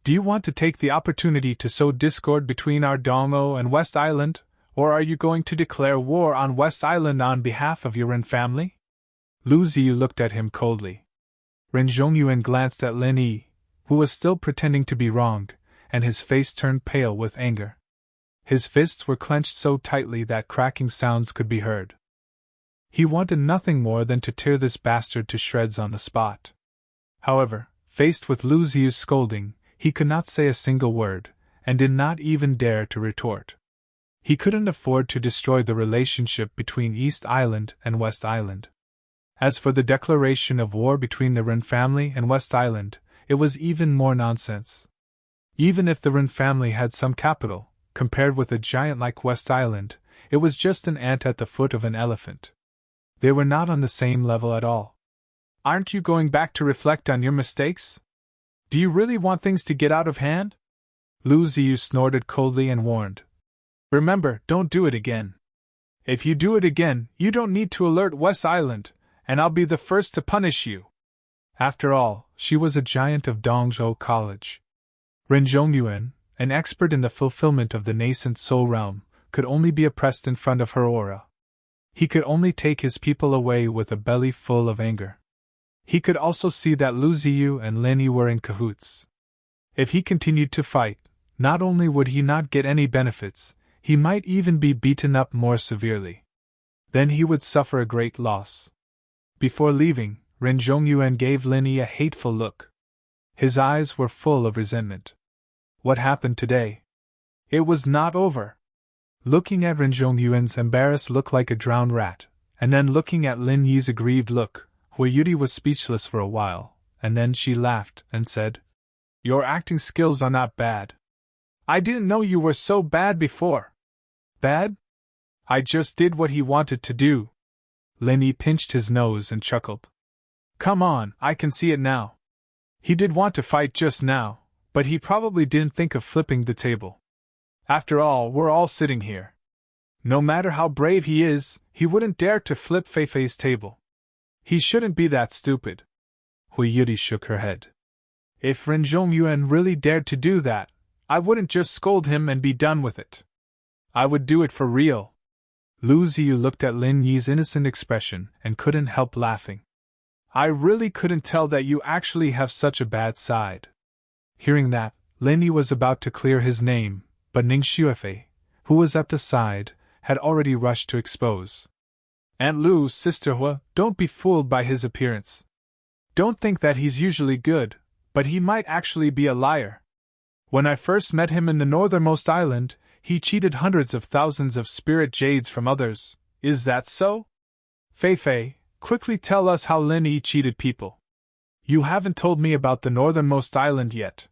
Do you want to take the opportunity to sow discord between our Dongmo and West Island, or are you going to declare war on West Island on behalf of your Ren family? Lu Ziyu looked at him coldly. Ren Zhongyuan glanced at Lin Yi, who was still pretending to be wronged, and his face turned pale with anger. His fists were clenched so tightly that cracking sounds could be heard. He wanted nothing more than to tear this bastard to shreds on the spot. However, faced with Lu Ziyu's scolding, he could not say a single word, and did not even dare to retort. He couldn't afford to destroy the relationship between East Island and West Island. As for the declaration of war between the Ren family and West Island, it was even more nonsense. Even if the Ren family had some capital, compared with a giant like West Island, it was just an ant at the foot of an elephant. They were not on the same level at all. Aren't you going back to reflect on your mistakes? Do you really want things to get out of hand? Lu Ziyu snorted coldly and warned. Remember, don't do it again. If you do it again, you don't need to alert West Island, and I'll be the first to punish you. After all, she was a giant of Dongzhou College. Ren Zhongyuan, an expert in the fulfillment of the nascent soul realm, could only be oppressed in front of her aura. He could only take his people away with a belly full of anger. He could also see that Lu Ziyu and Lin Yi were in cahoots. If he continued to fight, not only would he not get any benefits, he might even be beaten up more severely. Then he would suffer a great loss. Before leaving, Ren Zhongyuan gave Lin Yi a hateful look. His eyes were full of resentment. What happened today? It was not over. Looking at Ren Zhongyuan's embarrassed look like a drowned rat, and then looking at Lin Yi's aggrieved look, Hui Yudi was speechless for a while, and then she laughed and said, "Your acting skills are not bad. I didn't know you were so bad before." "Bad? I just did what he wanted to do." Lin Yi pinched his nose and chuckled. "Come on, I can see it now. He did want to fight just now, but he probably didn't think of flipping the table. After all, we're all sitting here. No matter how brave he is, he wouldn't dare to flip Feifei's table. He shouldn't be that stupid." Hui Yudi shook her head. "If Ren Zhongyuan really dared to do that, I wouldn't just scold him and be done with it. I would do it for real." Lu Ziyu looked at Lin Yi's innocent expression and couldn't help laughing. "I really couldn't tell that you actually have such a bad side." Hearing that, Lin Yi was about to clear his name, but Ning Xuefei, who was at the side, had already rushed to expose. "Aunt Lu's sister Hua, don't be fooled by his appearance. Don't think that he's usually good, but he might actually be a liar. When I first met him in the northernmost island, he cheated hundreds of thousands of spirit jades from others. Is that so? Feifei, quickly tell us how Lin Yi cheated people. You haven't told me about the northernmost island yet."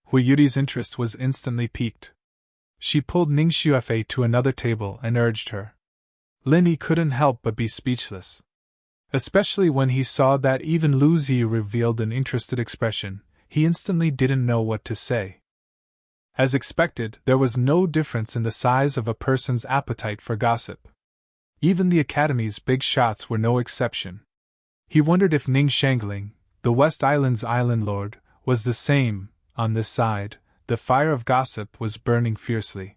Hui Yudi's interest was instantly piqued. She pulled Ning Xuefei to another table and urged her. Lin Yi couldn't help but be speechless. Especially when he saw that even Lu Ziyu revealed an interested expression, he instantly didn't know what to say. As expected, there was no difference in the size of a person's appetite for gossip. Even the Academy's big shots were no exception. He wondered if Ning Shangling, the West Island's island lord, was the same. On this side, the fire of gossip was burning fiercely.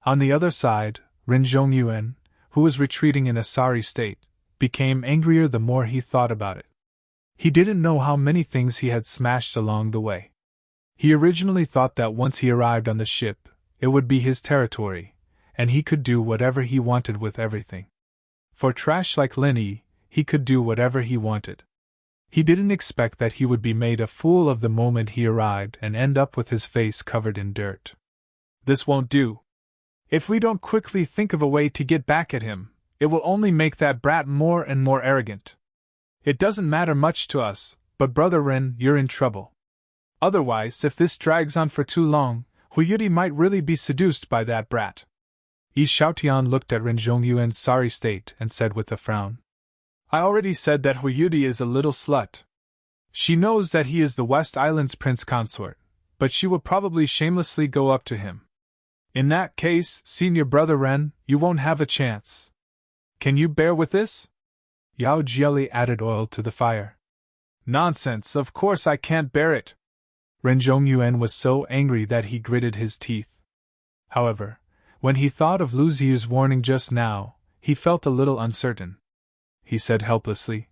On the other side, Ren Zhongyuan, who was retreating in a sorry state, became angrier the more he thought about it. He didn't know how many things he had smashed along the way. He originally thought that once he arrived on the ship, it would be his territory, and he could do whatever he wanted with everything. For trash like Lin Yi, he could do whatever he wanted. He didn't expect that he would be made a fool of the moment he arrived and end up with his face covered in dirt. This won't do. If we don't quickly think of a way to get back at him, it will only make that brat more and more arrogant. It doesn't matter much to us, but Brother Ren, you're in trouble. Otherwise, if this drags on for too long, Hui Yudi might really be seduced by that brat." Yi Xiaotian looked at Ren Zhongyuan's sorry state and said with a frown, "I already said that Hui Yudi is a little slut. She knows that he is the West Island's prince consort, but she will probably shamelessly go up to him. In that case, Senior Brother Ren, you won't have a chance. Can you bear with this?" Yao Jieli added oil to the fire. "Nonsense, of course I can't bear it." Ren Zhongyuan was so angry that he gritted his teeth. However, when he thought of Lu Ziyu's warning just now, he felt a little uncertain. He said helplessly,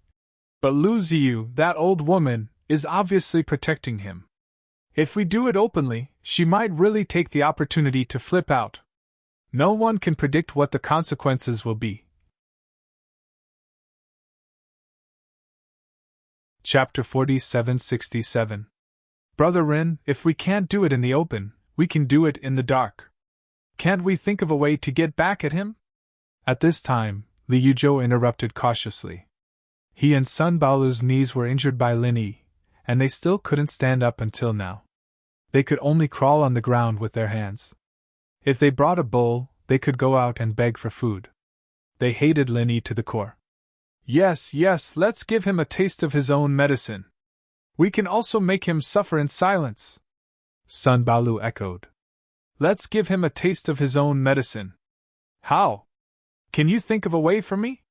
"But Lu Ziyu, that old woman, is obviously protecting him. If we do it openly, she might really take the opportunity to flip out. No one can predict what the consequences will be." Chapter 4767. Brother Ren, if we can't do it in the open, we can do it in the dark. Can't we think of a way to get back at him? At this time, Li Yuzhou interrupted cautiously. He and Sun Baolu's knees were injured by Lin Yi, and they still couldn't stand up until now. They could only crawl on the ground with their hands. If they brought a bowl, they could go out and beg for food. They hated Lin Yi to the core. Yes, let's give him a taste of his own medicine. We can also make him suffer in silence," Sun Baolu echoed. "Let's give him a taste of his own medicine." "How? Can you think of a way for me?"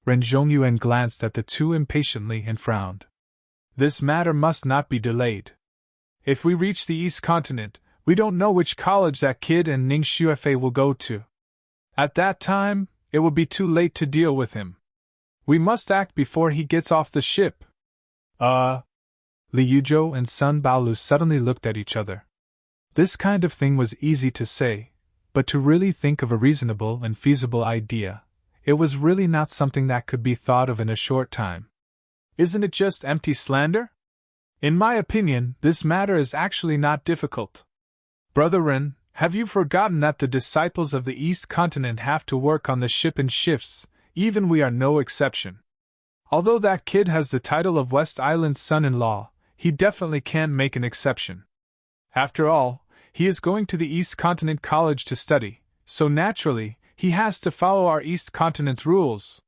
Ren Zhongyuan glanced at the two impatiently and frowned. "This matter must not be delayed. If we reach the East Continent, we don't know which college that kid and Ning Xuefei will go to. At that time, it will be too late to deal with him. We must act before he gets off the ship." Li Yuzhou and Sun Baolu suddenly looked at each other. This kind of thing was easy to say, but to really think of a reasonable and feasible idea, it was really not something that could be thought of in a short time. Isn't it just empty slander? In my opinion, this matter is actually not difficult. Brother Ren, have you forgotten that the disciples of the East Continent have to work on the ship in shifts, even we are no exception? Although that kid has the title of West Island's son-in-law, he definitely can't make an exception. After all, he is going to the East Continent College to study, so naturally, he has to follow our East Continent's rules.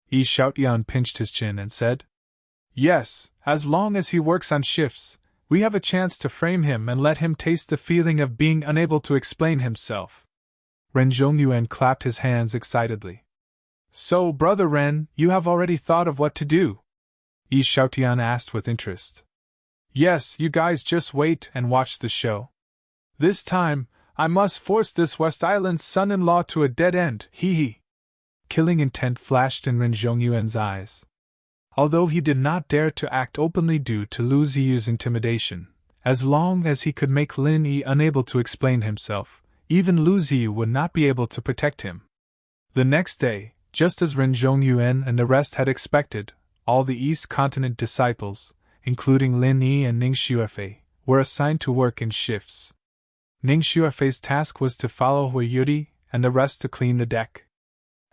Yi Shoutian pinched his chin and said, Yes, as long as he works on shifts, we have a chance to frame him and let him taste the feeling of being unable to explain himself. Ren Zhongyuan clapped his hands excitedly. So, Brother Ren, you have already thought of what to do? Yi Shoutian asked with interest. Yes, you guys just wait and watch the show. This time, I must force this West Island's son-in-law to a dead end, hee. Killing intent flashed in Ren Zhongyuan's eyes. Although he did not dare to act openly due to Lu Ziyu's intimidation, as long as he could make Lin Yi unable to explain himself, even Lu Ziyu would not be able to protect him. The next day, just as Ren Zhongyuan and the rest had expected, all the East Continent disciples, including Lin Yi and Ning Xuefei, were assigned to work in shifts. Ning Xuefei's task was to follow Hui Yuri and the rest to clean the deck.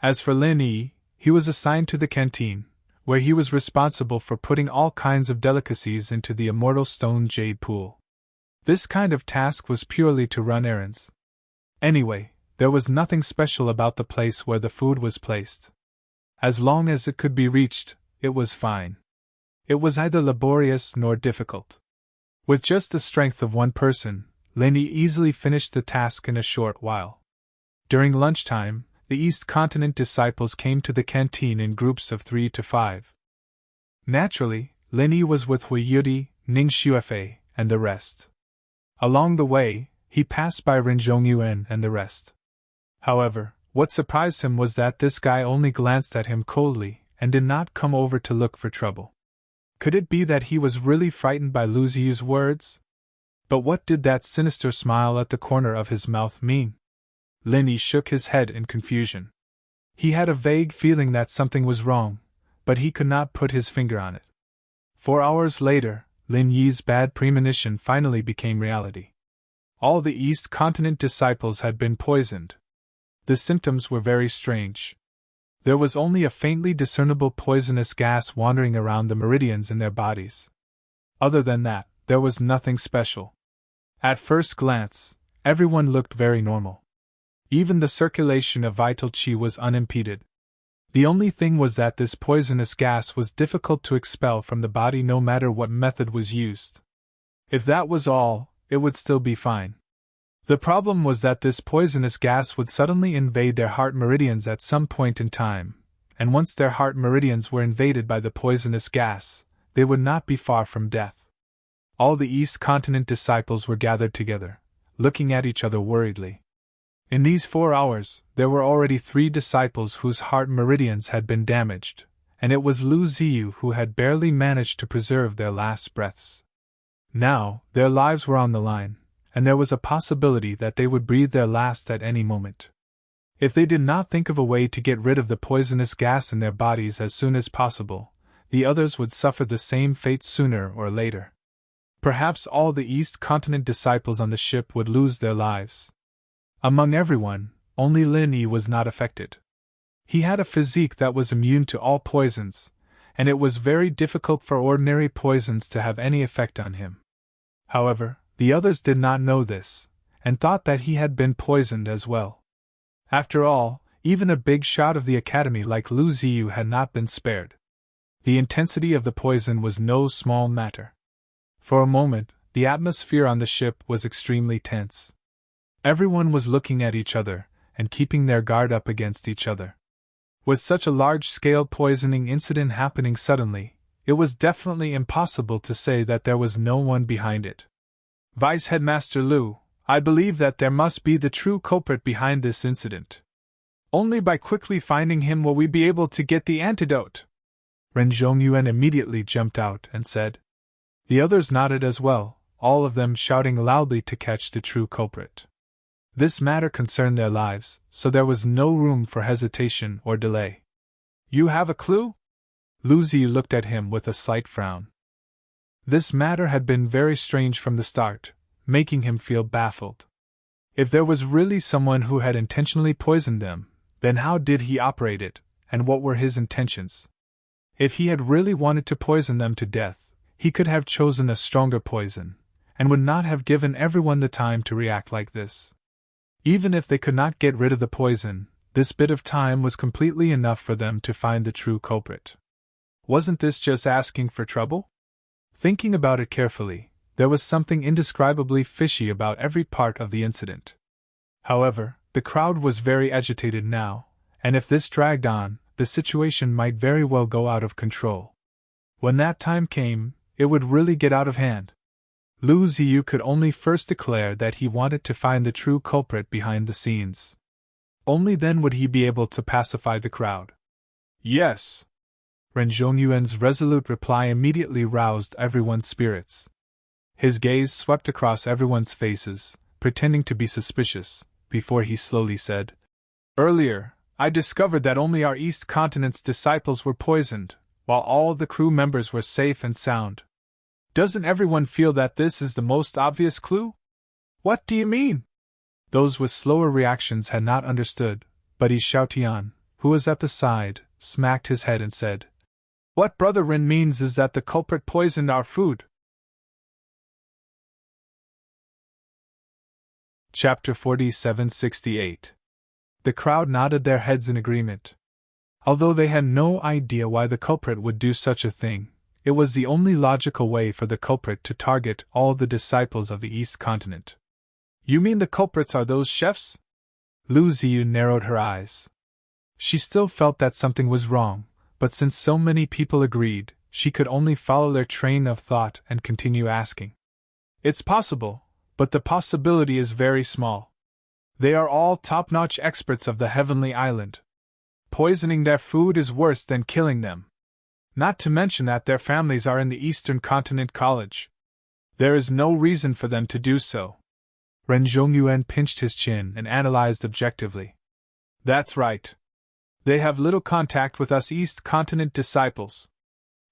As for Lin Yi, he was assigned to the canteen, where he was responsible for putting all kinds of delicacies into the immortal stone jade pool. This kind of task was purely to run errands. Anyway, there was nothing special about the place where the food was placed. As long as it could be reached, it was fine. It was neither laborious nor difficult. With just the strength of one person, Lin Yi easily finished the task in a short while. During lunchtime, the East Continent disciples came to the canteen in groups of 3 to 5. Naturally, Lin Yi was with Hui Yuri, Ning Xuefei, and the rest. Along the way, he passed by Ren Zhongyuan and the rest. However, what surprised him was that this guy only glanced at him coldly and did not come over to look for trouble. Could it be that he was really frightened by Lu Ziyu's words? But what did that sinister smile at the corner of his mouth mean? Lin Yi shook his head in confusion. He had a vague feeling that something was wrong, but he could not put his finger on it. 4 hours later, Lin Yi's bad premonition finally became reality. All the East Continent disciples had been poisoned. The symptoms were very strange. There was only a faintly discernible poisonous gas wandering around the meridians in their bodies. Other than that, there was nothing special. At first glance, everyone looked very normal. Even the circulation of vital qi was unimpeded. The only thing was that this poisonous gas was difficult to expel from the body no matter what method was used. If that was all, it would still be fine. The problem was that this poisonous gas would suddenly invade their heart meridians at some point in time, and once their heart meridians were invaded by the poisonous gas, they would not be far from death. All the East Continent disciples were gathered together, looking at each other worriedly. In these 4 hours, there were already 3 disciples whose heart meridians had been damaged, and it was Lu Ziyu who had barely managed to preserve their last breaths. Now, their lives were on the line, and there was a possibility that they would breathe their last at any moment. If they did not think of a way to get rid of the poisonous gas in their bodies as soon as possible, the others would suffer the same fate sooner or later. Perhaps all the East Continent disciples on the ship would lose their lives. Among everyone, only Lin Yi was not affected. He had a physique that was immune to all poisons, and it was very difficult for ordinary poisons to have any effect on him. However, the others did not know this, and thought that he had been poisoned as well. After all, even a big shot of the academy like Lu Ziyu had not been spared. The intensity of the poison was no small matter. For a moment, the atmosphere on the ship was extremely tense. Everyone was looking at each other, and keeping their guard up against each other. With such a large-scale poisoning incident happening suddenly, it was definitely impossible to say that there was no one behind it. Vice Headmaster Lu, I believe that there must be the true culprit behind this incident. Only by quickly finding him will we be able to get the antidote. Ren Zhongyuan immediately jumped out and said. The others nodded as well, all of them shouting loudly to catch the true culprit. This matter concerned their lives, so there was no room for hesitation or delay. You have a clue? Lu Ziyu looked at him with a slight frown. This matter had been very strange from the start, making him feel baffled. If there was really someone who had intentionally poisoned them, then how did he operate it, and what were his intentions? If he had really wanted to poison them to death, he could have chosen a stronger poison, and would not have given everyone the time to react like this. Even if they could not get rid of the poison, this bit of time was completely enough for them to find the true culprit. Wasn't this just asking for trouble? Thinking about it carefully, there was something indescribably fishy about every part of the incident. However, the crowd was very agitated now, and if this dragged on, the situation might very well go out of control. When that time came, it would really get out of hand. Lu Ziyu could only first declare that he wanted to find the true culprit behind the scenes. Only then would he be able to pacify the crowd. Yes. Ren Zhongyuan's resolute reply immediately roused everyone's spirits. His gaze swept across everyone's faces, pretending to be suspicious, before he slowly said, Earlier, I discovered that only our East Continent's disciples were poisoned, while all the crew members were safe and sound. Doesn't everyone feel that this is the most obvious clue? What do you mean? Those with slower reactions had not understood, but Yi Xiaotian, who was at the side, smacked his head and said, What Brother Rin means is that the culprit poisoned our food. Chapter 4768. The crowd nodded their heads in agreement. Although they had no idea why the culprit would do such a thing, it was the only logical way for the culprit to target all the disciples of the East Continent. You mean the culprits are those chefs? Lu Ziyu narrowed her eyes. She still felt that something was wrong, but since so many people agreed, she could only follow their train of thought and continue asking. It's possible, but the possibility is very small. They are all top-notch experts of the Heavenly Island. Poisoning their food is worse than killing them. Not to mention that their families are in the Eastern Continent College. There is no reason for them to do so. Ren Zhongyuan pinched his chin and analyzed objectively. That's right. They have little contact with us East Continent disciples.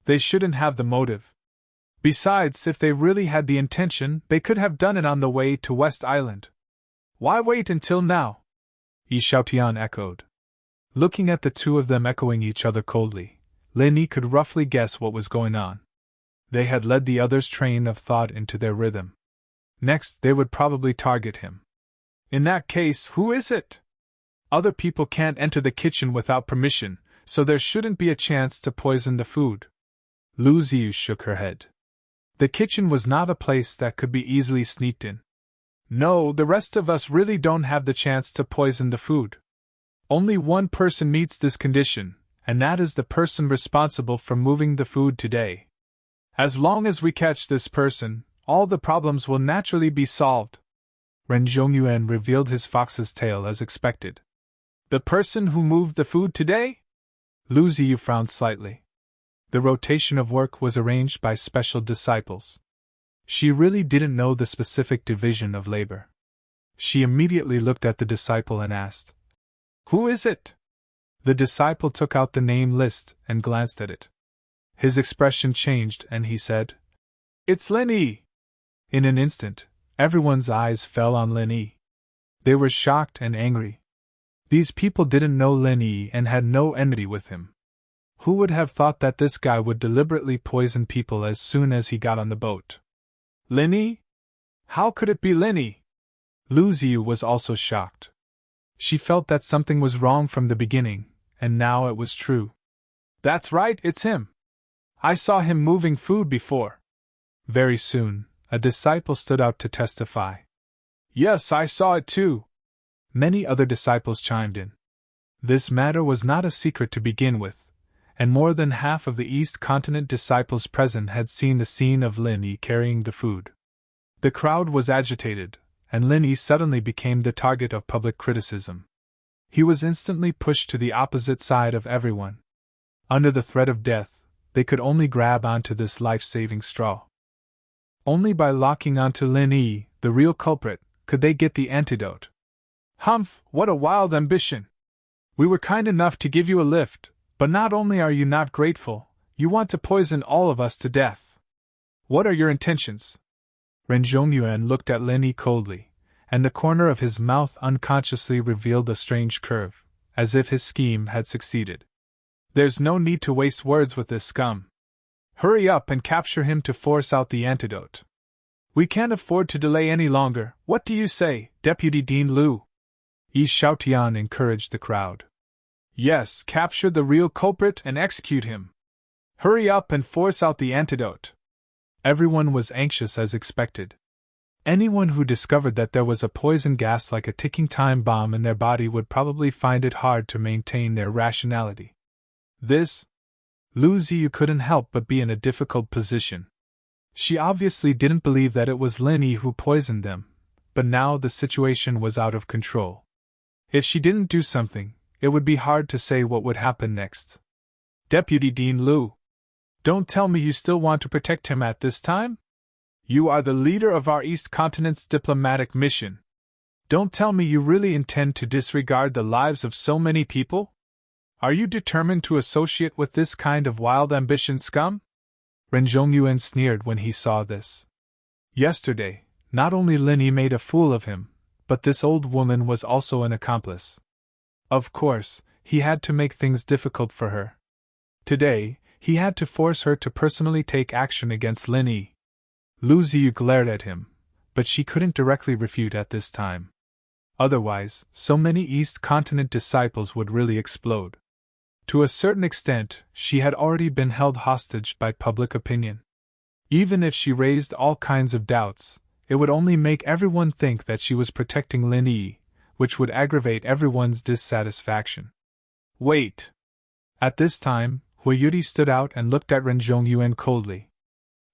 They shouldn't have the motive. Besides, if they really had the intention, they could have done it on the way to West Island. Why wait until now? Yi Xiaotian echoed. Looking at the two of them echoing each other coldly, Lin Yi could roughly guess what was going on. They had led the other's train of thought into their rhythm. Next, they would probably target him. In that case, who is it? Other people can't enter the kitchen without permission, so there shouldn't be a chance to poison the food. Lu Ziyu shook her head. The kitchen was not a place that could be easily sneaked in. No, the rest of us really don't have the chance to poison the food. Only one person meets this condition, and that is the person responsible for moving the food today. As long as we catch this person, all the problems will naturally be solved. Ren Zhongyuan revealed his fox's tail as expected. The person who moved the food today? Lu Ziyu frowned slightly. The rotation of work was arranged by special disciples. She really didn't know the specific division of labor. She immediately looked at the disciple and asked, Who is it? The disciple took out the name list and glanced at it. His expression changed and he said, It's Lin Yi. In an instant, everyone's eyes fell on Lin Yi. They were shocked and angry. These people didn't know Lin Yi and had no enmity with him. Who would have thought that this guy would deliberately poison people as soon as he got on the boat? Lin Yi? How could it be Lin Yi? Lu Ziyu was also shocked. She felt that something was wrong from the beginning, and now it was true. That's right, it's him. I saw him moving food before. Very soon, a disciple stood out to testify. Yes, I saw it too. Many other disciples chimed in. This matter was not a secret to begin with, and more than half of the East Continent disciples present had seen the scene of Lin Yi carrying the food. The crowd was agitated, and Lin Yi suddenly became the target of public criticism. He was instantly pushed to the opposite side of everyone. Under the threat of death, they could only grab onto this life-saving straw. Only by locking onto Lin Yi, the real culprit, could they get the antidote. Humph, what a wild ambition! We were kind enough to give you a lift, but not only are you not grateful, you want to poison all of us to death. What are your intentions? Ren Zhongyuan looked at Lin Yi coldly, and the corner of his mouth unconsciously revealed a strange curve, as if his scheme had succeeded. There's no need to waste words with this scum. Hurry up and capture him to force out the antidote. We can't afford to delay any longer. What do you say, Deputy Dean Liu? Yi Xiaotian encouraged the crowd. Yes, capture the real culprit and execute him. Hurry up and force out the antidote. Everyone was anxious as expected. Anyone who discovered that there was a poison gas like a ticking time bomb in their body would probably find it hard to maintain their rationality. Lu Ziyu couldn't help but be in a difficult position. She obviously didn't believe that it was Lin Yi who poisoned them, but now the situation was out of control. If she didn't do something, it would be hard to say what would happen next. Deputy Dean Liu, don't tell me you still want to protect him at this time? You are the leader of our East Continent's diplomatic mission. Don't tell me you really intend to disregard the lives of so many people? Are you determined to associate with this kind of wild ambition scum? Ren Zhongyuan sneered when he saw this. Yesterday, not only Lin Yi made a fool of him, but this old woman was also an accomplice. Of course, he had to make things difficult for her. Today, he had to force her to personally take action against Lin Yi. Lu Ziyu glared at him, but she couldn't directly refute at this time. Otherwise, so many East Continent disciples would really explode. To a certain extent, she had already been held hostage by public opinion. Even if she raised all kinds of doubts, it would only make everyone think that she was protecting Lin Yi, which would aggravate everyone's dissatisfaction. Wait! At this time, Hui Yudi stood out and looked at Ren Zhongyuan coldly.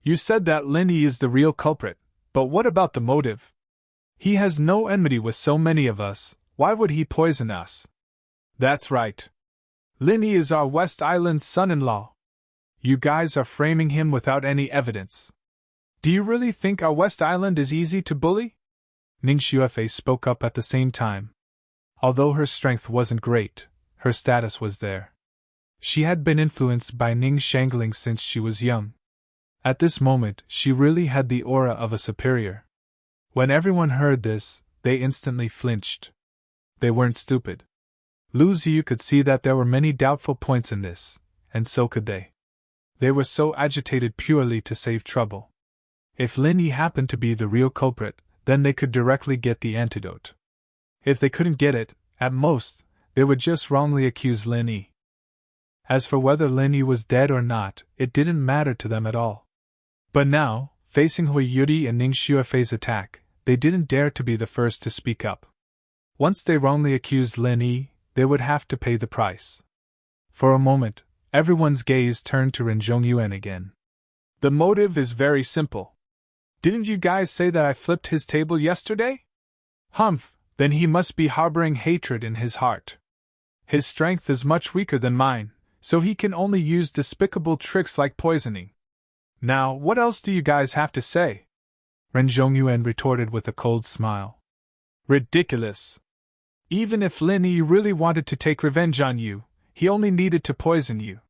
You said that Lin Yi is the real culprit, but what about the motive? He has no enmity with so many of us, why would he poison us? That's right. Lin Yi is our West Island's son-in-law. You guys are framing him without any evidence. Do you really think our West Island is easy to bully? Ning Xuefei spoke up at the same time. Although her strength wasn't great, her status was there. She had been influenced by Ning Shangling since she was young. At this moment, she really had the aura of a superior. When everyone heard this, they instantly flinched. They weren't stupid. Lu Ziyu could see that there were many doubtful points in this, and so could they. They were so agitated purely to save trouble. If Lin Yi happened to be the real culprit, then they could directly get the antidote. If they couldn't get it, at most, they would just wrongly accuse Lin Yi. As for whether Lin Yi was dead or not, it didn't matter to them at all. But now, facing Hui Yudi and Ning Xuefei's attack, they didn't dare to be the first to speak up. Once they wrongly accused Lin Yi, they would have to pay the price. For a moment, everyone's gaze turned to Ren Zhongyuan again. The motive is very simple. Didn't you guys say that I flipped his table yesterday? Humph, then he must be harboring hatred in his heart. His strength is much weaker than mine, so he can only use despicable tricks like poisoning. Now, what else do you guys have to say? Ren Zhongyuan retorted with a cold smile. Ridiculous. Even if Lin Yi really wanted to take revenge on you, he only needed to poison you.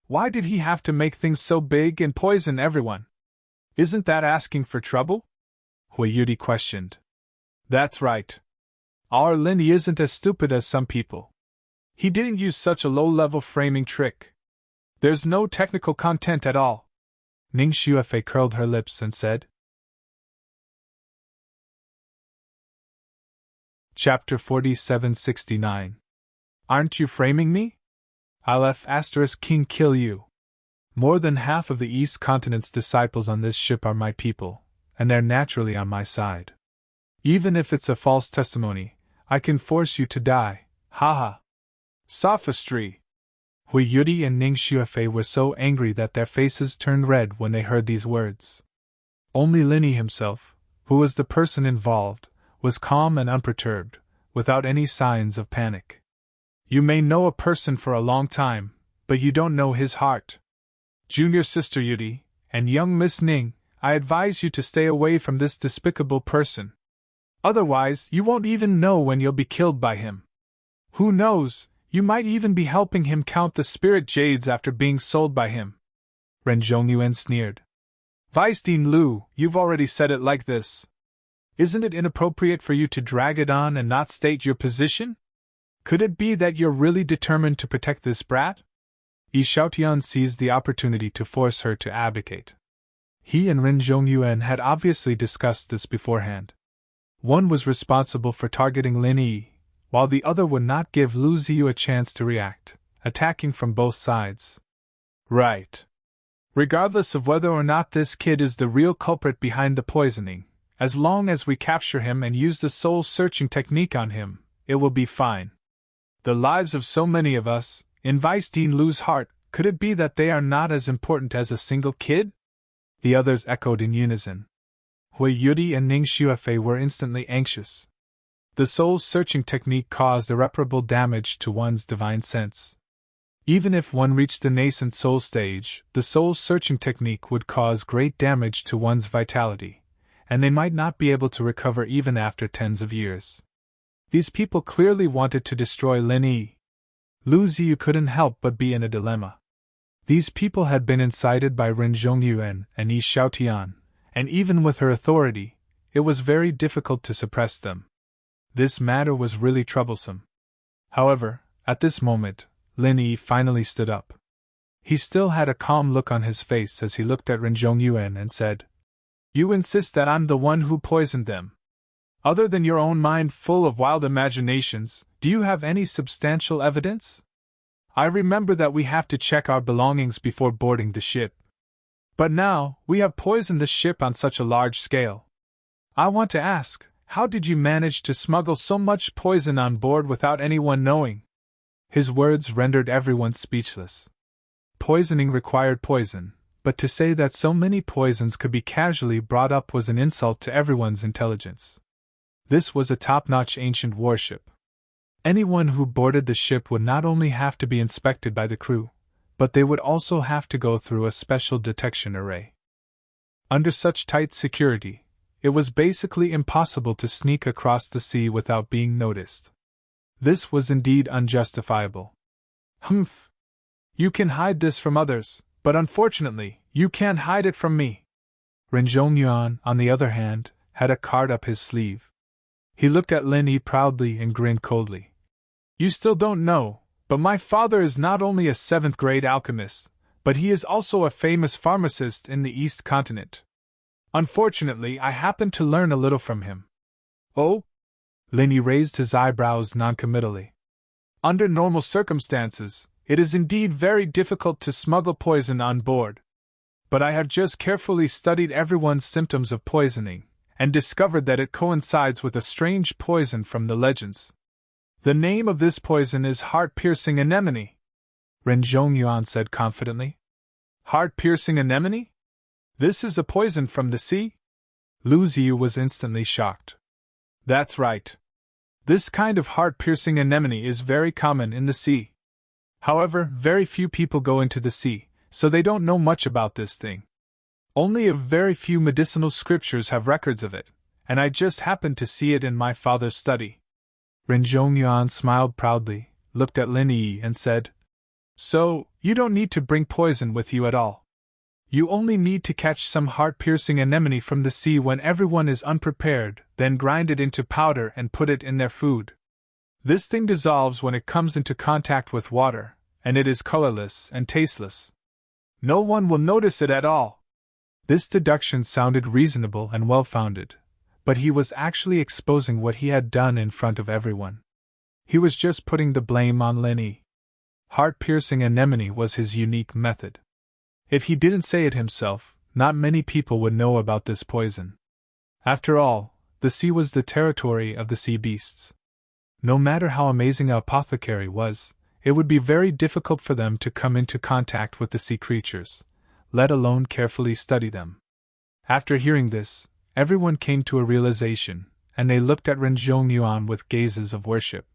Why did he have to make things so big and poison everyone? Isn't that asking for trouble? Hui Yudi questioned. That's right. Our Lin Yi isn't as stupid as some people. He didn't use such a low-level framing trick. There's no technical content at all. Ning Xuefei curled her lips and said. Chapter 4769. Aren't you framing me? Aleph * King kill you. More than half of the East Continent's disciples on this ship are my people, and they're naturally on my side. Even if it's a false testimony, I can force you to die, haha. Sophistry! Hui Yudi and Ning Xuefei were so angry that their faces turned red when they heard these words. Only Lin Yi himself, who was the person involved, was calm and unperturbed, without any signs of panic. You may know a person for a long time, but you don't know his heart. Junior Sister Yudi, and young Miss Ning, I advise you to stay away from this despicable person. Otherwise, you won't even know when you'll be killed by him. Who knows, you might even be helping him count the spirit jades after being sold by him. Ren Zhongyuan sneered. Weistin Lu, you've already said it like this. Isn't it inappropriate for you to drag it on and not state your position? Could it be that you're really determined to protect this brat? Yi Xiaotian seized the opportunity to force her to abdicate. He and Ren Zhongyuan had obviously discussed this beforehand. One was responsible for targeting Lin Yi, while the other would not give Lu Ziyu a chance to react, attacking from both sides. Right. Regardless of whether or not this kid is the real culprit behind the poisoning, as long as we capture him and use the soul-searching technique on him, it will be fine. The lives of so many of us, in Weistin Lu's heart, could it be that they are not as important as a single kid? The others echoed in unison. Hui Yudi and Ning Xuefei were instantly anxious. The soul-searching technique caused irreparable damage to one's divine sense. Even if one reached the nascent soul stage, the soul-searching technique would cause great damage to one's vitality, and they might not be able to recover even after tens of years. These people clearly wanted to destroy Lin Yi. Lu Ziyu couldn't help but be in a dilemma. These people had been incited by Ren Zhongyuan and Yi Xiaotian, and even with her authority, it was very difficult to suppress them. This matter was really troublesome. However, at this moment, Lin Yi finally stood up. He still had a calm look on his face as he looked at Ren Zhongyuan and said, "You insist that I'm the one who poisoned them. Other than your own mind full of wild imaginations, do you have any substantial evidence? I remember that we have to check our belongings before boarding the ship. But now, we have poisoned the ship on such a large scale. I want to ask, how did you manage to smuggle so much poison on board without anyone knowing?" His words rendered everyone speechless. Poisoning required poison, but to say that so many poisons could be casually brought up was an insult to everyone's intelligence. This was a top-notch ancient warship. Anyone who boarded the ship would not only have to be inspected by the crew, but they would also have to go through a special detection array. Under such tight security, it was basically impossible to sneak across the sea without being noticed. This was indeed unjustifiable. Humph! You can hide this from others, but unfortunately, you can't hide it from me. Ren Zhongyuan, on the other hand, had a card up his sleeve. He looked at Lin Yi proudly and grinned coldly. You still don't know, but my father is not only a 7th-grade alchemist, but he is also a famous pharmacist in the East Continent. Unfortunately, I happened to learn a little from him. Oh? Lin Yi raised his eyebrows noncommittally. Under normal circumstances, it is indeed very difficult to smuggle poison on board. But I have just carefully studied everyone's symptoms of poisoning, and discovered that it coincides with a strange poison from the legends. The name of this poison is heart-piercing anemone, Ren Zhongyuan said confidently. Heart-piercing anemone? This is a poison from the sea? Lu Ziyu was instantly shocked. That's right. This kind of heart-piercing anemone is very common in the sea. However, very few people go into the sea, so they don't know much about this thing. Only a very few medicinal scriptures have records of it, and I just happened to see it in my father's study. Ren Zhongyuan smiled proudly, looked at Lin Yi and said, So, you don't need to bring poison with you at all. You only need to catch some heart-piercing anemone from the sea when everyone is unprepared, then grind it into powder and put it in their food. This thing dissolves when it comes into contact with water, and it is colorless and tasteless. No one will notice it at all. This deduction sounded reasonable and well-founded, but he was actually exposing what he had done in front of everyone. He was just putting the blame on Lin Yi. Heart-piercing anemone was his unique method. If he didn't say it himself, not many people would know about this poison. After all, the sea was the territory of the sea beasts. No matter how amazing an apothecary was, it would be very difficult for them to come into contact with the sea creatures, let alone carefully study them. After hearing this, everyone came to a realization, and they looked at Ren Zhongyuan with gazes of worship.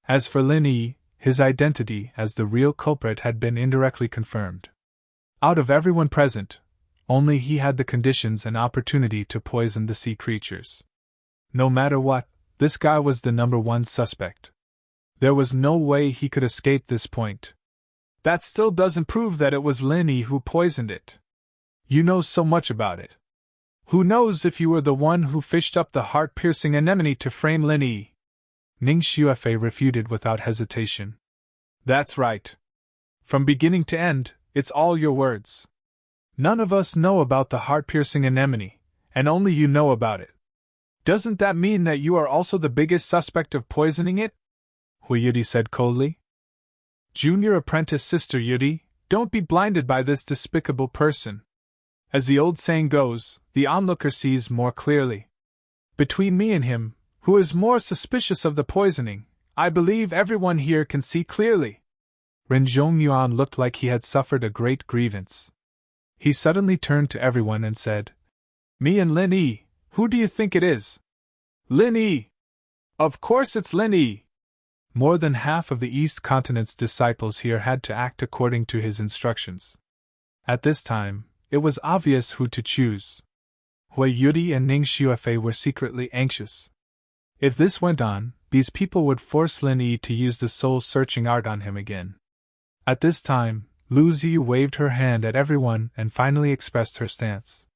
As for Lin Yi, his identity as the real culprit had been indirectly confirmed. Out of everyone present, only he had the conditions and opportunity to poison the sea creatures. No matter what, this guy was the number one suspect. There was no way he could escape this point. That still doesn't prove that it was Lin Yi who poisoned it. You know so much about it. Who knows if you were the one who fished up the heart-piercing anemone to frame Lin Yi? Ning Xuefei refuted without hesitation. That's right. From beginning to end, it's all your words. None of us know about the heart-piercing anemone, and only you know about it. Doesn't that mean that you are also the biggest suspect of poisoning it? Hui Yudi said coldly. Junior apprentice Sister Yudi, don't be blinded by this despicable person. As the old saying goes, the onlooker sees more clearly. Between me and him, who is more suspicious of the poisoning, I believe everyone here can see clearly. Ren Zhongyuan looked like he had suffered a great grievance. He suddenly turned to everyone and said, Me and Lin Yi, who do you think it is? Lin Yi! Of course it's Lin Yi! More than half of the East Continent's disciples here had to act according to his instructions. At this time, it was obvious who to choose. Hui Yudi and Ning Xuefei were secretly anxious. If this went on, these people would force Lin Yi to use the soul-searching art on him again. At this time, Lu Ziyu waved her hand at everyone and finally expressed her stance.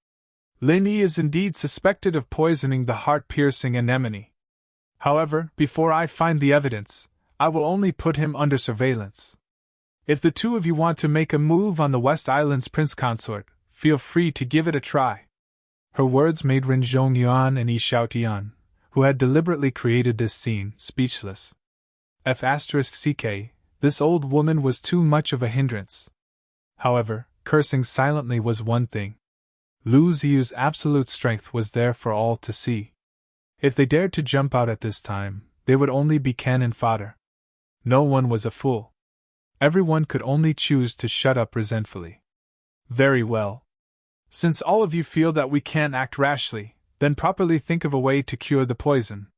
Lin Yi is indeed suspected of poisoning the heart-piercing anemone. However, before I find the evidence, I will only put him under surveillance. If the two of you want to make a move on the West Island's prince consort, feel free to give it a try. Her words made Ren Zhongyuan and Yi Xiaotian, who had deliberately created this scene, speechless. F***ck, this old woman was too much of a hindrance. However, cursing silently was one thing. Lu Ziyu's absolute strength was there for all to see. If they dared to jump out at this time, they would only be cannon fodder. No one was a fool. Everyone could only choose to shut up resentfully. Very well. Since all of you feel that we can't act rashly, then properly think of a way to cure the poison.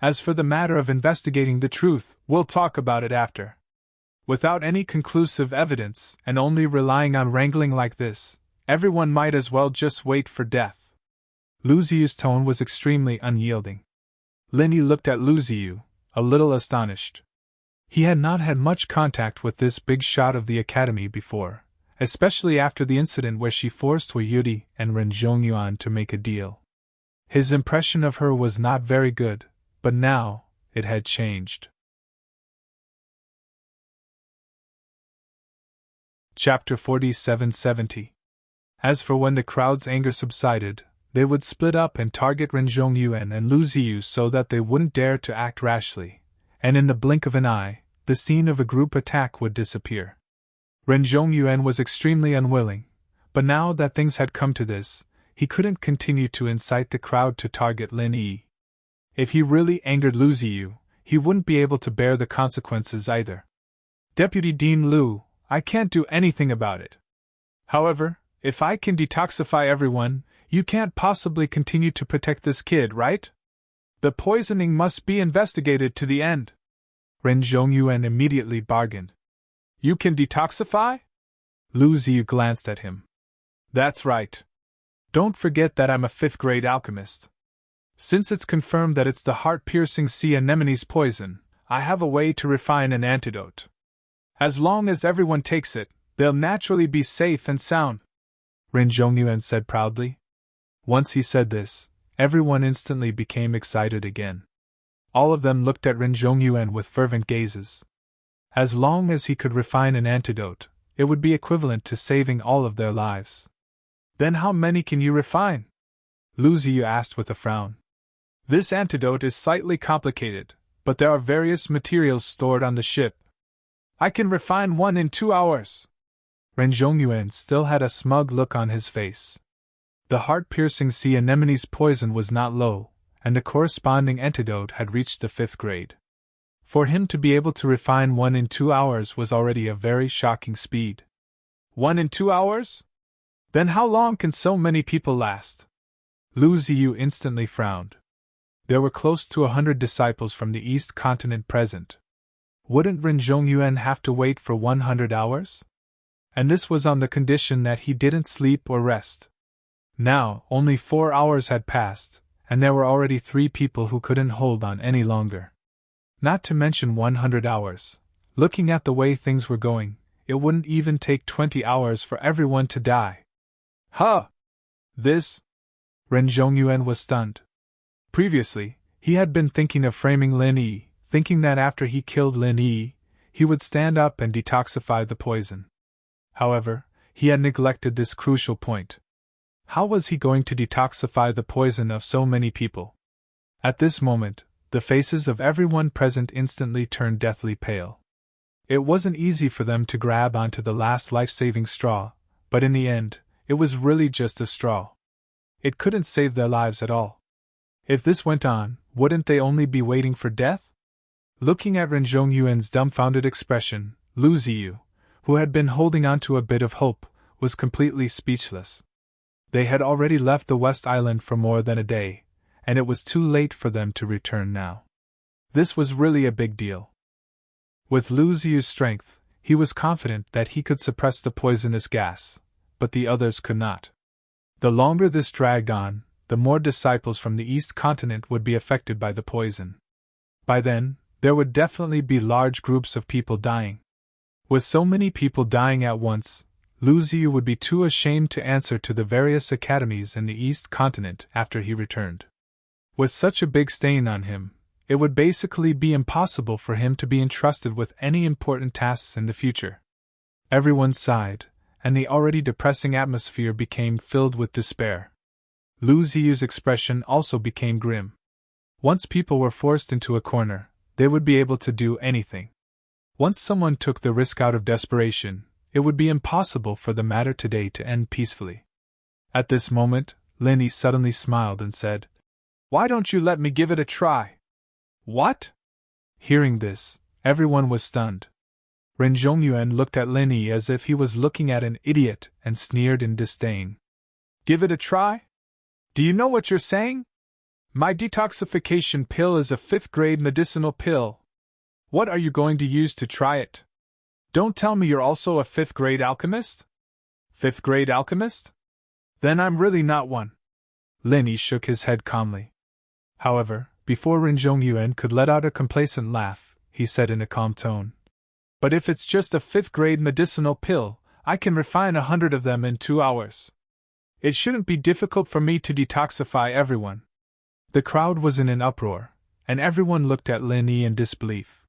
As for the matter of investigating the truth, we'll talk about it after. Without any conclusive evidence, and only relying on wrangling like this, everyone might as well just wait for death. Lu Ziyu's tone was extremely unyielding. Lin Yi looked at Lu Ziyu, a little astonished. He had not had much contact with this big shot of the academy before, especially after the incident where she forced Hui Yudi and Ren Zhongyuan to make a deal. His impression of her was not very good, but now, it had changed. Chapter 4770. As for when the crowd's anger subsided, they would split up and target Ren Zhongyuan and Lu Ziyu so that they wouldn't dare to act rashly, and in the blink of an eye, the scene of a group attack would disappear. Ren Zhongyuan was extremely unwilling, but now that things had come to this, he couldn't continue to incite the crowd to target Lin Yi. If he really angered Lu Ziyu, he wouldn't be able to bear the consequences either. Deputy Dean Lu, I can't do anything about it. However, if I can detoxify everyone, you can't possibly continue to protect this kid, right? The poisoning must be investigated to the end. Ren Zhongyuan immediately bargained. You can detoxify? Lu Ziyu glanced at him. That's right. Don't forget that I'm a 5th-grade alchemist. Since it's confirmed that it's the heart-piercing sea anemone's poison, I have a way to refine an antidote. As long as everyone takes it, they'll naturally be safe and sound. Ren Zhongyuan said proudly. Once he said this, everyone instantly became excited again. All of them looked at Ren Zhongyuan with fervent gazes. As long as he could refine an antidote, it would be equivalent to saving all of their lives. Then how many can you refine? Lu Ziyu asked with a frown. This antidote is slightly complicated, but there are various materials stored on the ship. I can refine one in 2 hours. Ren Zhongyuan still had a smug look on his face. The heart-piercing sea anemone's poison was not low, and the corresponding antidote had reached the 5th grade. For him to be able to refine one in 2 hours was already a very shocking speed. 1 in 2 hours? Then how long can so many people last? Lu Ziyu instantly frowned. There were close to 100 disciples from the East Continent present. Wouldn't Ren Zhongyuan have to wait for 100 hours? And this was on the condition that he didn't sleep or rest. Now, only 4 hours had passed, and there were already 3 people who couldn't hold on any longer. Not to mention 100 hours. Looking at the way things were going, it wouldn't even take 20 hours for everyone to die. Huh! This? Ren Zhongyuan was stunned. Previously, he had been thinking of framing Lin Yi, thinking that after he killed Lin Yi, he would stand up and detoxify the poison. However, he had neglected this crucial point. How was he going to detoxify the poison of so many people? At this moment, the faces of everyone present instantly turned deathly pale. It wasn't easy for them to grab onto the last life-saving straw, but in the end, it was really just a straw. It couldn't save their lives at all. If this went on, wouldn't they only be waiting for death? Looking at Ren Zhongyuan's dumbfounded expression, Lu Ziyu, who had been holding on to a bit of hope, was completely speechless. They had already left the West Island for more than a day, and it was too late for them to return now. This was really a big deal. With Lu Ziyu's strength, he was confident that he could suppress the poisonous gas, but the others could not. The longer this dragged on, the more disciples from the East Continent would be affected by the poison. By then, there would definitely be large groups of people dying. With so many people dying at once, Lu Ziyu would be too ashamed to answer to the various academies in the East Continent after he returned. With such a big stain on him, it would basically be impossible for him to be entrusted with any important tasks in the future. Everyone sighed, and the already depressing atmosphere became filled with despair. Lu Ziyu's expression also became grim. Once people were forced into a corner, they would be able to do anything. Once someone took the risk out of desperation, it would be impossible for the matter today to end peacefully. At this moment, Lin Yi suddenly smiled and said, "Why don't you let me give it a try?" "What?" Hearing this, everyone was stunned. Ren Zhongyuan looked at Lin Yi as if he was looking at an idiot and sneered in disdain. "Give it a try? Do you know what you're saying? My detoxification pill is a 5th-grade medicinal pill. What are you going to use to try it? Don't tell me you're also a 5th-grade alchemist? 5th-grade alchemist? Then I'm really not one." Lin Yi shook his head calmly. However, before Ren Zhongyuan could let out a complacent laugh, he said in a calm tone, "But if it's just a 5th-grade medicinal pill, I can refine 100 of them in 2 hours. It shouldn't be difficult for me to detoxify everyone." The crowd was in an uproar, and everyone looked at Lin Yi in disbelief.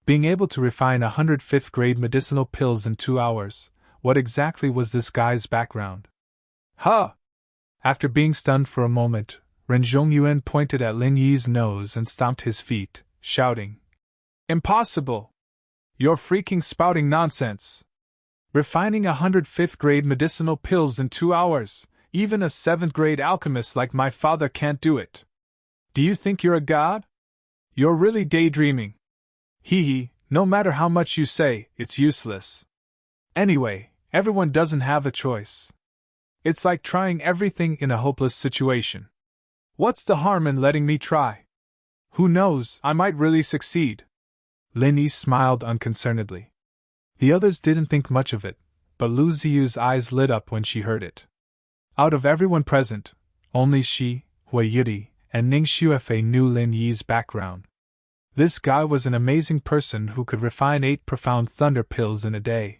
Being able to refine 100 5th-grade medicinal pills in 2 hours, what exactly was this guy's background? Huh! After being stunned for a moment, Ren Zhongyuan pointed at Lin Yi's nose and stomped his feet, shouting, "Impossible! You're freaking spouting nonsense! Refining 100 5th-grade medicinal pills in 2 hours, even a 7th-grade alchemist like my father can't do it. Do you think you're a god? You're really daydreaming. Hee, no matter how much you say, it's useless. Anyway, everyone doesn't have a choice. It's like trying everything in a hopeless situation. What's the harm in letting me try? Who knows, I might really succeed." Lin Yi smiled unconcernedly. The others didn't think much of it, but Lu Ziyu's eyes lit up when she heard it. Out of everyone present, only she, Hui Yudi, and Ning Xuefei knew Lin Yi's background. This guy was an amazing person who could refine 8 profound thunder pills in a day.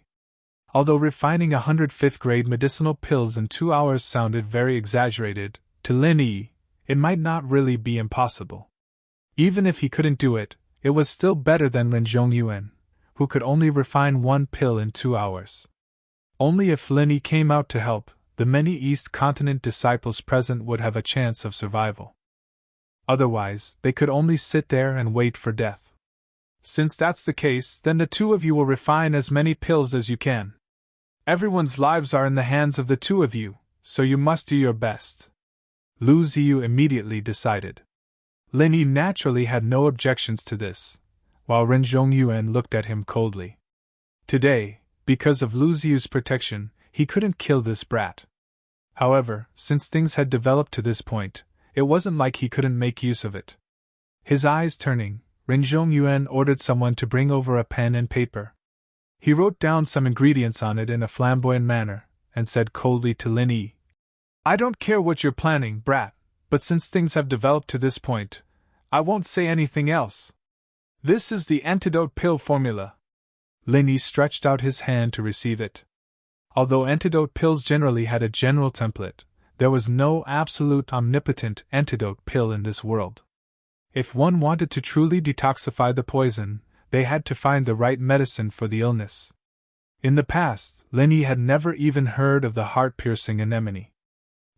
Although refining 100 5th-grade medicinal pills in 2 hours sounded very exaggerated, to Lin Yi, it might not really be impossible. Even if he couldn't do it, it was still better than Ren Zhongyuan, who could only refine 1 pill in 2 hours. Only if Lin Yi came out to help, the many East Continent disciples present would have a chance of survival. Otherwise, they could only sit there and wait for death. Since that's the case, then the 2 of you will refine as many pills as you can. Everyone's lives are in the hands of the 2 of you, so you must do your best." Lu Ziyu immediately decided. Lin Yi naturally had no objections to this, while Ren Zhongyuan looked at him coldly. Today, because of Lu Ziyu's protection, he couldn't kill this brat. However, since things had developed to this point, it wasn't like he couldn't make use of it. His eyes turning, Ren Zhongyuan ordered someone to bring over a pen and paper. He wrote down some ingredients on it in a flamboyant manner, and said coldly to Lin Yi, "I don't care what you're planning, brat, But since things have developed to this point, I won't say anything else. This is the antidote pill formula. Linny stretched out his hand to receive it. Although antidote pills generally had a general template, there was no absolute omnipotent antidote pill in this world. If one wanted to truly detoxify the poison, they had to find the right medicine for the illness. In the past, Linny had never even heard of the heart-piercing anemone.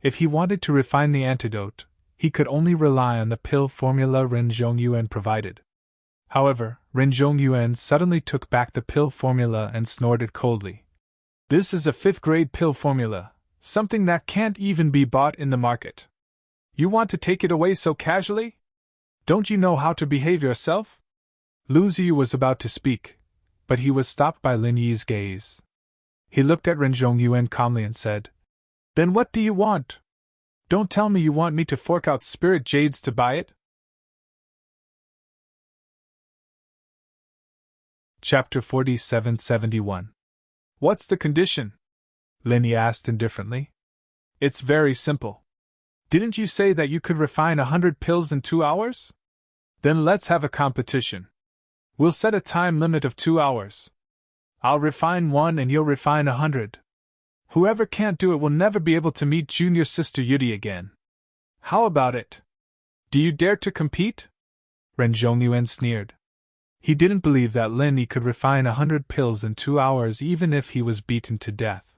If he wanted to refine the antidote, he could only rely on the pill formula Ren Zhongyuan provided. However, Ren Zhongyuan suddenly took back the pill formula and snorted coldly. This is a 5th-grade pill formula, something that can't even be bought in the market. You want to take it away so casually? Don't you know how to behave yourself? Lu Ziyu was about to speak, but he was stopped by Lin Yi's gaze. He looked at Ren Zhongyuan calmly and said, Then what do you want? Don't tell me you want me to fork out spirit jades to buy it? Chapter 4771. What's the condition? Linny asked indifferently. It's very simple. Didn't you say that you could refine 100 pills in 2 hours? Then let's have a competition. We'll set a time limit of 2 hours. I'll refine 1 and you'll refine 100. Whoever can't do it will never be able to meet junior sister Yudi again. How about it? Do you dare to compete? Ren Zhongyuan sneered. He didn't believe that Linny could refine 100 pills in 2 hours even if he was beaten to death.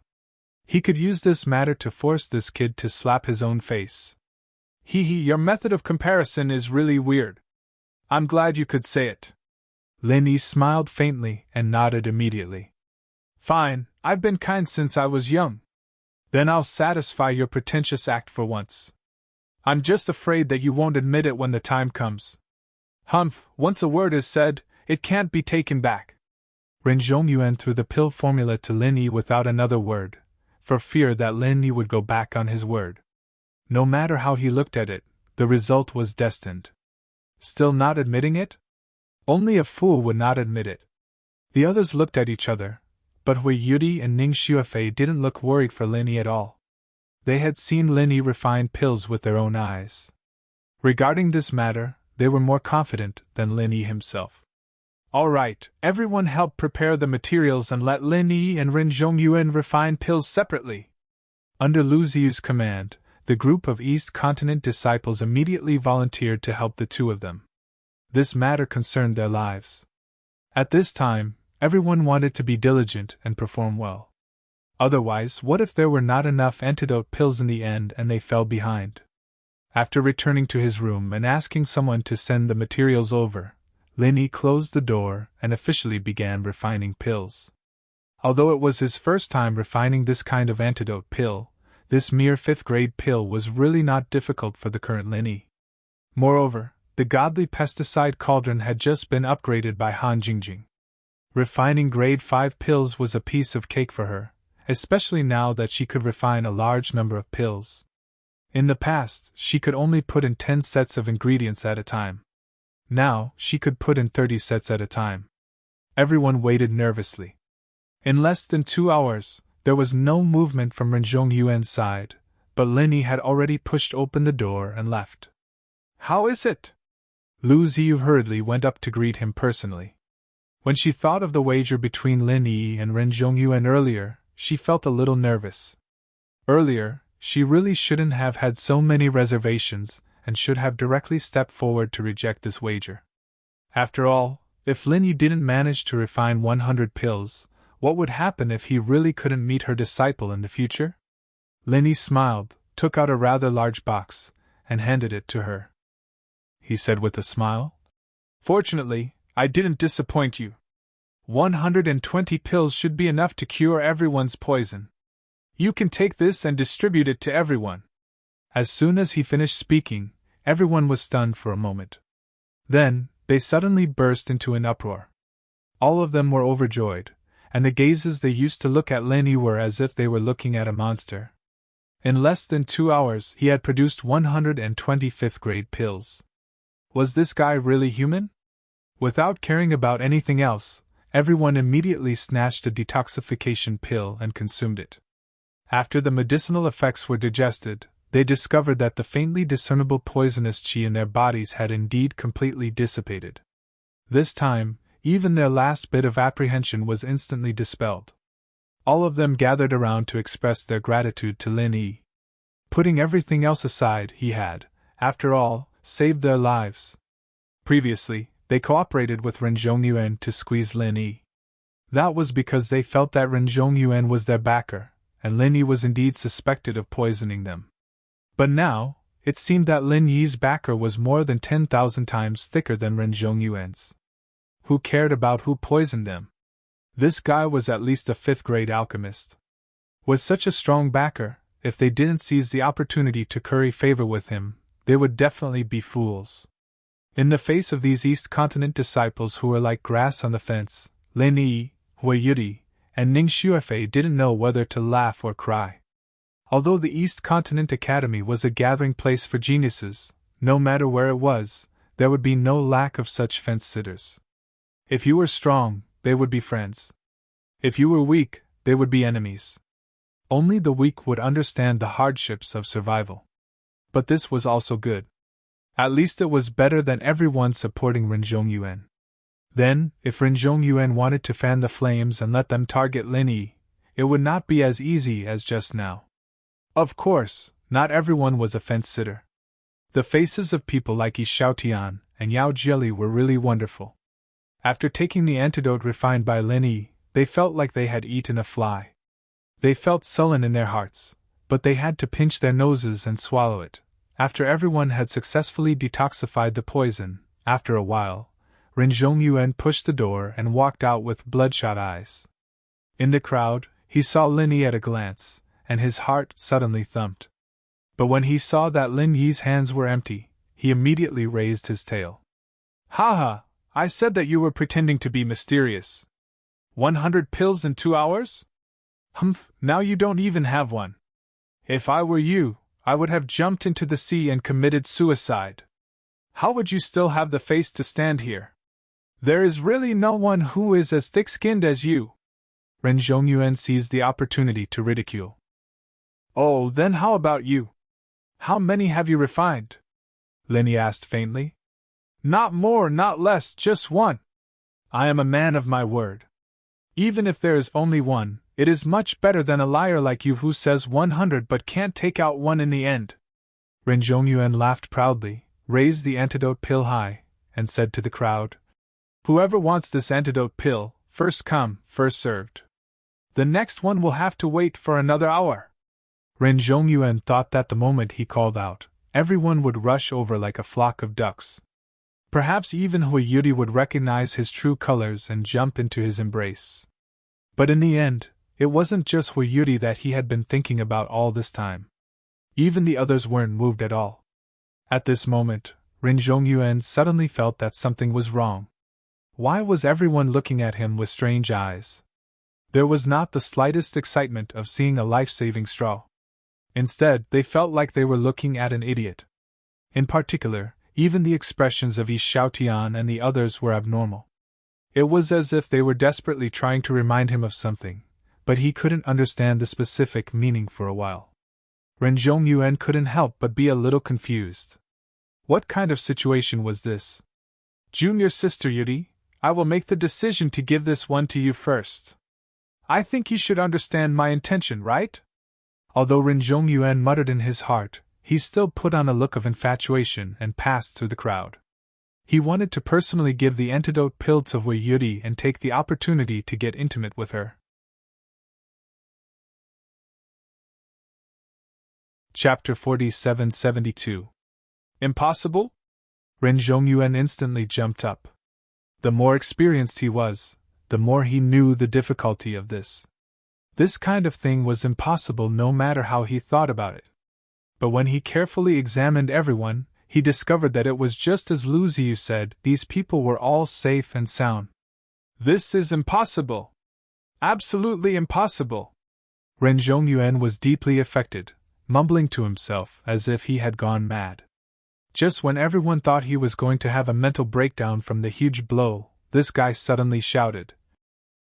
He could use this matter to force this kid to slap his own face. Your method of comparison is really weird. I'm glad you could say it. Linny smiled faintly and nodded immediately. Fine, I've been kind since I was young. Then I'll satisfy your pretentious act for once. I'm just afraid that you won't admit it when the time comes. Humph, once a word is said, it can't be taken back. Ren Zhongyuan threw the pill formula to Linny without another word, for fear that Linny would go back on his word. No matter how he looked at it, the result was destined. Still not admitting it? Only a fool would not admit it. The others looked at each other, but Hui Yudi and Ning Xuefei didn't look worried for Linny at all. They had seen Linny refine pills with their own eyes. Regarding this matter, they were more confident than Linny himself. All right, everyone help prepare the materials and let Linny and Ren Zhongyuan refine pills separately. Under Lu Ziyu's command, the group of East Continent disciples immediately volunteered to help the two of them. This matter concerned their lives. At this time, everyone wanted to be diligent and perform well. Otherwise, what if there were not enough antidote pills in the end and they fell behind? After returning to his room and asking someone to send the materials over, Linny closed the door and officially began refining pills. Although it was his first time refining this kind of antidote pill, this mere 5th-grade pill was really not difficult for the current Linny. Moreover, the godly pesticide cauldron had just been upgraded by Han Jingjing. Refining grade 5 pills was a piece of cake for her, especially now that she could refine a large number of pills. In the past, she could only put in 10 sets of ingredients at a time. Now, she could put in 30 sets at a time. Everyone waited nervously. In less than 2 hours, there was no movement from Ren Zhongyuan's side, but Linny had already pushed open the door and left. How is it? Lu Ziyu hurriedly went up to greet him personally. When she thought of the wager between Linny and Ren Zhongyuan earlier, she felt a little nervous. Earlier, she really shouldn't have had so many reservations, and should have directly stepped forward to reject this wager. After all, if Linny didn't manage to refine 100 pills, what would happen if he really couldn't meet her disciple in the future? Linny smiled, took out a rather large box, and handed it to her. He said with a smile, Fortunately, I didn't disappoint you. 120 pills should be enough to cure everyone's poison. You can take this and distribute it to everyone. As soon as he finished speaking, everyone was stunned for a moment. Then, they suddenly burst into an uproar. All of them were overjoyed, and the gazes they used to look at Linny were as if they were looking at a monster. In less than 2 hours, he had produced 120 5th-grade pills. Was this guy really human? Without caring about anything else, everyone immediately snatched a detoxification pill and consumed it. After the medicinal effects were digested, they discovered that the faintly discernible poisonous qi in their bodies had indeed completely dissipated. This time, even their last bit of apprehension was instantly dispelled. All of them gathered around to express their gratitude to Lin Yi. Putting everything else aside, he had, after all, saved their lives. Previously, they cooperated with Ren Zhongyuan to squeeze Lin Yi. That was because they felt that Ren Zhongyuan was their backer, and Lin Yi was indeed suspected of poisoning them. But now, it seemed that Lin Yi's backer was more than 10,000 times thicker than Ren Zhongyuan's. Who cared about who poisoned them? This guy was at least a 5th-grade alchemist. With such a strong backer, if they didn't seize the opportunity to curry favor with him, they would definitely be fools. In the face of these East Continent disciples who were like grass on the fence, Lin Yi, Hui Yudi, and Ning Xuefei didn't know whether to laugh or cry. Although the East Continent Academy was a gathering place for geniuses, no matter where it was, there would be no lack of such fence-sitters. If you were strong, they would be friends. If you were weak, they would be enemies. Only the weak would understand the hardships of survival. But this was also good. At least it was better than everyone supporting Ren Zhongyuan. Then, if Ren Zhongyuan wanted to fan the flames and let them target Lin Yi, it would not be as easy as just now. Of course, not everyone was a fence-sitter. The faces of people like Yi Xiaotian and Yao Jieli were really wonderful. After taking the antidote refined by Lin Yi, they felt like they had eaten a fly. They felt sullen in their hearts, but they had to pinch their noses and swallow it. After everyone had successfully detoxified the poison, after a while, Ren Zhongyuan pushed the door and walked out with bloodshot eyes. In the crowd, he saw Lin Yi at a glance, and his heart suddenly thumped. But when he saw that Lin Yi's hands were empty, he immediately raised his tail. "Ha ha! I said that you were pretending to be mysterious. 100 pills in 2 hours? Humph, now you don't even have one. If I were you, I would have jumped into the sea and committed suicide. How would you still have the face to stand here? There is really no one who is as thick-skinned as you." Ren Zhongyuan seized the opportunity to ridicule. "Oh, then how about you? How many have you refined?" Lin Yi asked faintly. "Not more, not less, just one. I am a man of my word. Even if there is only one, it is much better than a liar like you who says 100 but can't take out one in the end." Ren Zhongyuan laughed proudly, raised the antidote pill high, and said to the crowd, "Whoever wants this antidote pill, first come, first served. The next one will have to wait for another hour." Ren Zhongyuan thought that the moment he called out, everyone would rush over like a flock of ducks. Perhaps even Hui Yudi would recognize his true colors and jump into his embrace. But in the end, it wasn't just Hui Yudi that he had been thinking about all this time. Even the others weren't moved at all. At this moment, Ren Zhongyuan suddenly felt that something was wrong. Why was everyone looking at him with strange eyes? There was not the slightest excitement of seeing a life-saving straw. Instead, they felt like they were looking at an idiot. In particular, even the expressions of Yi Xiaotian and the others were abnormal. It was as if they were desperately trying to remind him of something, but he couldn't understand the specific meaning for a while. Ren Zhongyuan couldn't help but be a little confused. What kind of situation was this? "Junior sister Yudi, I will make the decision to give this one to you first. I think you should understand my intention, right?" Although Ren Zhongyuan muttered in his heart, he still put on a look of infatuation and passed through the crowd. He wanted to personally give the antidote pill to Hui Yudi and take the opportunity to get intimate with her. Chapter 4772. Impossible? Ren Zhongyuan instantly jumped up. The more experienced he was, the more he knew the difficulty of this. This kind of thing was impossible no matter how he thought about it. But when he carefully examined everyone, he discovered that it was just as Lu Ziyu said, these people were all safe and sound. "This is impossible. Absolutely impossible." Ren Zhongyuan was deeply affected, mumbling to himself as if he had gone mad. Just when everyone thought he was going to have a mental breakdown from the huge blow, this guy suddenly shouted,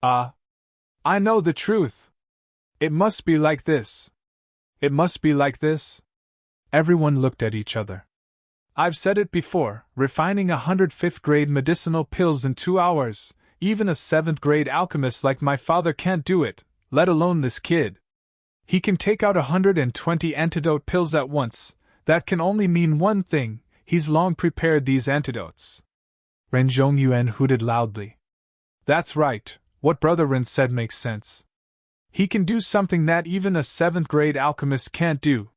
I know the truth. It must be like this. It must be like this." Everyone looked at each other. I've said it before, refining 100 fifth-grade medicinal pills in 2 hours, even a 7th-grade alchemist like my father can't do it, let alone this kid. He can take out 120 antidote pills at once. That can only mean one thing, he's long prepared these antidotes. Ren Zhongyuan hooted loudly. That's right, what Brother Ren said makes sense. He can do something that even a 7th-grade alchemist can't do.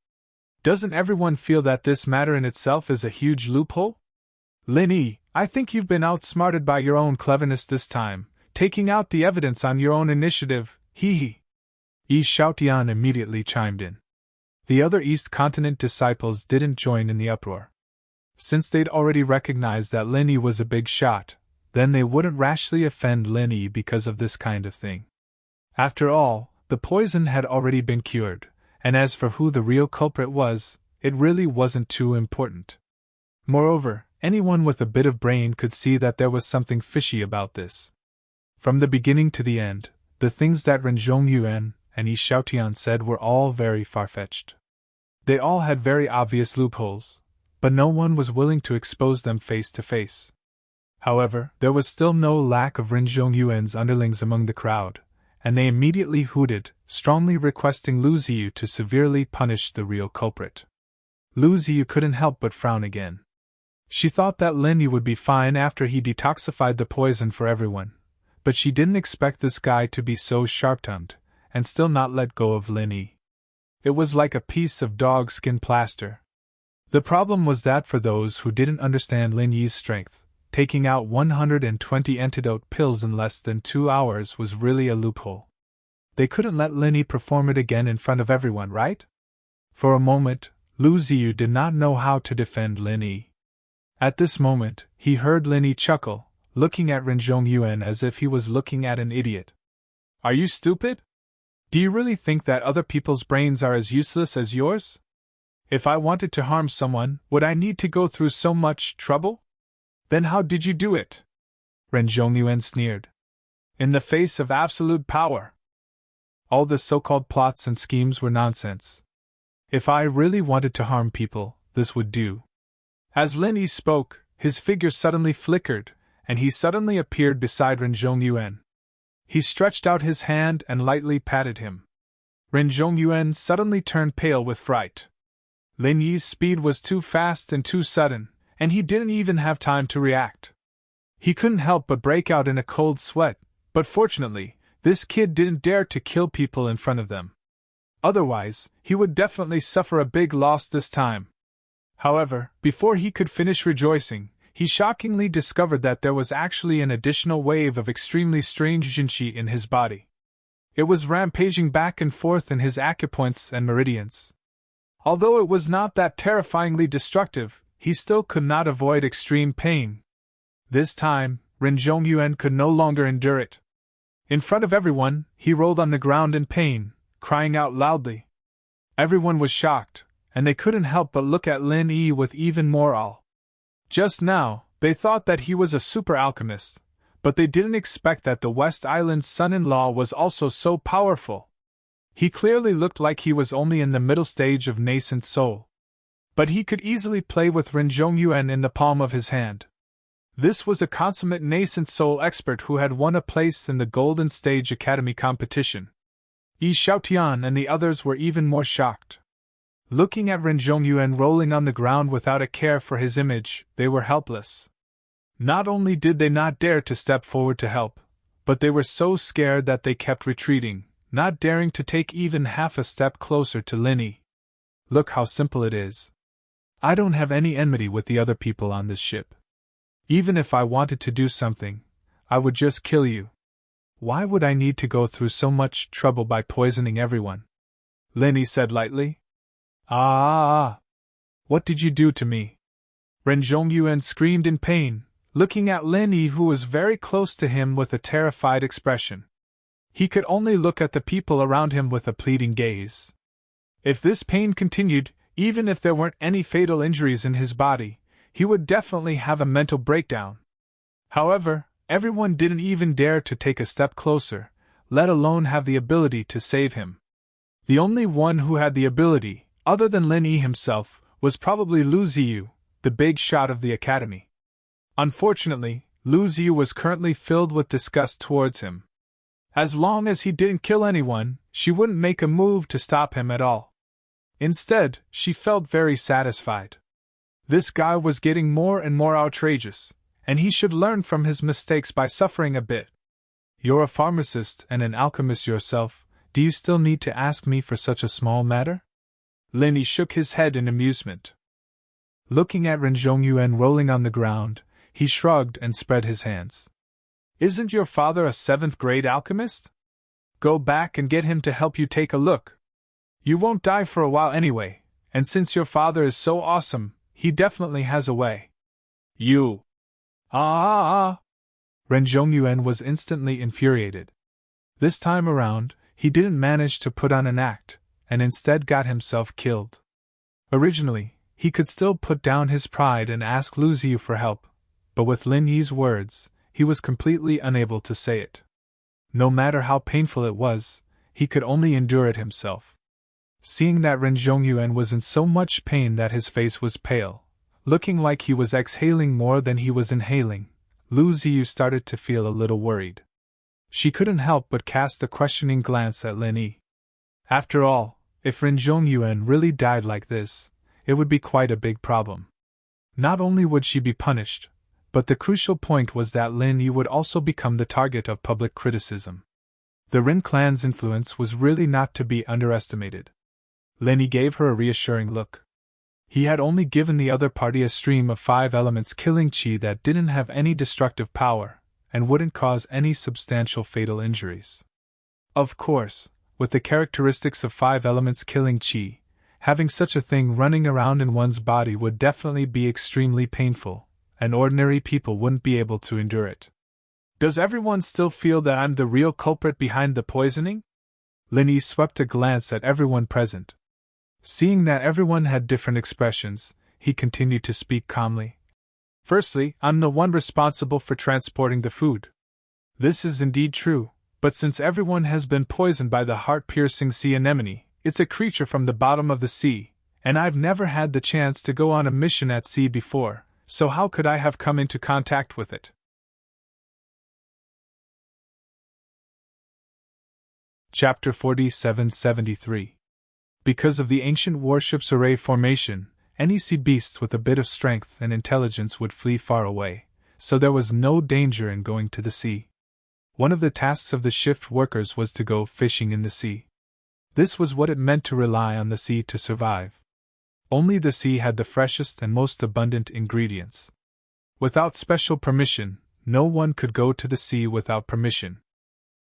Doesn't everyone feel that this matter in itself is a huge loophole? Lin Yi, I think you've been outsmarted by your own cleverness this time, taking out the evidence on your own initiative, hee. Yi Xiaotian immediately chimed in. The other East Continent disciples didn't join in the uproar. Since they'd already recognized that Lin Yi was a big shot, then they wouldn't rashly offend Lin Yi because of this kind of thing. After all, the poison had already been cured, and as for who the real culprit was, it really wasn't too important. Moreover, anyone with a bit of brain could see that there was something fishy about this. From the beginning to the end, the things that Ren Zhongyuan and Yi Xiaotian said were all very far-fetched. They all had very obvious loopholes, but no one was willing to expose them face to face. However, there was still no lack of Ren Zhongyuan's underlings among the crowd, and they immediately hooted, strongly requesting Lu Ziyu to severely punish the real culprit. Lu Ziyu couldn't help but frown again. She thought that Lin Yi would be fine after he detoxified the poison for everyone, but she didn't expect this guy to be so sharp-tongued, and still not let go of Lin Yi. It was like a piece of dog-skin plaster. The problem was that for those who didn't understand Lin Yi's strength, taking out 120 antidote pills in less than 2 hours was really a loophole. They couldn't let Lin Yi perform it again in front of everyone, right? For a moment, Lu Ziyu did not know how to defend Lin Yi. At this moment, he heard Lin Yi chuckle, looking at Ren Zhongyuan as if he was looking at an idiot. Are you stupid? Do you really think that other people's brains are as useless as yours? If I wanted to harm someone, would I need to go through so much trouble? Then how did you do it? Ren Zhongyuan sneered. In the face of absolute power. All the so-called plots and schemes were nonsense. If I really wanted to harm people, this would do. As Lin Yi spoke, his figure suddenly flickered, and he suddenly appeared beside Ren Zhongyuan. He stretched out his hand and lightly patted him. Ren Zhongyuan suddenly turned pale with fright. Lin Yi's speed was too fast and too sudden, and he didn't even have time to react. He couldn't help but break out in a cold sweat, but fortunately, this kid didn't dare to kill people in front of them. Otherwise, he would definitely suffer a big loss this time. However, before he could finish rejoicing, he shockingly discovered that there was actually an additional wave of extremely strange jinqi in his body. It was rampaging back and forth in his acupoints and meridians. Although it was not that terrifyingly destructive, he still could not avoid extreme pain. This time, Ren Zhongyuan could no longer endure it. In front of everyone, he rolled on the ground in pain, crying out loudly. Everyone was shocked, and they couldn't help but look at Lin Yi with even more awe. Just now, they thought that he was a super alchemist, but they didn't expect that the West Island's son-in-law was also so powerful. He clearly looked like he was only in the middle stage of nascent soul. But he could easily play with Ren Zhongyuan in the palm of his hand. This was a consummate nascent soul expert who had won a place in the Golden Stage Academy competition. Yi Xiaotian and the others were even more shocked. Looking at Ren Zhongyuan rolling on the ground without a care for his image, they were helpless. Not only did they not dare to step forward to help, but they were so scared that they kept retreating, not daring to take even half a step closer to Lin Yi. Look how simple it is. I don't have any enmity with the other people on this ship. Even if I wanted to do something, I would just kill you. Why would I need to go through so much trouble by poisoning everyone? Lin Yi said lightly. What did you do to me? Ren Zhongyuan screamed in pain, looking at Lin Yi, who was very close to him with a terrified expression. He could only look at the people around him with a pleading gaze. If this pain continued, even if there weren't any fatal injuries in his body, he would definitely have a mental breakdown. However, everyone didn't even dare to take a step closer, let alone have the ability to save him. The only one who had the ability, other than Lin Yi himself, was probably Lu Ziyu, the big shot of the academy. Unfortunately, Lu Ziyu was currently filled with disgust towards him. As long as he didn't kill anyone, she wouldn't make a move to stop him at all. Instead, she felt very satisfied. This guy was getting more and more outrageous, and he should learn from his mistakes by suffering a bit. You're a pharmacist and an alchemist yourself, do you still need to ask me for such a small matter? Lin Yi shook his head in amusement. Looking at Ren Zhongyuan rolling on the ground, he shrugged and spread his hands. Isn't your father a 7th-grade alchemist? Go back and get him to help you take a look. You won't die for a while anyway, and since your father is so awesome, he definitely has a way. You! Ren Zhongyuan was instantly infuriated. This time around, he didn't manage to put on an act, and instead got himself killed. Originally, he could still put down his pride and ask Lu Ziyu for help, but with Lin Yi's words, he was completely unable to say it. No matter how painful it was, he could only endure it himself. Seeing that Ren Zhongyuan was in so much pain that his face was pale, looking like he was exhaling more than he was inhaling, Lu Ziyu started to feel a little worried. She couldn't help but cast a questioning glance at Lin Yi. After all, if Ren Zhongyuan really died like this, it would be quite a big problem. Not only would she be punished, but the crucial point was that Lin Yi would also become the target of public criticism. The Ren clan's influence was really not to be underestimated. Lin Yi gave her a reassuring look. He had only given the other party a stream of 5 elements killing qi that didn't have any destructive power, and wouldn't cause any substantial fatal injuries. Of course, with the characteristics of 5 elements killing qi, having such a thing running around in one's body would definitely be extremely painful, and ordinary people wouldn't be able to endure it. Does everyone still feel that I'm the real culprit behind the poisoning? Lin Yi swept a glance at everyone present. Seeing that everyone had different expressions, he continued to speak calmly. Firstly, I'm the one responsible for transporting the food. This is indeed true, but since everyone has been poisoned by the heart-piercing sea anemone, it's a creature from the bottom of the sea, and I've never had the chance to go on a mission at sea before, so how could I have come into contact with it? Chapter 4773. Because of the ancient warship's array formation, any sea beasts with a bit of strength and intelligence would flee far away, so there was no danger in going to the sea. One of the tasks of the shift workers was to go fishing in the sea. This was what it meant to rely on the sea to survive. Only the sea had the freshest and most abundant ingredients. Without special permission, no one could go to the sea without permission.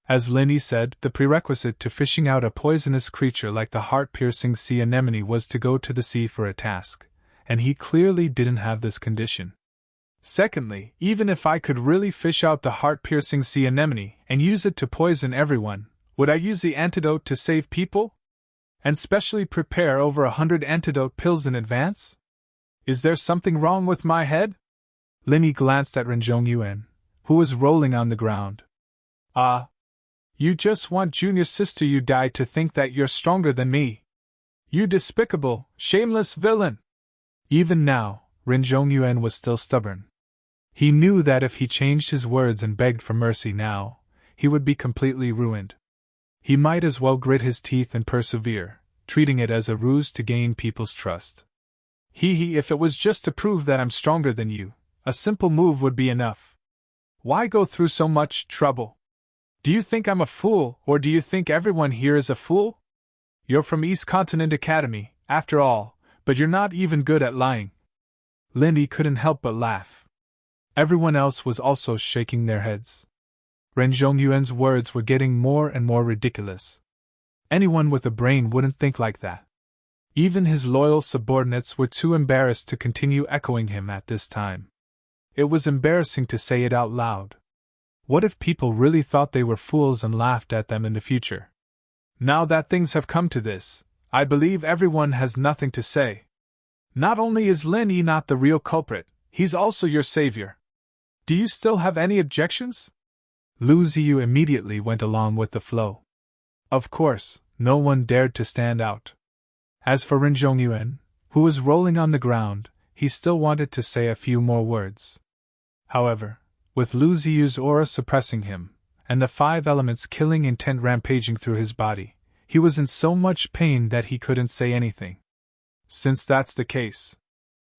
As Lin Yi said, the prerequisite to fishing out a poisonous creature like the heart-piercing sea anemone was to go to the sea for a task, and he clearly didn't have this condition. Secondly, even if I could really fish out the heart-piercing sea anemone and use it to poison everyone, would I use the antidote to save people? And specially prepare over 100 antidote pills in advance? Is there something wrong with my head? Lin Yi glanced at Ren Zhongyuan, who was rolling on the ground. You just want junior sister you died to think that you're stronger than me. You despicable, shameless villain! Even now, Ren Zhongyuan was still stubborn. He knew that if he changed his words and begged for mercy now, he would be completely ruined. He might as well grit his teeth and persevere, treating it as a ruse to gain people's trust. If it was just to prove that I'm stronger than you, a simple move would be enough. Why go through so much trouble? Do you think I'm a fool, or do you think everyone here is a fool? You're from East Continent Academy, after all, but you're not even good at lying. Lin Yi couldn't help but laugh. Everyone else was also shaking their heads. Ren Zhongyuan's words were getting more and more ridiculous. Anyone with a brain wouldn't think like that. Even his loyal subordinates were too embarrassed to continue echoing him at this time. It was embarrassing to say it out loud. What if people really thought they were fools and laughed at them in the future? Now that things have come to this, I believe everyone has nothing to say. Not only is Lin Yi not the real culprit, he's also your savior. Do you still have any objections? Lu Ziyu immediately went along with the flow. Of course, no one dared to stand out. As for Ren Zhongyuan, who was rolling on the ground, he still wanted to say a few more words. However, with Lu Ziyu's aura suppressing him, and the 5 elements killing intent rampaging through his body, he was in so much pain that he couldn't say anything. Since that's the case,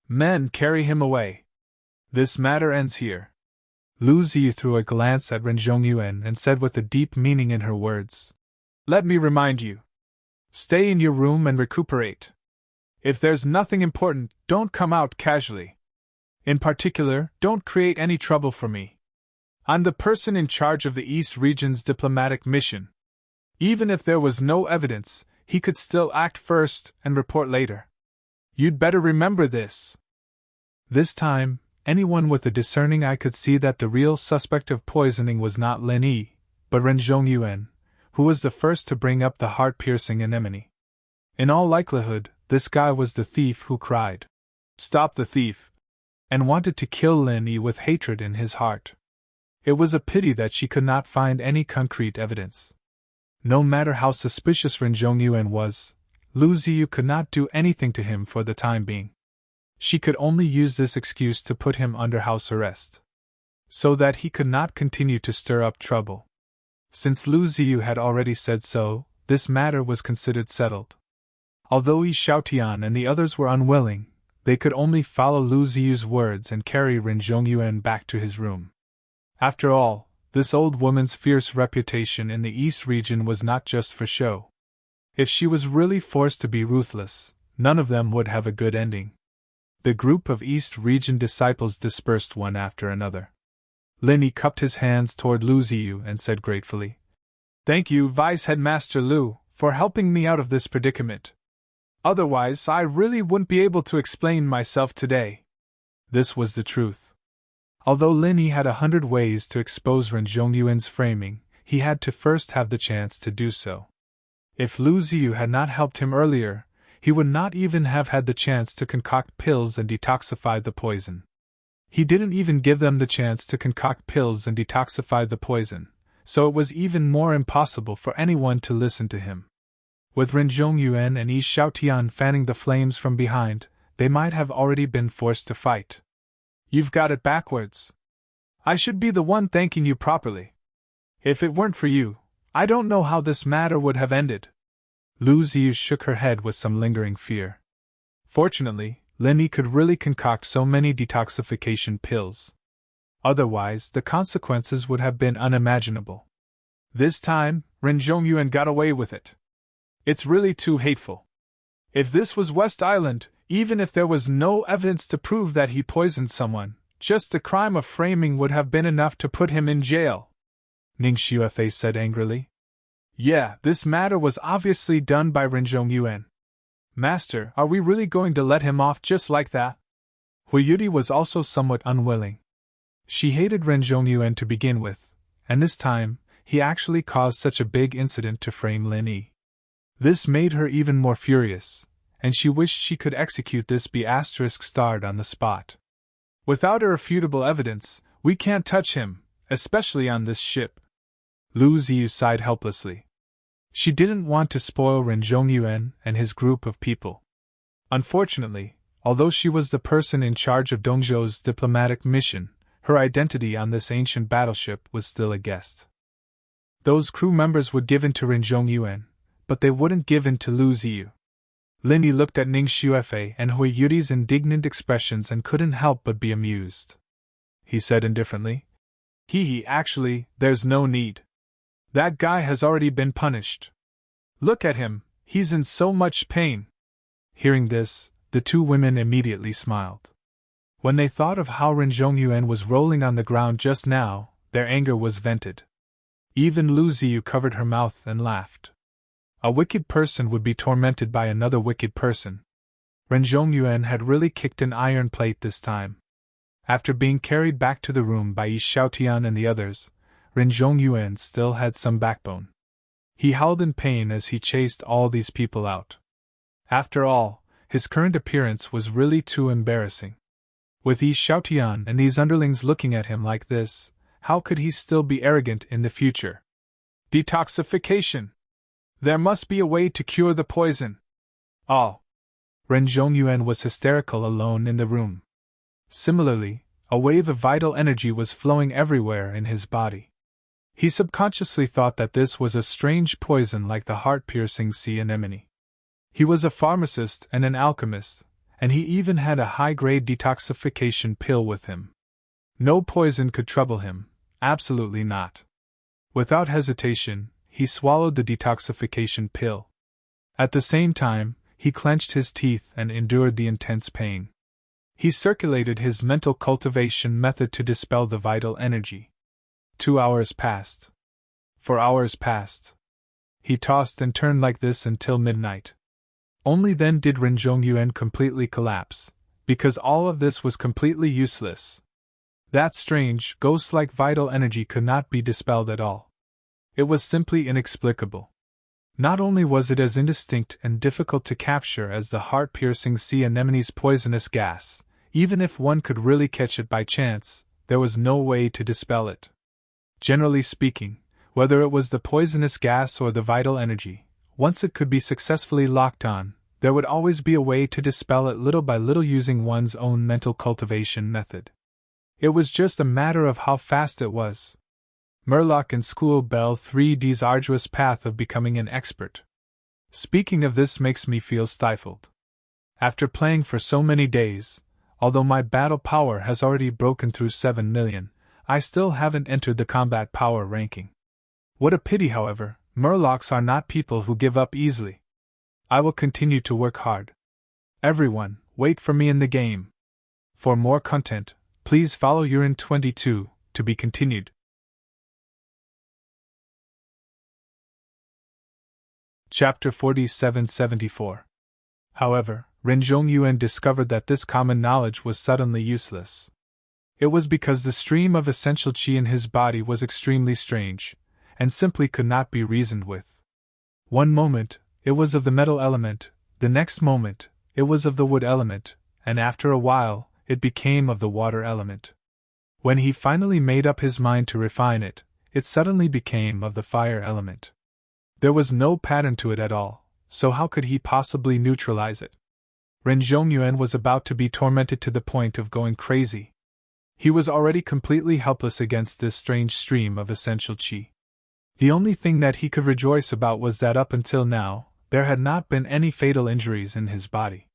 men, carry him away. This matter ends here. Lu Ziyu threw a glance at Ren Zhongyuan and said with a deep meaning in her words, "Let me remind you. Stay in your room and recuperate. If there's nothing important, don't come out casually. In particular, don't create any trouble for me. I'm the person in charge of the East region's diplomatic mission. Even if there was no evidence, he could still act first and report later. You'd better remember this." This time, anyone with a discerning eye could see that the real suspect of poisoning was not Lin Yi, but Ren Zhongyuan, who was the first to bring up the heart-piercing anemone. In all likelihood, this guy was the thief who cried, "Stop the thief!" and wanted to kill Lin Yi with hatred in his heart. It was a pity that she could not find any concrete evidence. No matter how suspicious Ren Zhongyuan was, Lu Ziyu could not do anything to him for the time being. She could only use this excuse to put him under house arrest, so that he could not continue to stir up trouble. Since Lu Ziyu had already said so, this matter was considered settled. Although Yi Xiaotian and the others were unwilling, they could only follow Lu Ziyu's words and carry Ren Zhongyuan back to his room. After all, this old woman's fierce reputation in the East region was not just for show. If she was really forced to be ruthless, none of them would have a good ending. The group of East region disciples dispersed one after another. Lin Yi cupped his hands toward Lu Ziyu and said gratefully, "Thank you, Vice Headmaster Lu, for helping me out of this predicament. Otherwise, I really wouldn't be able to explain myself today." This was the truth. Although Lin Yi had 100 ways to expose Ren Zhongyuan's framing, he had to first have the chance to do so. If Lu Ziyu had not helped him earlier, he would not even have had the chance to concoct pills and detoxify the poison. He didn't even give them the chance to concoct pills and detoxify the poison, so it was even more impossible for anyone to listen to him. With Ren Zhongyuan and Yi Xiaotian fanning the flames from behind, they might have already been forced to fight. "You've got it backwards. I should be the one thanking you properly. If it weren't for you, I don't know how this matter would have ended." Lu Ziyu shook her head with some lingering fear. Fortunately, Lin Yi could really concoct so many detoxification pills. Otherwise, the consequences would have been unimaginable. This time, Ren Zhongyuan got away with it. It's really too hateful. If this was West Island, even if there was no evidence to prove that he poisoned someone, just the crime of framing would have been enough to put him in jail, Ning Xuefei said angrily. Yeah, this matter was obviously done by Ren Zhongyuan. Master, are we really going to let him off just like that? Hui Yudi was also somewhat unwilling. She hated Ren Zhongyuan to begin with, and this time, he actually caused such a big incident to frame Lin Yi. This made her even more furious, and she wished she could execute this B***starred on the spot. Without irrefutable evidence, we can't touch him, especially on this ship. Lu Ziyu sighed helplessly. She didn't want to spoil Ren Zhongyuan and his group of people. Unfortunately, although she was the person in charge of Dongzhou's diplomatic mission, her identity on this ancient battleship was still a guest. Those crew members would give in to Ren Zhongyuan, but they wouldn't give in to Lu Ziyu. Lin Yi looked at Ning Xuefei and Hui Yudi's indignant expressions and couldn't help but be amused. He said indifferently, Actually, there's no need. That guy has already been punished. Look at him, he's in so much pain." Hearing this, the two women immediately smiled. When they thought of how Ren Zhongyuan was rolling on the ground just now, their anger was vented. Even Lu Ziyu covered her mouth and laughed. A wicked person would be tormented by another wicked person. Ren Zhongyuan had really kicked an iron plate this time. After being carried back to the room by Yi Xiaotian and the others, Ren Zhongyuan still had some backbone. He howled in pain as he chased all these people out. After all, his current appearance was really too embarrassing. With Yi Xiaotian and these underlings looking at him like this, how could he still be arrogant in the future? Detoxification! There must be a way to cure the poison. Oh! Ren Zhongyuan was hysterical alone in the room. Similarly, a wave of vital energy was flowing everywhere in his body. He subconsciously thought that this was a strange poison like the heart-piercing sea anemone. He was a pharmacist and an alchemist, and he even had a high-grade detoxification pill with him. No poison could trouble him, absolutely not. Without hesitation, he swallowed the detoxification pill. At the same time, he clenched his teeth and endured the intense pain. He circulated his mental cultivation method to dispel the vital energy. 2 hours passed. 4 hours passed. He tossed and turned like this until midnight. Only then did Ren Zhongyuan completely collapse, because all of this was completely useless. That strange, ghost-like vital energy could not be dispelled at all. It was simply inexplicable. Not only was it as indistinct and difficult to capture as the heart-piercing sea anemone's poisonous gas, even if one could really catch it by chance, there was no way to dispel it. Generally speaking, whether it was the poisonous gas or the vital energy, once it could be successfully locked on, there would always be a way to dispel it little by little using one's own mental cultivation method. It was just a matter of how fast it was. Murloc in School Bell 3D's arduous path of becoming an expert. Speaking of this makes me feel stifled. After playing for so many days, although my battle power has already broken through 7 million, I still haven't entered the combat power ranking. What a pity, however, Murlocs are not people who give up easily. I will continue to work hard. Everyone, wait for me in the game. For more content, please follow Urin22, to be continued. Chapter 4774. However, Ren Zhongyuan discovered that this common knowledge was suddenly useless. It was because the stream of essential qi in his body was extremely strange, and simply could not be reasoned with. One moment, it was of the metal element, the next moment, it was of the wood element, and after a while, it became of the water element. When he finally made up his mind to refine it, it suddenly became of the fire element. There was no pattern to it at all, so how could he possibly neutralize it? Ren Zhongyuan was about to be tormented to the point of going crazy. He was already completely helpless against this strange stream of essential qi. The only thing that he could rejoice about was that up until now, there had not been any fatal injuries in his body.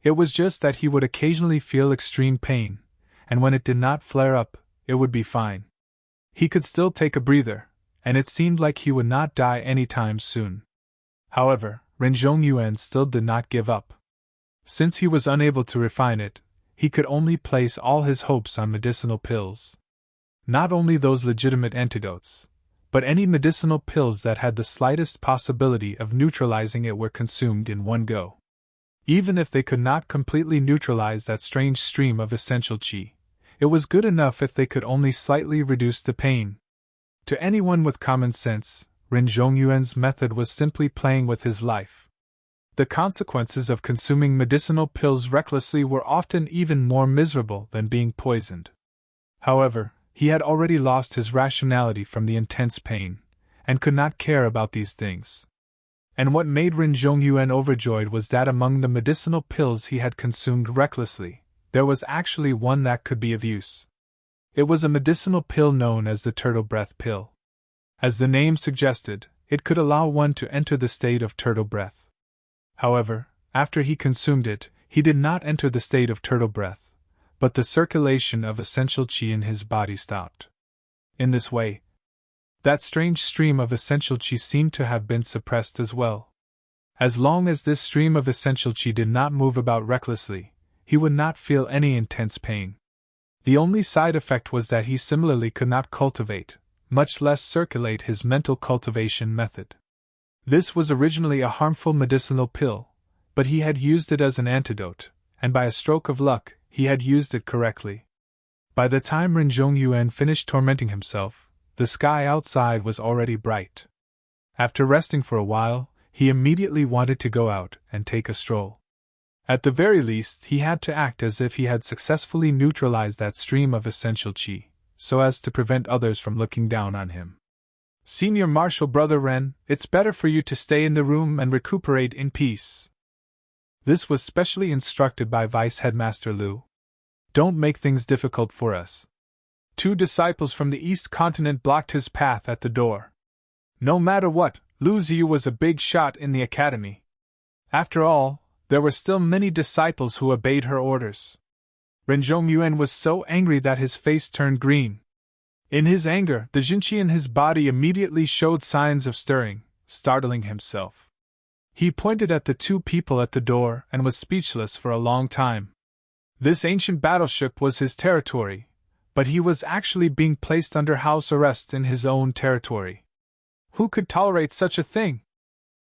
It was just that he would occasionally feel extreme pain, and when it did not flare up, it would be fine. He could still take a breather, and it seemed like he would not die anytime soon. However, Ren Zhongyuan still did not give up. Since he was unable to refine it, he could only place all his hopes on medicinal pills. Not only those legitimate antidotes, but any medicinal pills that had the slightest possibility of neutralizing it were consumed in one go. Even if they could not completely neutralize that strange stream of essential qi, it was good enough if they could only slightly reduce the pain. To anyone with common sense, Ren Zhongyuan's method was simply playing with his life. The consequences of consuming medicinal pills recklessly were often even more miserable than being poisoned. However, he had already lost his rationality from the intense pain, and could not care about these things. And what made Ren Zhongyuan overjoyed was that among the medicinal pills he had consumed recklessly, there was actually one that could be of use. It was a medicinal pill known as the turtle breath pill. As the name suggested, it could allow one to enter the state of turtle breath. However, after he consumed it, he did not enter the state of turtle breath, but the circulation of essential qi in his body stopped. In this way, that strange stream of essential qi seemed to have been suppressed as well. As long as this stream of essential qi did not move about recklessly, he would not feel any intense pain. The only side effect was that he similarly could not cultivate, much less circulate his mental cultivation method. This was originally a harmful medicinal pill, but he had used it as an antidote, and by a stroke of luck, he had used it correctly. By the time Ren Zhongyuan finished tormenting himself, the sky outside was already bright. After resting for a while, he immediately wanted to go out and take a stroll. At the very least, he had to act as if he had successfully neutralized that stream of essential qi, so as to prevent others from looking down on him. "Senior Marshal Brother Ren, it's better for you to stay in the room and recuperate in peace," This was specially instructed by Vice Headmaster Lu. Don't make things difficult for us. 2 disciples from the East Continent blocked his path at the door. No matter what, Lu Ziyu was a big shot in the academy. After all, there were still many disciples who obeyed her orders. Ren Zhongyuan was so angry that his face turned green. In his anger, the Jinqi in his body immediately showed signs of stirring, startling himself. He pointed at the 2 people at the door and was speechless for a long time. This ancient battleship was his territory, but he was actually being placed under house arrest in his own territory. Who could tolerate such a thing?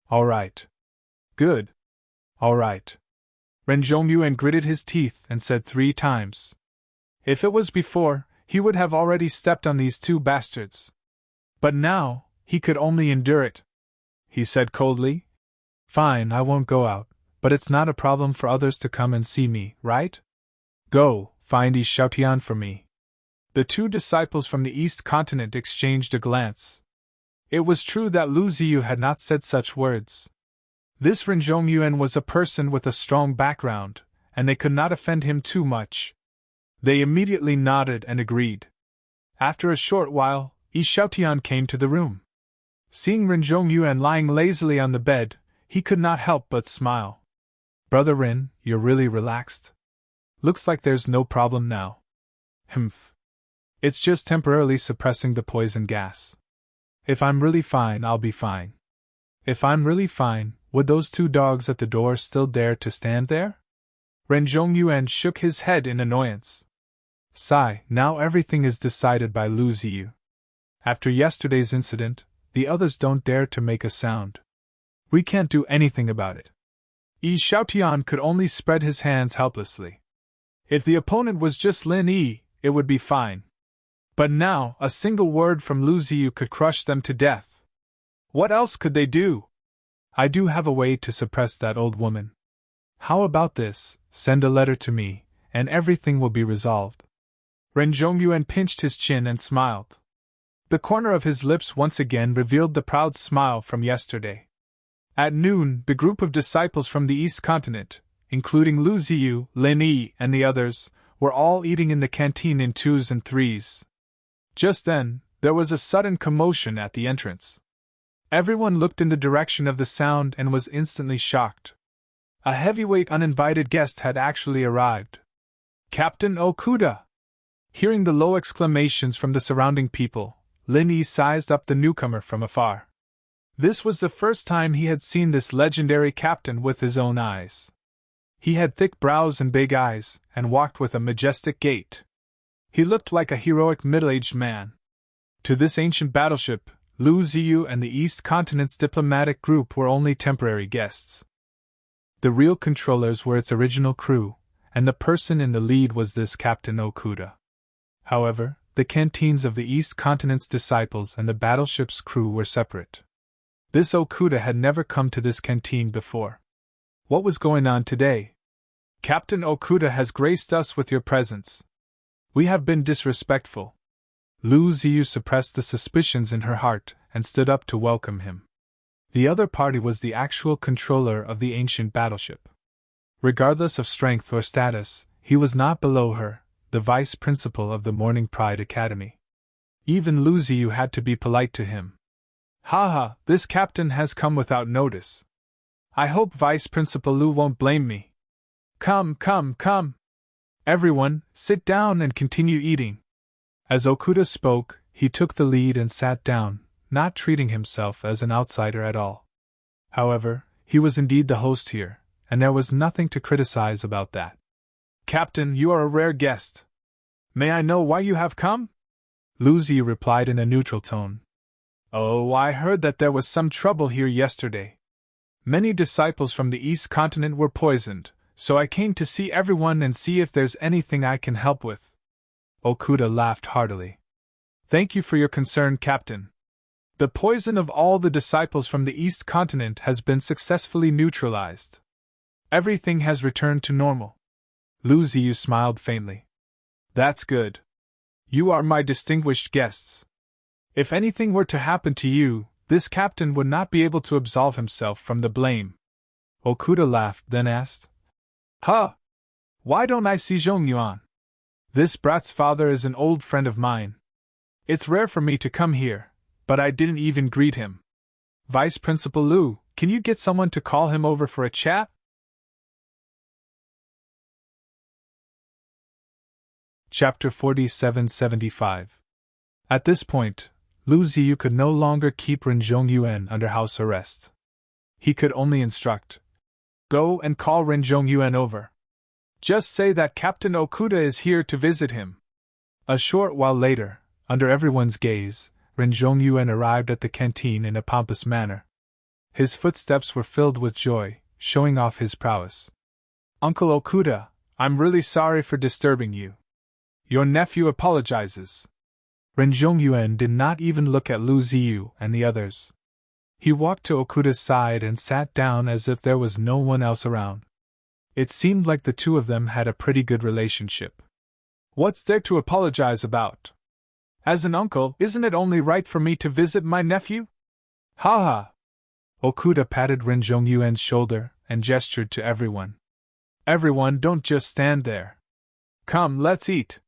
All right. Good. All right. Ren Zhongyuan gritted his teeth and said 3 times. If it was before, he would have already stepped on these 2 bastards. But now, he could only endure it. He said coldly, "Fine, I won't go out, but it's not a problem for others to come and see me, right? Go, find Yi Xiaotian for me." The 2 disciples from the East Continent exchanged a glance. It was true that Lu Ziyu had not said such words. This Ren Zhongyuan was a person with a strong background, and they could not offend him too much. They immediately nodded and agreed. After a short while, Yi Xiaotian came to the room. Seeing Ren Zhongyuan lying lazily on the bed, he could not help but smile. "Brother Ren, you're really relaxed. Looks like there's no problem now." "Humph. It's just temporarily suppressing the poison gas. If I'm really fine, I'll be fine." "If I'm really fine, would those 2 dogs at the door still dare to stand there?" Ren Zhongyuan shook his head in annoyance. "Sigh, now everything is decided by Lu Ziyu. After yesterday's incident, the others don't dare to make a sound. We can't do anything about it." Yi Xiaotian could only spread his hands helplessly. If the opponent was just Lin Yi, it would be fine. But now, a single word from Lu Ziyu could crush them to death. What else could they do? "I do have a way to suppress that old woman. How about this? Send a letter to me, and everything will be resolved." Ren Zhongyuan pinched his chin and smiled. The corner of his lips once again revealed the proud smile from yesterday. At noon, the group of disciples from the East Continent, including Lu Ziyu, Lin Yi, and the others, were all eating in the canteen in 2s and 3s. Just then, there was a sudden commotion at the entrance. Everyone looked in the direction of the sound and was instantly shocked. A heavyweight uninvited guest had actually arrived. Captain Okuda! Hearing the low exclamations from the surrounding people, Lin Yi sized up the newcomer from afar. This was the first time he had seen this legendary captain with his own eyes. He had thick brows and big eyes, and walked with a majestic gait. He looked like a heroic middle-aged man. To this ancient battleship, Lu Ziyu and the East Continent's diplomatic group were only temporary guests. The real controllers were its original crew, and the person in the lead was this Captain Okuda. However, the canteens of the East Continent's disciples and the battleship's crew were separate. This Okuda had never come to this canteen before. What was going on today? "Captain Okuda has graced us with your presence. We have been disrespectful." Lu Ziyu suppressed the suspicions in her heart and stood up to welcome him. The other party was the actual controller of the ancient battleship. Regardless of strength or status, he was not below her, the vice principal of the Morning Pride Academy. Even Lu Ziyu had to be polite to him. "Haha, this captain has come without notice. I hope Vice Principal Lu won't blame me. Come, come, come. Everyone, sit down and continue eating." As Okuda spoke, he took the lead and sat down, not treating himself as an outsider at all. However, he was indeed the host here, and there was nothing to criticize about that. "Captain, you are a rare guest. May I know why you have come?" Lu Ziyu replied in a neutral tone. "Oh, I heard that there was some trouble here yesterday. Many disciples from the East Continent were poisoned, so I came to see everyone and see if there's anything I can help with." Okuda laughed heartily. "Thank you for your concern, Captain. The poison of all the disciples from the East Continent has been successfully neutralized. Everything has returned to normal." Lu Ziyu smiled faintly. "That's good. You are my distinguished guests. If anything were to happen to you, this captain would not be able to absolve himself from the blame." Okuda laughed, then asked, Huh! Why don't I see Zhong Yuan? This brat's father is an old friend of mine. It's rare for me to come here, but I didn't even greet him. Vice Principal Liu, can you get someone to call him over for a chat? Chapter 4775. At this point, Lu Ziyu could no longer keep Ren Zhongyuan under house arrest. He could only instruct. Go and call Ren Zhongyuan over. Just say that Captain Okuda is here to visit him. A short while later, under everyone's gaze, Ren Zhongyuan arrived at the canteen in a pompous manner. His footsteps were filled with joy, showing off his prowess. Uncle Okuda, I'm really sorry for disturbing you. Your nephew apologizes. Ren Zhongyuan did not even look at Lu Ziyu and the others. He walked to Okuda's side and sat down as if there was no one else around. It seemed like the two of them had a pretty good relationship. What's there to apologize about? As an uncle, isn't it only right for me to visit my nephew? Ha ha! Okuda patted Ren Zhongyuan's shoulder and gestured to everyone. Everyone, don't just stand there. Come, let's eat.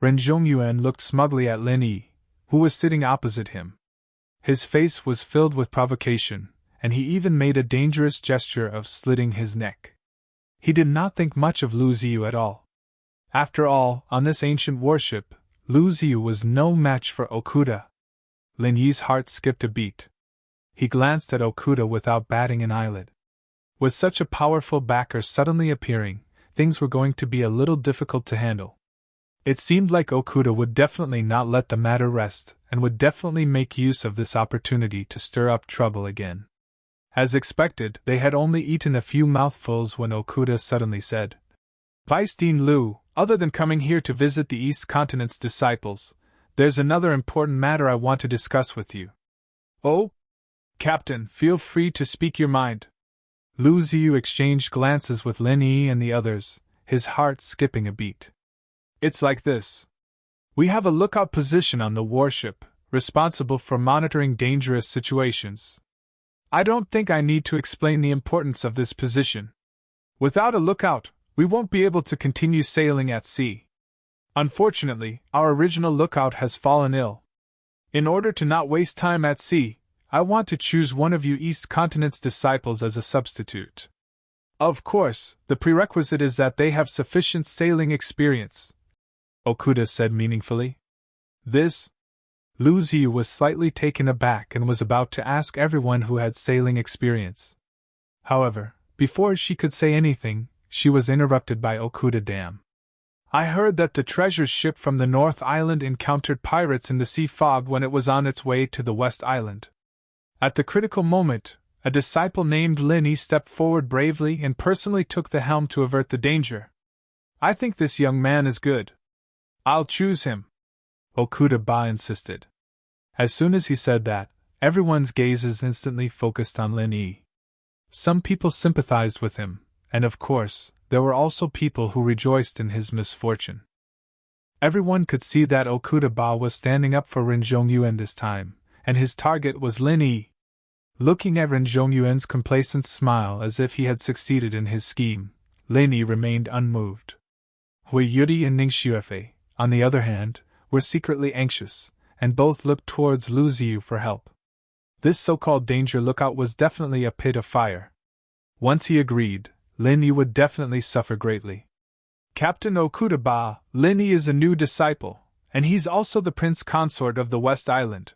Ren Zhongyuan looked smugly at Lin Yi, who was sitting opposite him. His face was filled with provocation, and he even made a dangerous gesture of slitting his neck. He did not think much of Lu Ziyu at all. After all, on this ancient warship, Lu Ziyu was no match for Okuda. Lin Yi's heart skipped a beat. He glanced at Okuda without batting an eyelid. With such a powerful backer suddenly appearing, things were going to be a little difficult to handle. It seemed like Okuda would definitely not let the matter rest, and would definitely make use of this opportunity to stir up trouble again. As expected, they had only eaten a few mouthfuls when Okuda suddenly said, Vice Dean Liu, other than coming here to visit the East Continent's disciples, there's another important matter I want to discuss with you. Oh? Captain, feel free to speak your mind. Lu Ziyu exchanged glances with Lin Yi and the others, his heart skipping a beat. It's like this. We have a lookout position on the warship, responsible for monitoring dangerous situations. I don't think I need to explain the importance of this position. Without a lookout, we won't be able to continue sailing at sea. Unfortunately, our original lookout has fallen ill. In order to not waste time at sea, I want to choose one of you East Continent's disciples as a substitute. Of course, the prerequisite is that they have sufficient sailing experience, Okuda said meaningfully. This? Lu Ziyu was slightly taken aback and was about to ask everyone who had sailing experience. However, before she could say anything, she was interrupted by Okuda. Damn. I heard that the treasure ship from the North Island encountered pirates in the sea fog when it was on its way to the West Island. At the critical moment, a disciple named Lin Yi stepped forward bravely and personally took the helm to avert the danger. I think this young man is good. I'll choose him, Okuda insisted. As soon as he said that, everyone's gazes instantly focused on Lin Yi. Some people sympathized with him, and of course, there were also people who rejoiced in his misfortune. Everyone could see that Okuda was standing up for Ren Zhongyuan this time, and his target was Lin Yi. Looking at Ren Zhongyuan's complacent smile as if he had succeeded in his scheme, Lin Yi remained unmoved. Hui Yuri and Ning Xuefei, on the other hand, were secretly anxious, and both looked towards Lu Ziyu for help. This so-called danger lookout was definitely a pit of fire. Once he agreed, Lin Yi would definitely suffer greatly. Captain Okuda, Lin Yi is a new disciple, and he's also the prince consort of the West Island.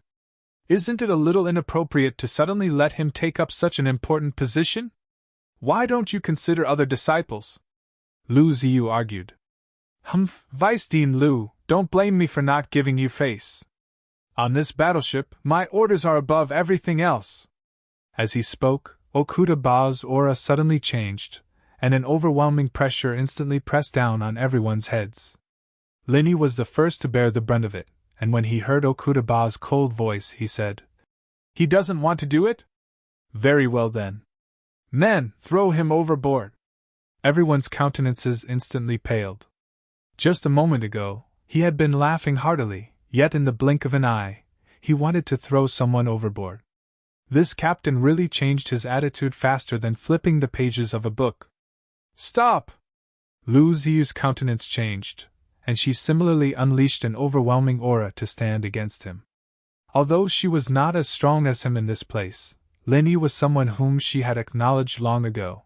Isn't it a little inappropriate to suddenly let him take up such an important position? Why don't you consider other disciples? Lu Ziyu argued. Vice Dean Liu, don't blame me for not giving you face. On this battleship, my orders are above everything else. As he spoke, Okuda's aura suddenly changed, and an overwhelming pressure instantly pressed down on everyone's heads. Lin Yi was the first to bear the brunt of it, and when he heard Okuda's cold voice, he said, He doesn't want to do it? Very well then. Men, throw him overboard. Everyone's countenances instantly paled. Just a moment ago, he had been laughing heartily, yet in the blink of an eye, he wanted to throw someone overboard. This captain really changed his attitude faster than flipping the pages of a book. Stop! Lu Ziyu's countenance changed, and she similarly unleashed an overwhelming aura to stand against him. Although she was not as strong as him in this place, Lin Yi was someone whom she had acknowledged long ago.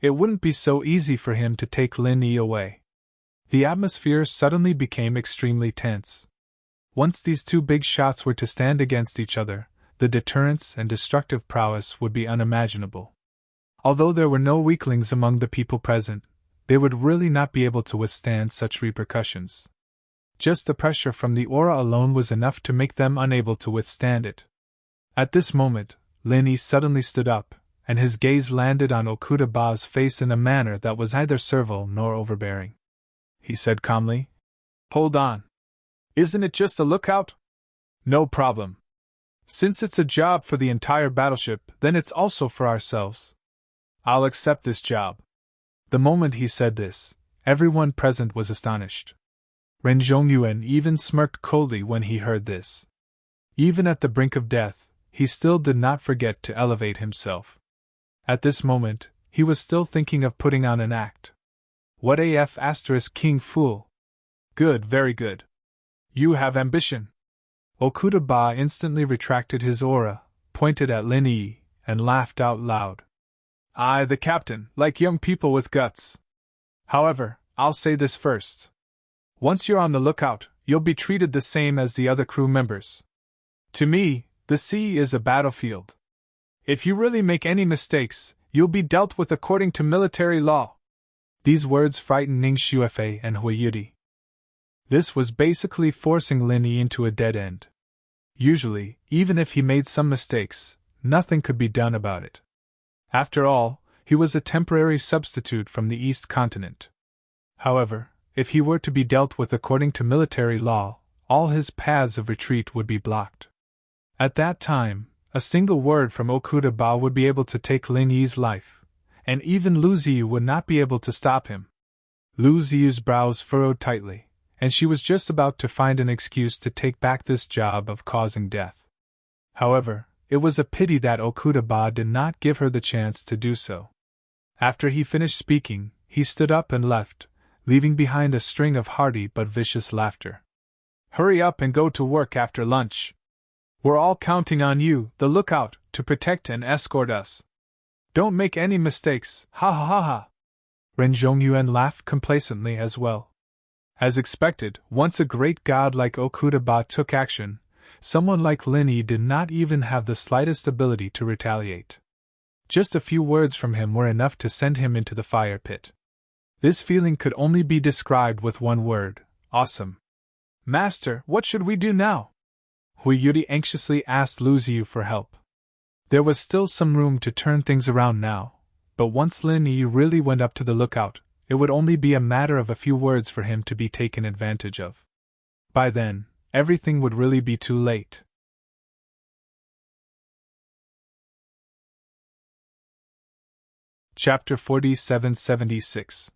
It wouldn't be so easy for him to take Lin Yi away. The atmosphere suddenly became extremely tense. Once these two big shots were to stand against each other, the deterrence and destructive prowess would be unimaginable. Although there were no weaklings among the people present, they would really not be able to withstand such repercussions. Just the pressure from the aura alone was enough to make them unable to withstand it. At this moment, Lin Yi suddenly stood up, and his gaze landed on Okuda Ba's face in a manner that was neither servile nor overbearing. He said calmly, "Hold on. Isn't it just a lookout? No problem. Since it's a job for the entire battleship, then it's also for ourselves. I'll accept this job." The moment he said this, everyone present was astonished. Ren Zhongyuan even smirked coldly when he heard this. Even at the brink of death, he still did not forget to elevate himself. At this moment, he was still thinking of putting on an act. What AF * king fool? Good, very good. You have ambition. Okuda Ba instantly retracted his aura, pointed at Lin Yi, and laughed out loud. I, the captain, like young people with guts. However, I'll say this first. Once you're on the lookout, you'll be treated the same as the other crew members. To me, the sea is a battlefield. If you really make any mistakes, you'll be dealt with according to military law. These words frightened Ning Xuefei and Hui Yudi. This was basically forcing Lin Yi into a dead end. Usually, even if he made some mistakes, nothing could be done about it. After all, he was a temporary substitute from the East Continent. However, if he were to be dealt with according to military law, all his paths of retreat would be blocked. At that time, a single word from Okuda Ba would be able to take Lin Yi's life, and even Lu Ziyu would not be able to stop him. Lu Ziyu's brows furrowed tightly, and she was just about to find an excuse to take back this job of causing death. However, it was a pity that Okuda Ba did not give her the chance to do so. After he finished speaking, he stood up and left, leaving behind a string of hearty but vicious laughter. Hurry up and go to work after lunch. We're all counting on you, the lookout, to protect and escort us. Don't make any mistakes, ha ha ha ha. Ren Zhongyuan laughed complacently as well. As expected, once a great god like Okuda Ba took action, someone like Lin Yi did not even have the slightest ability to retaliate. Just a few words from him were enough to send him into the fire pit. This feeling could only be described with one word: awesome. Master, what should we do now? Hui Yudi anxiously asked Lu Ziyu for help. There was still some room to turn things around now, but once Lin Yi really went up to the lookout, it would only be a matter of a few words for him to be taken advantage of. By then, everything would really be too late. Chapter 4776.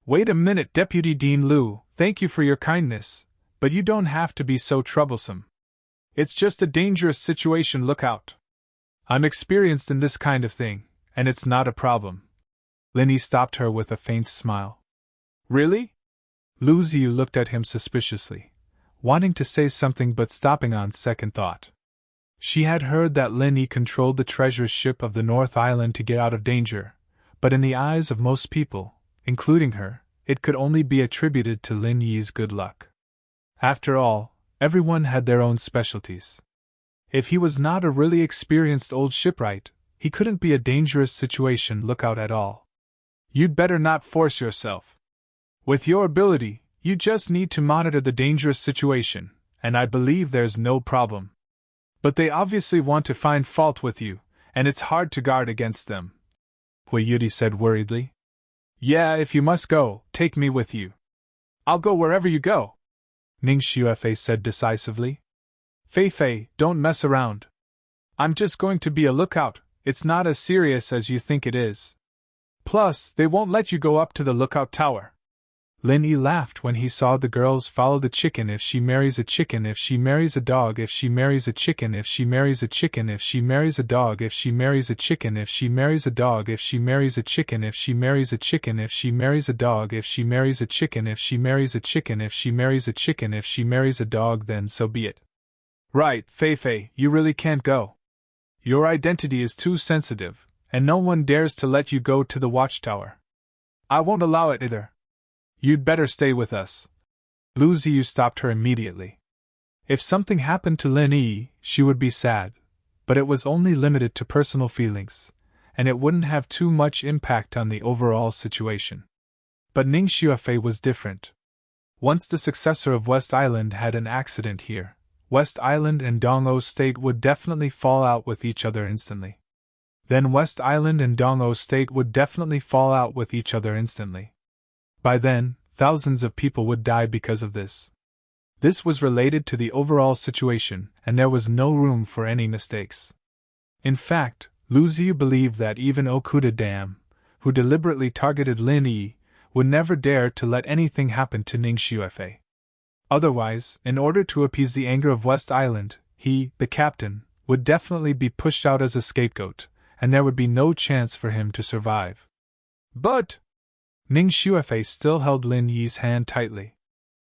Wait a minute, Deputy Dean Lu, thank you for your kindness, but you don't have to be so troublesome. It's just a dangerous situation, look out. I'm experienced in this kind of thing, and it's not a problem. Lin Yi stopped her with a faint smile. Really? Lu Ziyu looked at him suspiciously, wanting to say something but stopping on second thought. She had heard that Lin Yi controlled the treasure ship of the North Island to get out of danger, but in the eyes of most people, including her, it could only be attributed to Lin Yi's good luck. After all, everyone had their own specialties. If he was not a really experienced old shipwright, he couldn't be a dangerous situation lookout at all. You'd better not force yourself. With your ability, you just need to monitor the dangerous situation, and I believe there's no problem. But they obviously want to find fault with you, and it's hard to guard against them. Hui Yudi said worriedly. Yeah, if you must go, take me with you. I'll go wherever you go, Ning Xuefei said decisively. Fei, don't mess around. I'm just going to be a lookout, it's not as serious as you think it is. Plus, they won't let you go up to the lookout tower. Lin Yi laughed when he saw the girls follow the chicken. If she marries a chicken, if she marries a dog, if she marries a chicken, if she marries a chicken, if she marries a dog, if she marries a chicken, if she marries a dog, if she marries a chicken, if she marries a chicken, if she marries a dog, if she marries a chicken, if she marries a chicken, if she marries a chicken, if she marries a dog, then so be it. Right, Fei Fei, you really can't go. Your identity is too sensitive, and no one dares to let you go to the watchtower. I won't allow it either. You'd better stay with us. Lu Ziyu stopped her immediately. If something happened to Lin Yi, she would be sad, but it was only limited to personal feelings, and it wouldn't have too much impact on the overall situation. But Ning Xuefei was different. Once the successor of West Island had an accident here, West Island and Dong'o State would definitely fall out with each other instantly. Then West Island and Dong'o State would definitely fall out with each other instantly. By then, thousands of people would die because of this. This was related to the overall situation, and there was no room for any mistakes. In fact, Lu Ziyu believed that even Okuda Dam, who deliberately targeted Lin Yi, would never dare to let anything happen to Ning Xuefei. Otherwise, in order to appease the anger of West Island, he, the captain, would definitely be pushed out as a scapegoat, and there would be no chance for him to survive. But Ning Xuefei still held Lin Yi's hand tightly.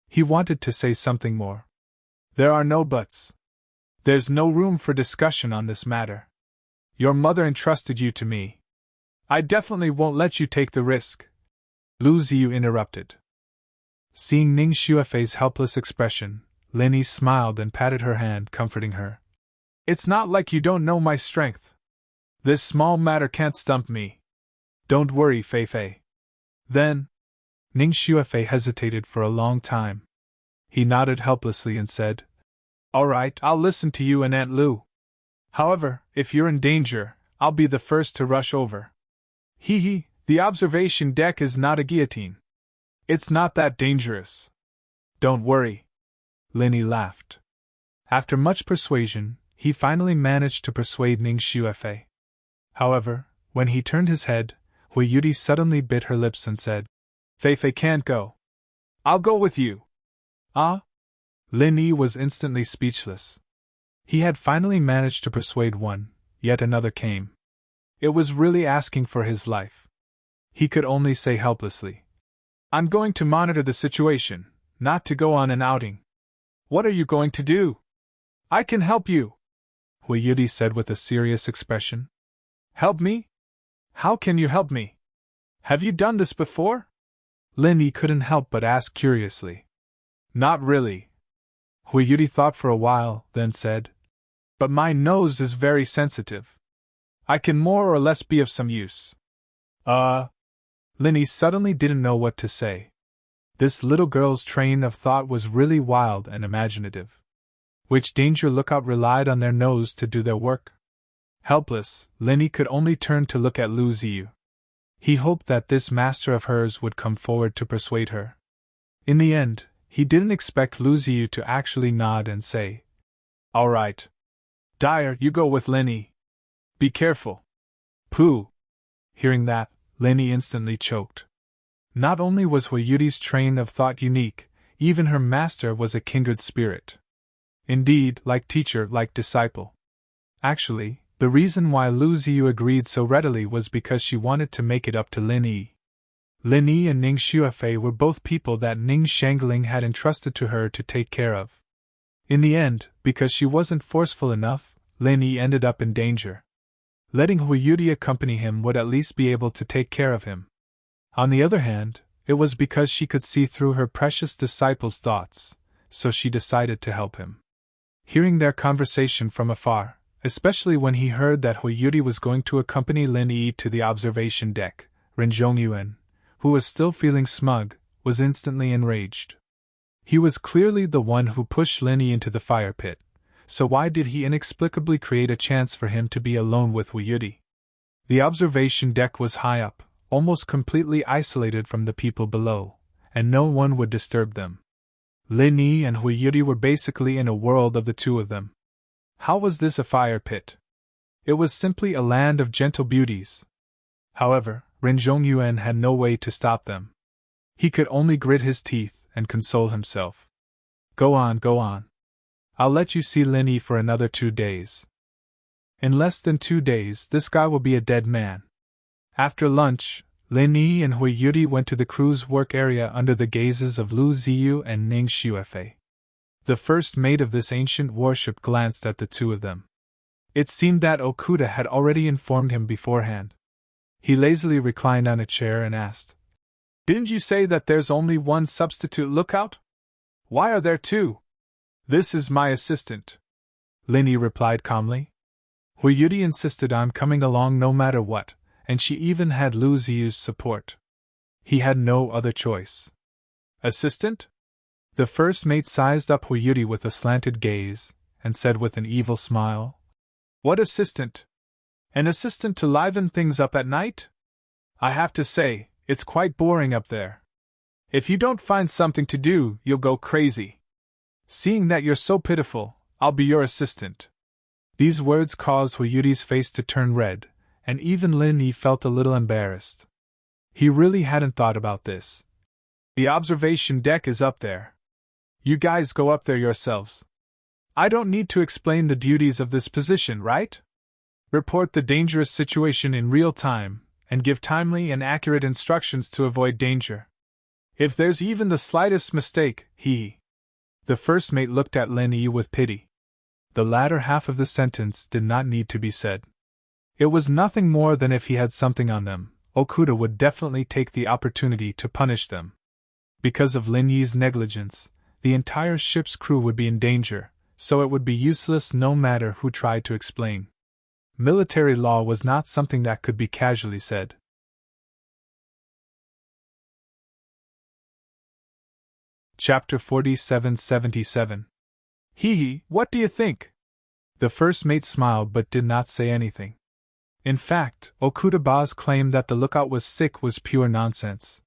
He wanted to say something more. There are no buts. There's no room for discussion on this matter. Your mother entrusted you to me. I definitely won't let you take the risk. Lu Ziyu interrupted. Seeing Ning Xuefei's helpless expression, Lin Yi smiled and patted her hand, comforting her. It's not like you don't know my strength. This small matter can't stump me. Don't worry, Fei Fei. Then, Ning Xuefei hesitated for a long time. He nodded helplessly and said, All right, I'll listen to you and Aunt Lu. However, if you're in danger, I'll be the first to rush over. Hee, the observation deck is not a guillotine. It's not that dangerous. Don't worry. Lin Yi laughed. After much persuasion, he finally managed to persuade Ning Xuefei. However, when he turned his head, Hui Yudi suddenly bit her lips and said, Fei Fei can't go. I'll go with you. Ah? Lin Yi was instantly speechless. He had finally managed to persuade one, yet another came. It was really asking for his life. He could only say helplessly, I'm going to monitor the situation, not to go on an outing. What are you going to do? I can help you, Hui Yudi said with a serious expression. Help me? How can you help me? Have you done this before? Lin Yi couldn't help but ask curiously. Not really. Hui Yudi thought for a while, then said, But my nose is very sensitive. I can more or less be of some use. Lin Yi suddenly didn't know what to say. This little girl's train of thought was really wild and imaginative. Which danger lookout relied on their nose to do their work? Helpless, Lin Yi could only turn to look at Lu Ziyu. He hoped that this master of hers would come forward to persuade her. In the end, he didn't expect Lu Ziyu to actually nod and say, All right. Dyer, you go with Lin Yi. Be careful. Pooh! Hearing that, Lin Yi instantly choked. Not only was Hui Yudi's train of thought unique, even her master was a kindred spirit. Indeed, like teacher, like disciple. Actually, the reason why Lu Ziyu agreed so readily was because she wanted to make it up to Lin Yi. Lin Yi and Ning Xuefei were both people that Ning Shangling had entrusted to her to take care of. In the end, because she wasn't forceful enough, Lin Yi ended up in danger. Letting Hui Yudi accompany him would at least be able to take care of him. On the other hand, it was because she could see through her precious disciple's thoughts, so she decided to help him. Hearing their conversation from afar, especially when he heard that Hui Yudi was going to accompany Lin Yi to the observation deck, Ren Zhongyuan, who was still feeling smug, was instantly enraged. He was clearly the one who pushed Lin Yi into the fire pit, so why did he inexplicably create a chance for him to be alone with Hui Yudi? The observation deck was high up, almost completely isolated from the people below, and no one would disturb them. Lin Yi and Hui Yudi were basically in a world of the two of them. How was this a fire pit? It was simply a land of gentle beauties. However, Ren Zhongyuan had no way to stop them. He could only grit his teeth and console himself. Go on, go on. I'll let you see Lin Yi for another 2 days. In less than 2 days, this guy will be a dead man. After lunch, Lin Yi and Hui Yuri went to the crew's work area under the gazes of Lu Ziyu and Ning Xuefei. The first mate of this ancient warship glanced at the two of them. It seemed that Okuda had already informed him beforehand. He lazily reclined on a chair and asked, "Didn't you say that there's only one substitute lookout? Why are there two?" "This is my assistant," Lin Yi replied calmly. Hui Yuri insisted on coming along no matter what, and she even had Lu Ziyu's support. He had no other choice. "Assistant?" The first mate sized up Hui Yuri with a slanted gaze, and said with an evil smile, "What assistant? An assistant to liven things up at night? I have to say, it's quite boring up there. If you don't find something to do, you'll go crazy. Seeing that you're so pitiful, I'll be your assistant." These words caused Hui Yuri's face to turn red, and even Lin Yi felt a little embarrassed. He really hadn't thought about this. "The observation deck is up there. You guys go up there yourselves. I don't need to explain the duties of this position, right? Report the dangerous situation in real time, and give timely and accurate instructions to avoid danger. If there's even the slightest mistake, The first mate looked at Lin Yi with pity. The latter half of the sentence did not need to be said. It was nothing more than if he had something on them, Okuda would definitely take the opportunity to punish them. Because of Lin Yi's negligence, the entire ship's crew would be in danger, so it would be useless no matter who tried to explain. Military law was not something that could be casually said. Chapter 4777. What do you think? The first mate smiled but did not say anything. In fact, Okuda-ba's claim that the lookout was sick was pure nonsense.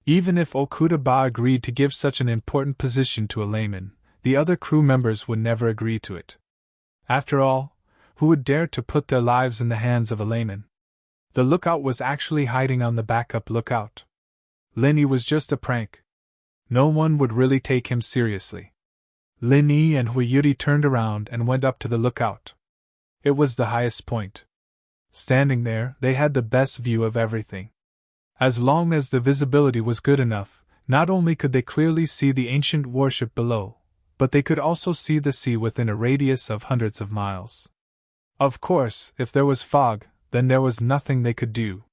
Even if Okuda-ba agreed to give such an important position to a layman, the other crew members would never agree to it. After all, who would dare to put their lives in the hands of a layman? The lookout was actually hiding on the backup lookout. Lin Yi was just a prank. No one would really take him seriously. Lin Yi and Hui Yuri turned around and went up to the lookout. It was the highest point. Standing there, they had the best view of everything. As long as the visibility was good enough, not only could they clearly see the ancient warship below, but they could also see the sea within a radius of hundreds of miles. Of course, if there was fog, then there was nothing they could do.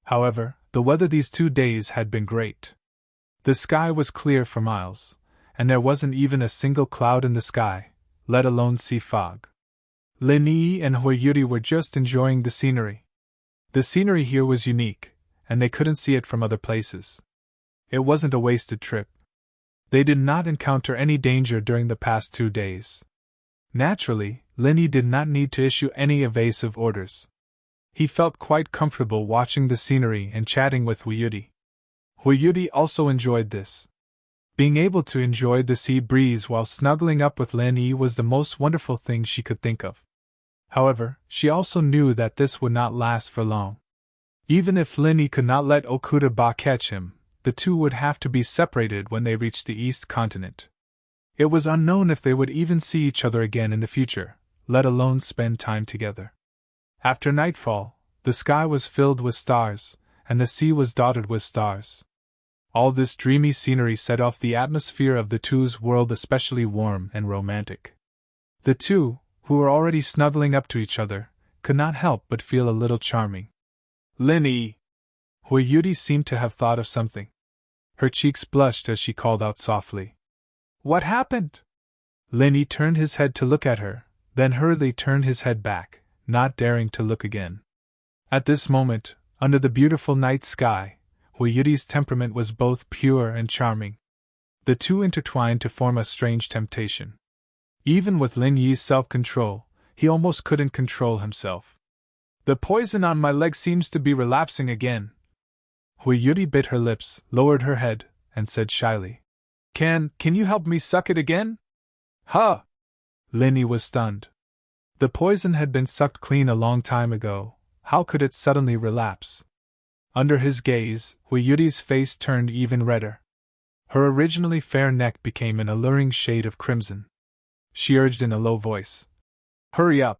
However, the weather these 2 days had been great. The sky was clear for miles, and there wasn't even a single cloud in the sky, let alone sea fog. Lin Yi and Hui Yuri were just enjoying the scenery. The scenery here was unique, and they couldn't see it from other places. It wasn't a wasted trip. They did not encounter any danger during the past 2 days. Naturally, Lin Yi did not need to issue any evasive orders. He felt quite comfortable watching the scenery and chatting with Hui Yuri. Hui Yuri also enjoyed this. Being able to enjoy the sea breeze while snuggling up with Lin Yi was the most wonderful thing she could think of. However, she also knew that this would not last for long. Even if Lin Yi could not let Okuda-ba catch him, the two would have to be separated when they reached the East Continent. It was unknown if they would even see each other again in the future, let alone spend time together. After nightfall, the sky was filled with stars, and the sea was dotted with stars. All this dreamy scenery set off the atmosphere of the two's world especially warm and romantic. The two, who were already snuggling up to each other, could not help but feel a little charming. "Lin Yi!" Hui Yuri seemed to have thought of something. Her cheeks blushed as she called out softly. "What happened?" Lin Yi turned his head to look at her, then hurriedly turned his head back, not daring to look again. At this moment, under the beautiful night sky, Hui Yuri's temperament was both pure and charming. The two intertwined to form a strange temptation. Even with Lin Yi's self-control, he almost couldn't control himself. "The poison on my leg seems to be relapsing again." Hui Yuri bit her lips, lowered her head, and said shyly, Can you help me suck it again?" "Huh!" Lin Yi was stunned. The poison had been sucked clean a long time ago, how could it suddenly relapse? Under his gaze, Yuri's face turned even redder. Her originally fair neck became an alluring shade of crimson. She urged in a low voice. Hurry up!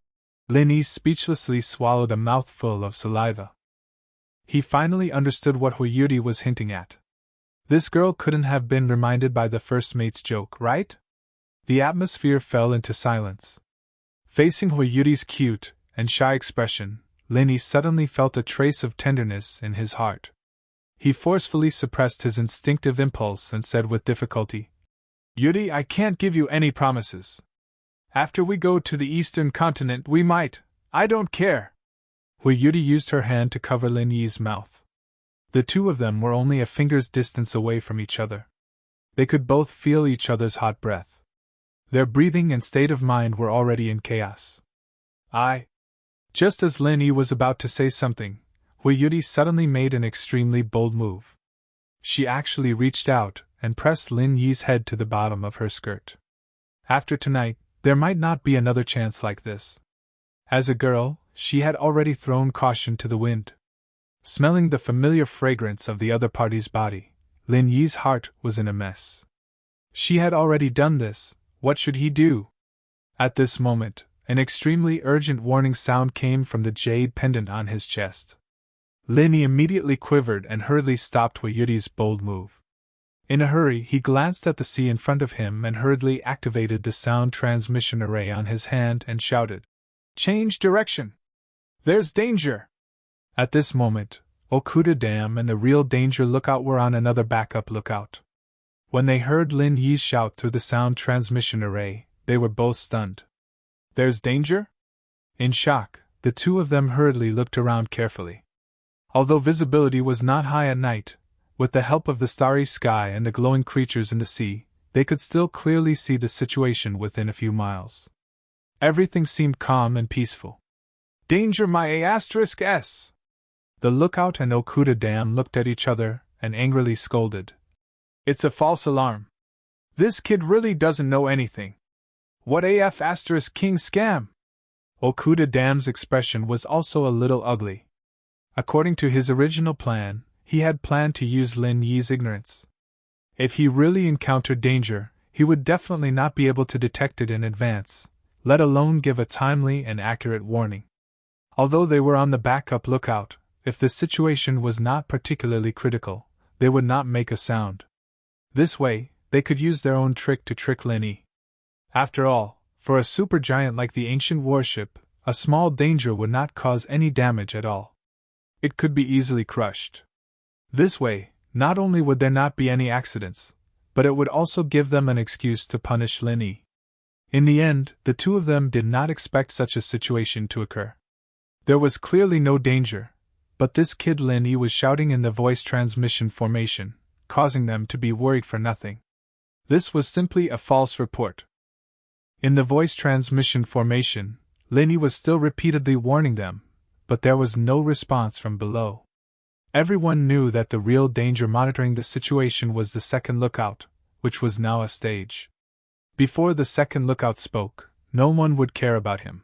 Lin Yi speechlessly swallowed a mouthful of saliva. He finally understood what Yuri was hinting at. This girl couldn't have been reminded by the first mate's joke, right? The atmosphere fell into silence. Facing Yuri's cute and shy expression, Lin Yi suddenly felt a trace of tenderness in his heart. He forcefully suppressed his instinctive impulse and said with difficulty, Yuri, I can't give you any promises. After we go to the eastern continent we might. I don't care. Yuri used her hand to cover Lin Yi's mouth. The two of them were only a finger's distance away from each other. They could both feel each other's hot breath. Their breathing and state of mind were already in chaos. Just as Lin Yi was about to say something, Yuri suddenly made an extremely bold move. She actually reached out and pressed Lin Yi's head to the bottom of her skirt. After tonight, there might not be another chance like this. As a girl, she had already thrown caution to the wind. Smelling the familiar fragrance of the other party's body, Lin Yi's heart was in a mess. She had already done this, what should he do? At this moment, an extremely urgent warning sound came from the jade pendant on his chest. Lin Yi immediately quivered and hurriedly stopped Yuri's bold move. In a hurry, he glanced at the sea in front of him and hurriedly activated the sound transmission array on his hand and shouted, Change direction! There's danger! At this moment, Okuda Dam and the real danger lookout were on another backup lookout. When they heard Lin Yi's shout through the sound transmission array, they were both stunned. There's danger? In shock, the two of them hurriedly looked around carefully. Although visibility was not high at night, with the help of the starry sky and the glowing creatures in the sea, they could still clearly see the situation within a few miles. Everything seemed calm and peaceful. Danger my A*S! The lookout and Okuda Dam looked at each other and angrily scolded. It's a false alarm. This kid really doesn't know anything. What AF** king scam? Okuda Dam's expression was also a little ugly. According to his original plan, he had planned to use Lin Yi's ignorance. If he really encountered danger, he would definitely not be able to detect it in advance, let alone give a timely and accurate warning. Although they were on the backup lookout, if the situation was not particularly critical, they would not make a sound. This way, they could use their own trick to trick Lin Yi. After all, for a supergiant like the ancient warship, a small danger would not cause any damage at all. It could be easily crushed. This way, not only would there not be any accidents, but it would also give them an excuse to punish Lin Yi. In the end, the two of them did not expect such a situation to occur. There was clearly no danger, but this kid Lin Yi was shouting in the voice transmission formation, causing them to be worried for nothing. This was simply a false report. In the voice transmission formation, Lin Yi was still repeatedly warning them, but there was no response from below. Everyone knew that the real danger monitoring the situation was the second lookout, which was now a stage. Before the second lookout spoke, no one would care about him.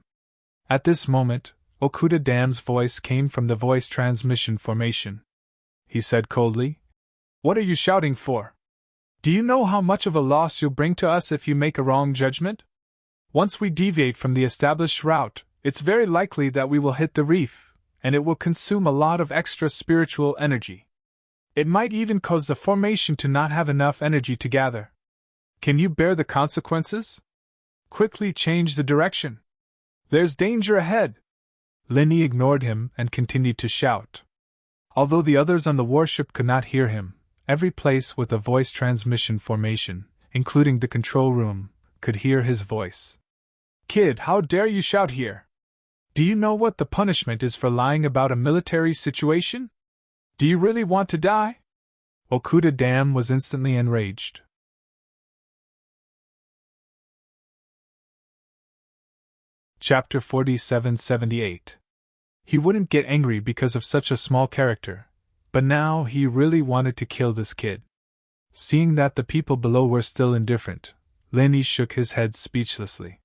At this moment, Okuda Dam's voice came from the voice transmission formation. He said coldly, What are you shouting for? Do you know how much of a loss you'll bring to us if you make a wrong judgment? Once we deviate from the established route, it's very likely that we will hit the reef, and it will consume a lot of extra spiritual energy. It might even cause the formation to not have enough energy to gather. Can you bear the consequences? Quickly change the direction. There's danger ahead. Lin Yi ignored him and continued to shout. Although the others on the warship could not hear him, every place with a voice transmission formation, including the control room, could hear his voice. Kid, how dare you shout here? Do you know what the punishment is for lying about a military situation? Do you really want to die? Okuda Dam was instantly enraged. Chapter 4778. He wouldn't get angry because of such a small character, but now he really wanted to kill this kid. Seeing that the people below were still indifferent, Lin Yi shook his head speechlessly.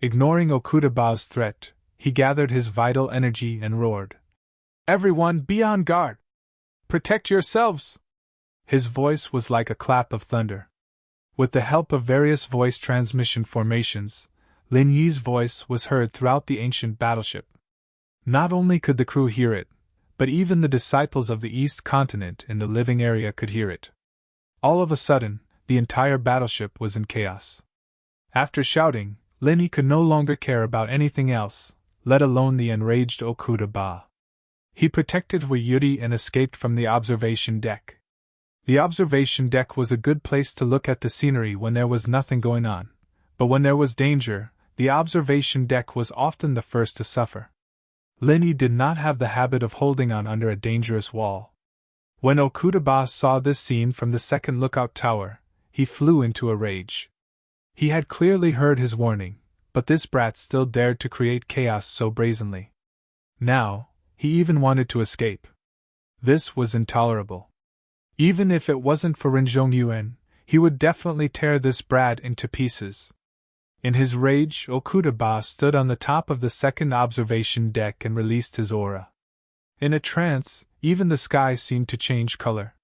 Ignoring Okuda Ba's threat, he gathered his vital energy and roared. Everyone be on guard! Protect yourselves! His voice was like a clap of thunder. With the help of various voice transmission formations, Lin Yi's voice was heard throughout the ancient battleship. Not only could the crew hear it, but even the disciples of the East Continent in the living area could hear it. All of a sudden, the entire battleship was in chaos. After shouting, Lin Yi could no longer care about anything else, let alone the enraged Okuda Ba. He protected Hui Yuri and escaped from the observation deck. The observation deck was a good place to look at the scenery when there was nothing going on, but when there was danger, the observation deck was often the first to suffer. Lin Yi did not have the habit of holding on under a dangerous wall. When Okuda Ba saw this scene from the second lookout tower, he flew into a rage. He had clearly heard his warning, but this brat still dared to create chaos so brazenly. Now, he even wanted to escape. This was intolerable. Even if it wasn't for Rin Zhongyuan, he would definitely tear this brat into pieces. In his rage, Okuda Ba stood on the top of the second observation deck and released his aura. In a trance, even the sky seemed to change color.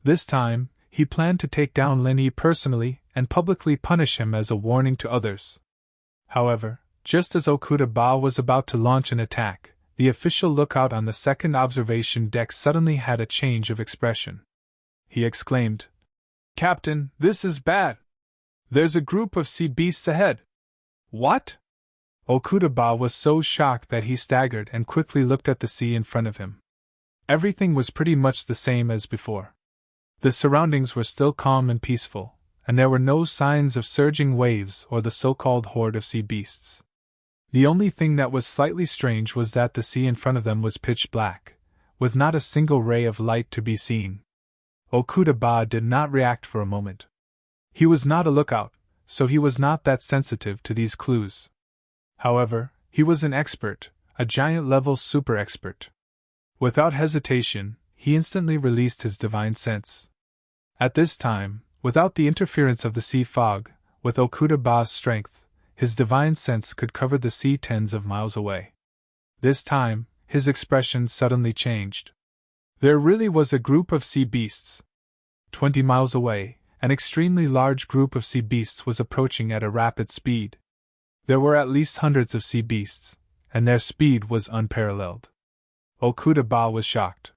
This time, he planned to take down Lin Yi personally and publicly punish him as a warning to others. However, just as Okuda Ba was about to launch an attack, the official lookout on the second observation deck suddenly had a change of expression. He exclaimed, "Captain, this is bad! There's a group of sea beasts ahead." "What?" Okuda Ba was so shocked that he staggered and quickly looked at the sea in front of him. Everything was pretty much the same as before. The surroundings were still calm and peaceful, and there were no signs of surging waves or the so-called horde of sea beasts. The only thing that was slightly strange was that the sea in front of them was pitch black, with not a single ray of light to be seen. Okuda Ba did not react for a moment. He was not a lookout, so he was not that sensitive to these clues. However, he was an expert, a giant-level super expert. Without hesitation, he instantly released his divine sense. At this time, without the interference of the sea fog, with Okuda Ba's strength, his divine sense could cover the sea tens of miles away. This time, his expression suddenly changed. There really was a group of sea beasts. 20 miles away, an extremely large group of sea beasts was approaching at a rapid speed. There were at least hundreds of sea beasts, and their speed was unparalleled. Okuda Ba was shocked.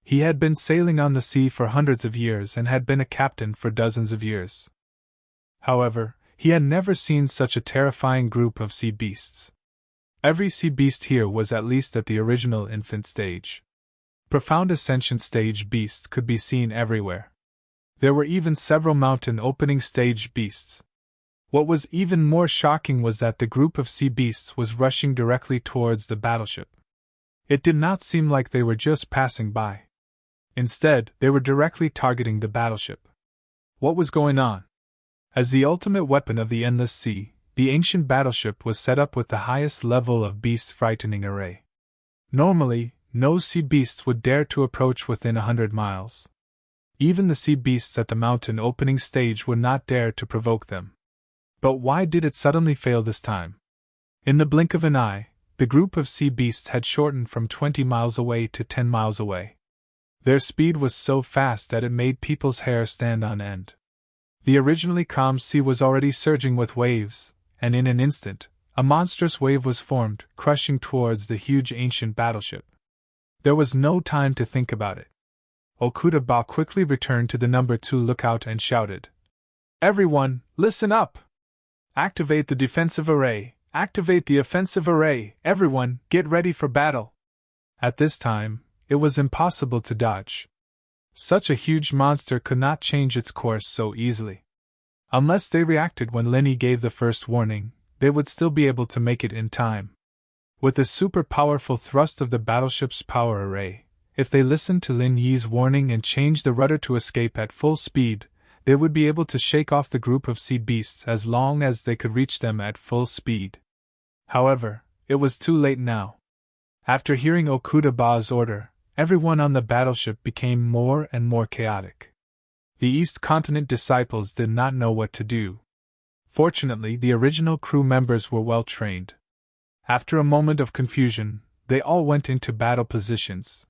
He had been sailing on the sea for hundreds of years and had been a captain for dozens of years. However, he had never seen such a terrifying group of sea beasts. Every sea beast here was at least at the original infant stage. Profound ascension stage beasts could be seen everywhere. There were even several mountain opening stage beasts. What was even more shocking was that the group of sea beasts was rushing directly towards the battleship. It did not seem like they were just passing by. Instead, they were directly targeting the battleship. What was going on? As the ultimate weapon of the endless sea, the ancient battleship was set up with the highest level of beast-frightening array. Normally, no sea beasts would dare to approach within 100 miles. Even the sea beasts at the mountain opening stage would not dare to provoke them. But why did it suddenly fail this time? In the blink of an eye, the group of sea beasts had shortened from 20 miles away to 10 miles away. Their speed was so fast that it made people's hair stand on end. The originally calm sea was already surging with waves, and in an instant, a monstrous wave was formed, crushing towards the huge ancient battleship. There was no time to think about it. Okuda Ba quickly returned to the number 2 lookout and shouted, "Everyone, listen up! Activate the defensive array! Activate the offensive array! Everyone, get ready for battle!" At this time, it was impossible to dodge. Such a huge monster could not change its course so easily. Unless they reacted when Lin Yi gave the first warning, they would still be able to make it in time. With the super powerful thrust of the battleship's power array, if they listened to Lin Yi's warning and changed the rudder to escape at full speed, they would be able to shake off the group of sea beasts as long as they could reach them at full speed. However, it was too late now. After hearing Okuda Ba's order, everyone on the battleship became more and more chaotic. The East Continent disciples did not know what to do. Fortunately, the original crew members were well trained. After a moment of confusion, they all went into battle positions.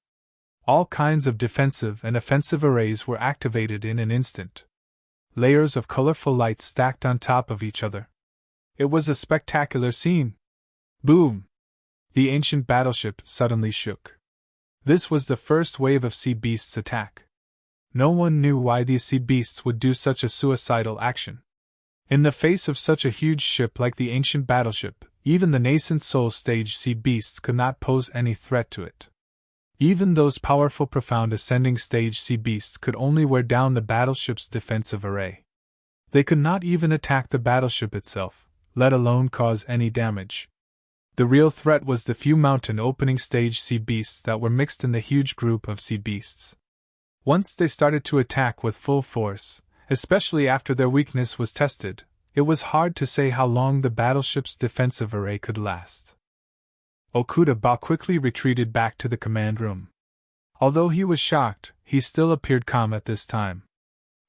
All kinds of defensive and offensive arrays were activated in an instant. Layers of colorful lights stacked on top of each other. It was a spectacular scene. Boom! The ancient battleship suddenly shook. This was the first wave of sea beasts' attack. No one knew why these sea beasts would do such a suicidal action. In the face of such a huge ship like the ancient battleship, even the nascent soul stage sea beasts could not pose any threat to it. Even those powerful profound ascending stage sea beasts could only wear down the battleship's defensive array. They could not even attack the battleship itself, let alone cause any damage. The real threat was the few mountain opening stage sea beasts that were mixed in the huge group of sea beasts. Once they started to attack with full force, especially after their weakness was tested, it was hard to say how long the battleship's defensive array could last. Okuda-ba quickly retreated back to the command room. Although he was shocked, he still appeared calm at this time.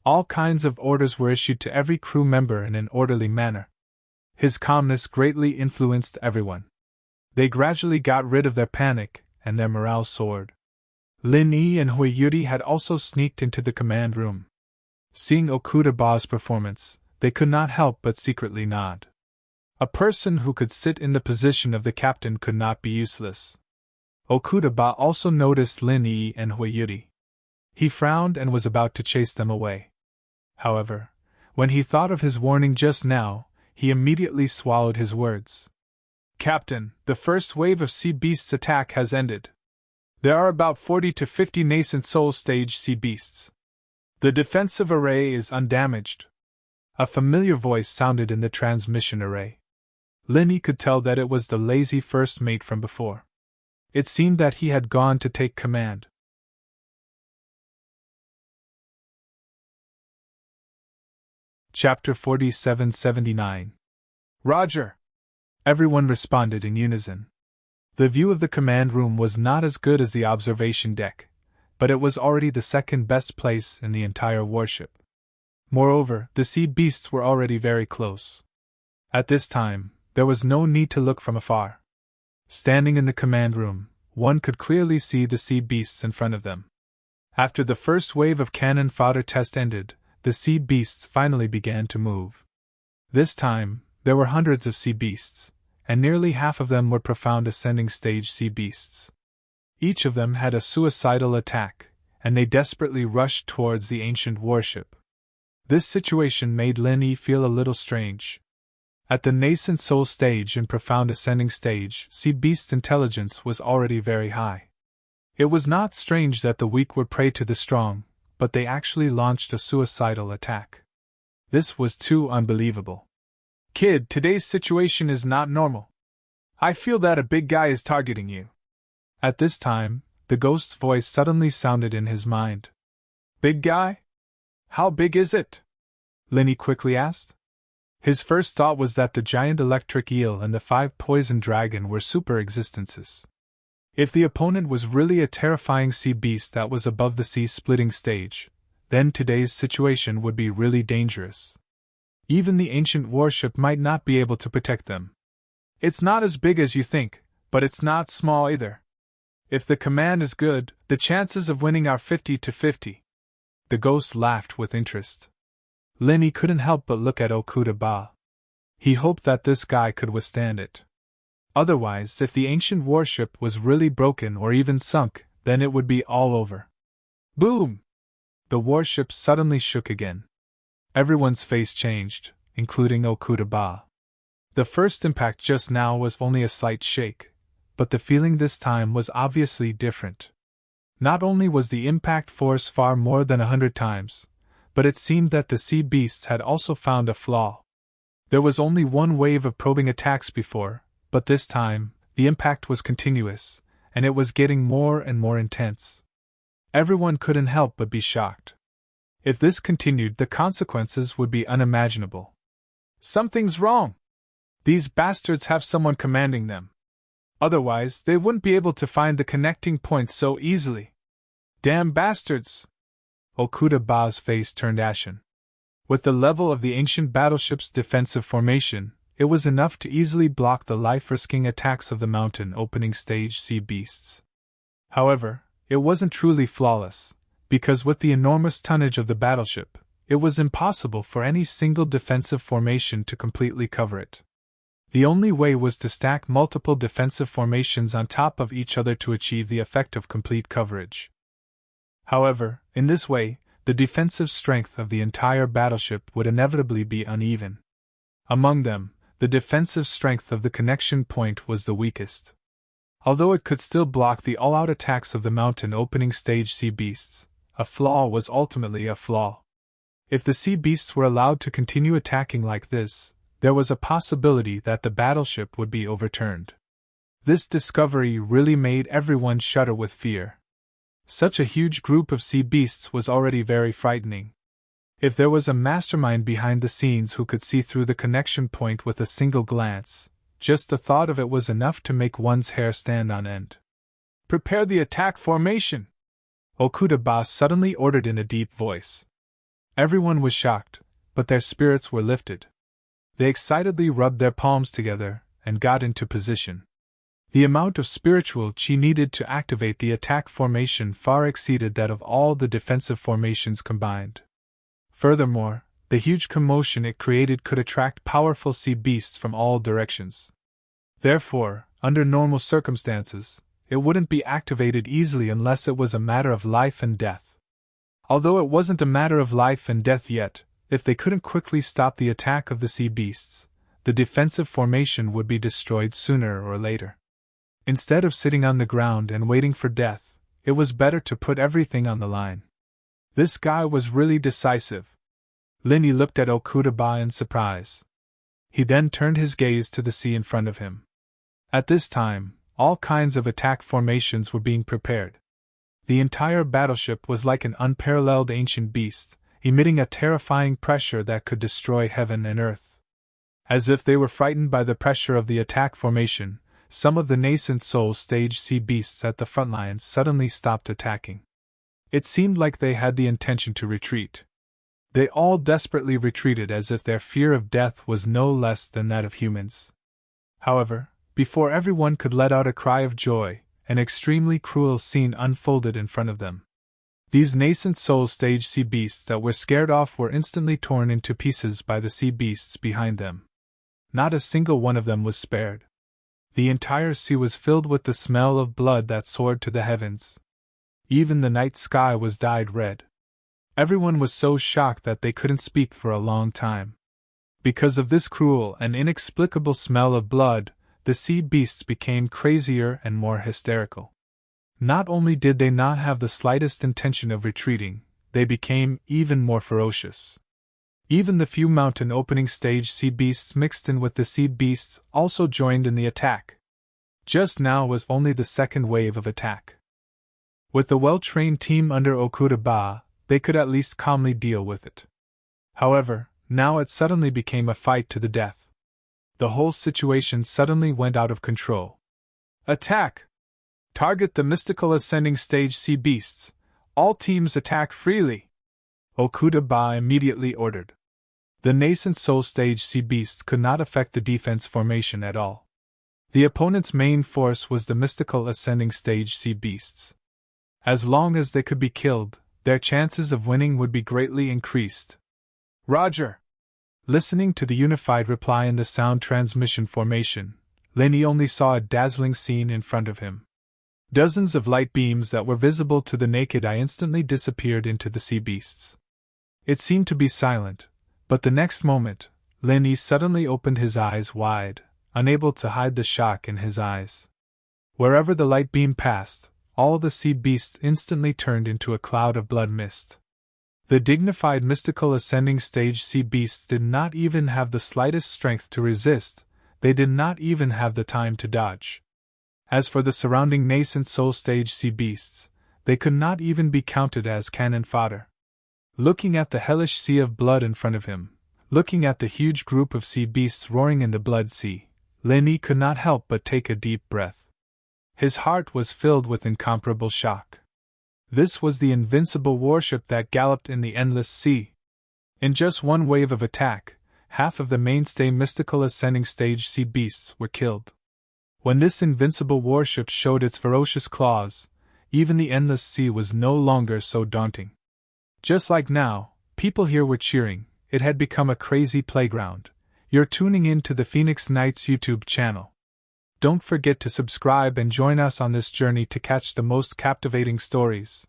All kinds of orders were issued to every crew member in an orderly manner. His calmness greatly influenced everyone. They gradually got rid of their panic, and their morale soared. Lin-Yi and Hui-Yuri had also sneaked into the command room. Seeing Okuda-ba's performance, they could not help but secretly nod. A person who could sit in the position of the captain could not be useless. Okuda-ba also noticed Lin-Yi and Hui-Yuri. He frowned and was about to chase them away. However, when he thought of his warning just now, he immediately swallowed his words. "Captain, the first wave of sea beasts' attack has ended. There are about 40 to 50 nascent soul stage sea beasts. The defensive array is undamaged." A familiar voice sounded in the transmission array. Lin-Yi could tell that it was the lazy first mate from before. It seemed that he had gone to take command. Chapter 4779. Roger! Everyone responded in unison. The view of the command room was not as good as the observation deck, but it was already the second best place in the entire warship. Moreover, the sea beasts were already very close. At this time, there was no need to look from afar. Standing in the command room, one could clearly see the sea beasts in front of them. After the first wave of cannon fodder test ended, the sea beasts finally began to move. This time, there were hundreds of sea beasts, and nearly half of them were profound ascending stage sea beasts. Each of them had a suicidal attack, and they desperately rushed towards the ancient warship. This situation made Lin-Yi feel a little strange. At the nascent soul stage and profound ascending stage, sea beast intelligence was already very high. It was not strange that the weak would prey to the strong, but they actually launched a suicidal attack. This was too unbelievable. "Kid, today's situation is not normal. I feel that a big guy is targeting you." At this time, the ghost's voice suddenly sounded in his mind. "Big guy? How big is it?" Lin-Yi quickly asked. His first thought was that the giant electric eel and the 5 poison dragon were super existences. If the opponent was really a terrifying sea beast that was above the sea-splitting stage, then today's situation would be really dangerous. Even the ancient warship might not be able to protect them. "It's not as big as you think, but it's not small either. If the command is good, the chances of winning are 50 to 50. The ghost laughed with interest. Lin-Yi couldn't help but look at Okuda-ba. He hoped that this guy could withstand it. Otherwise, if the ancient warship was really broken or even sunk, then it would be all over. Boom! The warship suddenly shook again. Everyone's face changed, including Okuda-ba. The first impact just now was only a slight shake, but the feeling this time was obviously different. Not only was the impact force far more than 100 times, but it seemed that the sea beasts had also found a flaw. There was only one wave of probing attacks before, but this time, the impact was continuous, and it was getting more and more intense. Everyone couldn't help but be shocked. If this continued, the consequences would be unimaginable. "Something's wrong! These bastards have someone commanding them. Otherwise, they wouldn't be able to find the connecting points so easily. Damn bastards!" Okuda-ba's face turned ashen. With the level of the ancient battleship's defensive formation, it was enough to easily block the life-risking attacks of the mountain opening stage sea beasts. However, it wasn't truly flawless, because with the enormous tonnage of the battleship, it was impossible for any single defensive formation to completely cover it. The only way was to stack multiple defensive formations on top of each other to achieve the effect of complete coverage. However, in this way, the defensive strength of the entire battleship would inevitably be uneven. Among them, the defensive strength of the connection point was the weakest. Although it could still block the all-out attacks of the mountain opening stage sea beasts, a flaw was ultimately a flaw. If the sea beasts were allowed to continue attacking like this, there was a possibility that the battleship would be overturned. This discovery really made everyone shudder with fear. Such a huge group of sea beasts was already very frightening. If there was a mastermind behind the scenes who could see through the connection point with a single glance, just the thought of it was enough to make one's hair stand on end. "Prepare the attack formation!" Okuda-ba suddenly ordered in a deep voice. Everyone was shocked, but their spirits were lifted. They excitedly rubbed their palms together and got into position. The amount of spiritual chi needed to activate the attack formation far exceeded that of all the defensive formations combined. Furthermore, the huge commotion it created could attract powerful sea beasts from all directions. Therefore, under normal circumstances, it wouldn't be activated easily unless it was a matter of life and death. Although it wasn't a matter of life and death yet, if they couldn't quickly stop the attack of the sea beasts, the defensive formation would be destroyed sooner or later. Instead of sitting on the ground and waiting for death, it was better to put everything on the line. This guy was really decisive. Linny looked at Okuda-ba in surprise. He then turned his gaze to the sea in front of him. At this time, all kinds of attack formations were being prepared. The entire battleship was like an unparalleled ancient beast, emitting a terrifying pressure that could destroy heaven and earth. As if they were frightened by the pressure of the attack formation, some of the nascent soul stage sea beasts at the front lines suddenly stopped attacking. It seemed like they had the intention to retreat. They all desperately retreated as if their fear of death was no less than that of humans. However, before everyone could let out a cry of joy, an extremely cruel scene unfolded in front of them. These nascent soul stage sea beasts that were scared off were instantly torn into pieces by the sea beasts behind them. Not a single one of them was spared. The entire sea was filled with the smell of blood that soared to the heavens. Even the night sky was dyed red. Everyone was so shocked that they couldn't speak for a long time. Because of this cruel and inexplicable smell of blood, the sea beasts became crazier and more hysterical. Not only did they not have the slightest intention of retreating, they became even more ferocious. Even the few mountain opening stage sea beasts mixed in with the sea beasts also joined in the attack. Just now was only the second wave of attack. With the well-trained team under Okuda-ba, they could at least calmly deal with it. However, now it suddenly became a fight to the death. The whole situation suddenly went out of control. "Attack! Target the mystical ascending stage sea beasts! All teams attack freely!" Okuda-ba immediately ordered. The nascent soul stage sea beasts could not affect the defense formation at all. The opponent's main force was the mystical ascending stage sea beasts. As long as they could be killed, their chances of winning would be greatly increased. "Roger!" Listening to the unified reply in the sound transmission formation, Linny only saw a dazzling scene in front of him. Dozens of light beams that were visible to the naked eye instantly disappeared into the sea beasts. It seemed to be silent, but the next moment, Linny suddenly opened his eyes wide, unable to hide the shock in his eyes. Wherever the light beam passed, all the sea beasts instantly turned into a cloud of blood mist. The dignified mystical ascending stage sea beasts did not even have the slightest strength to resist, they did not even have the time to dodge. As for the surrounding nascent soul stage sea beasts, they could not even be counted as cannon fodder. Looking at the hellish sea of blood in front of him, looking at the huge group of sea beasts roaring in the blood sea, Linny could not help but take a deep breath. His heart was filled with incomparable shock. This was the invincible warship that galloped in the endless sea. In just one wave of attack, half of the mainstay mystical ascending stage sea beasts were killed. When this invincible warship showed its ferocious claws, Even the endless sea was no longer so daunting. Just like now, people here were cheering. It had become a crazy playground. You're tuning in to the Phoenix Nights YouTube channel. Don't forget to subscribe and join us on this journey to catch the most captivating stories.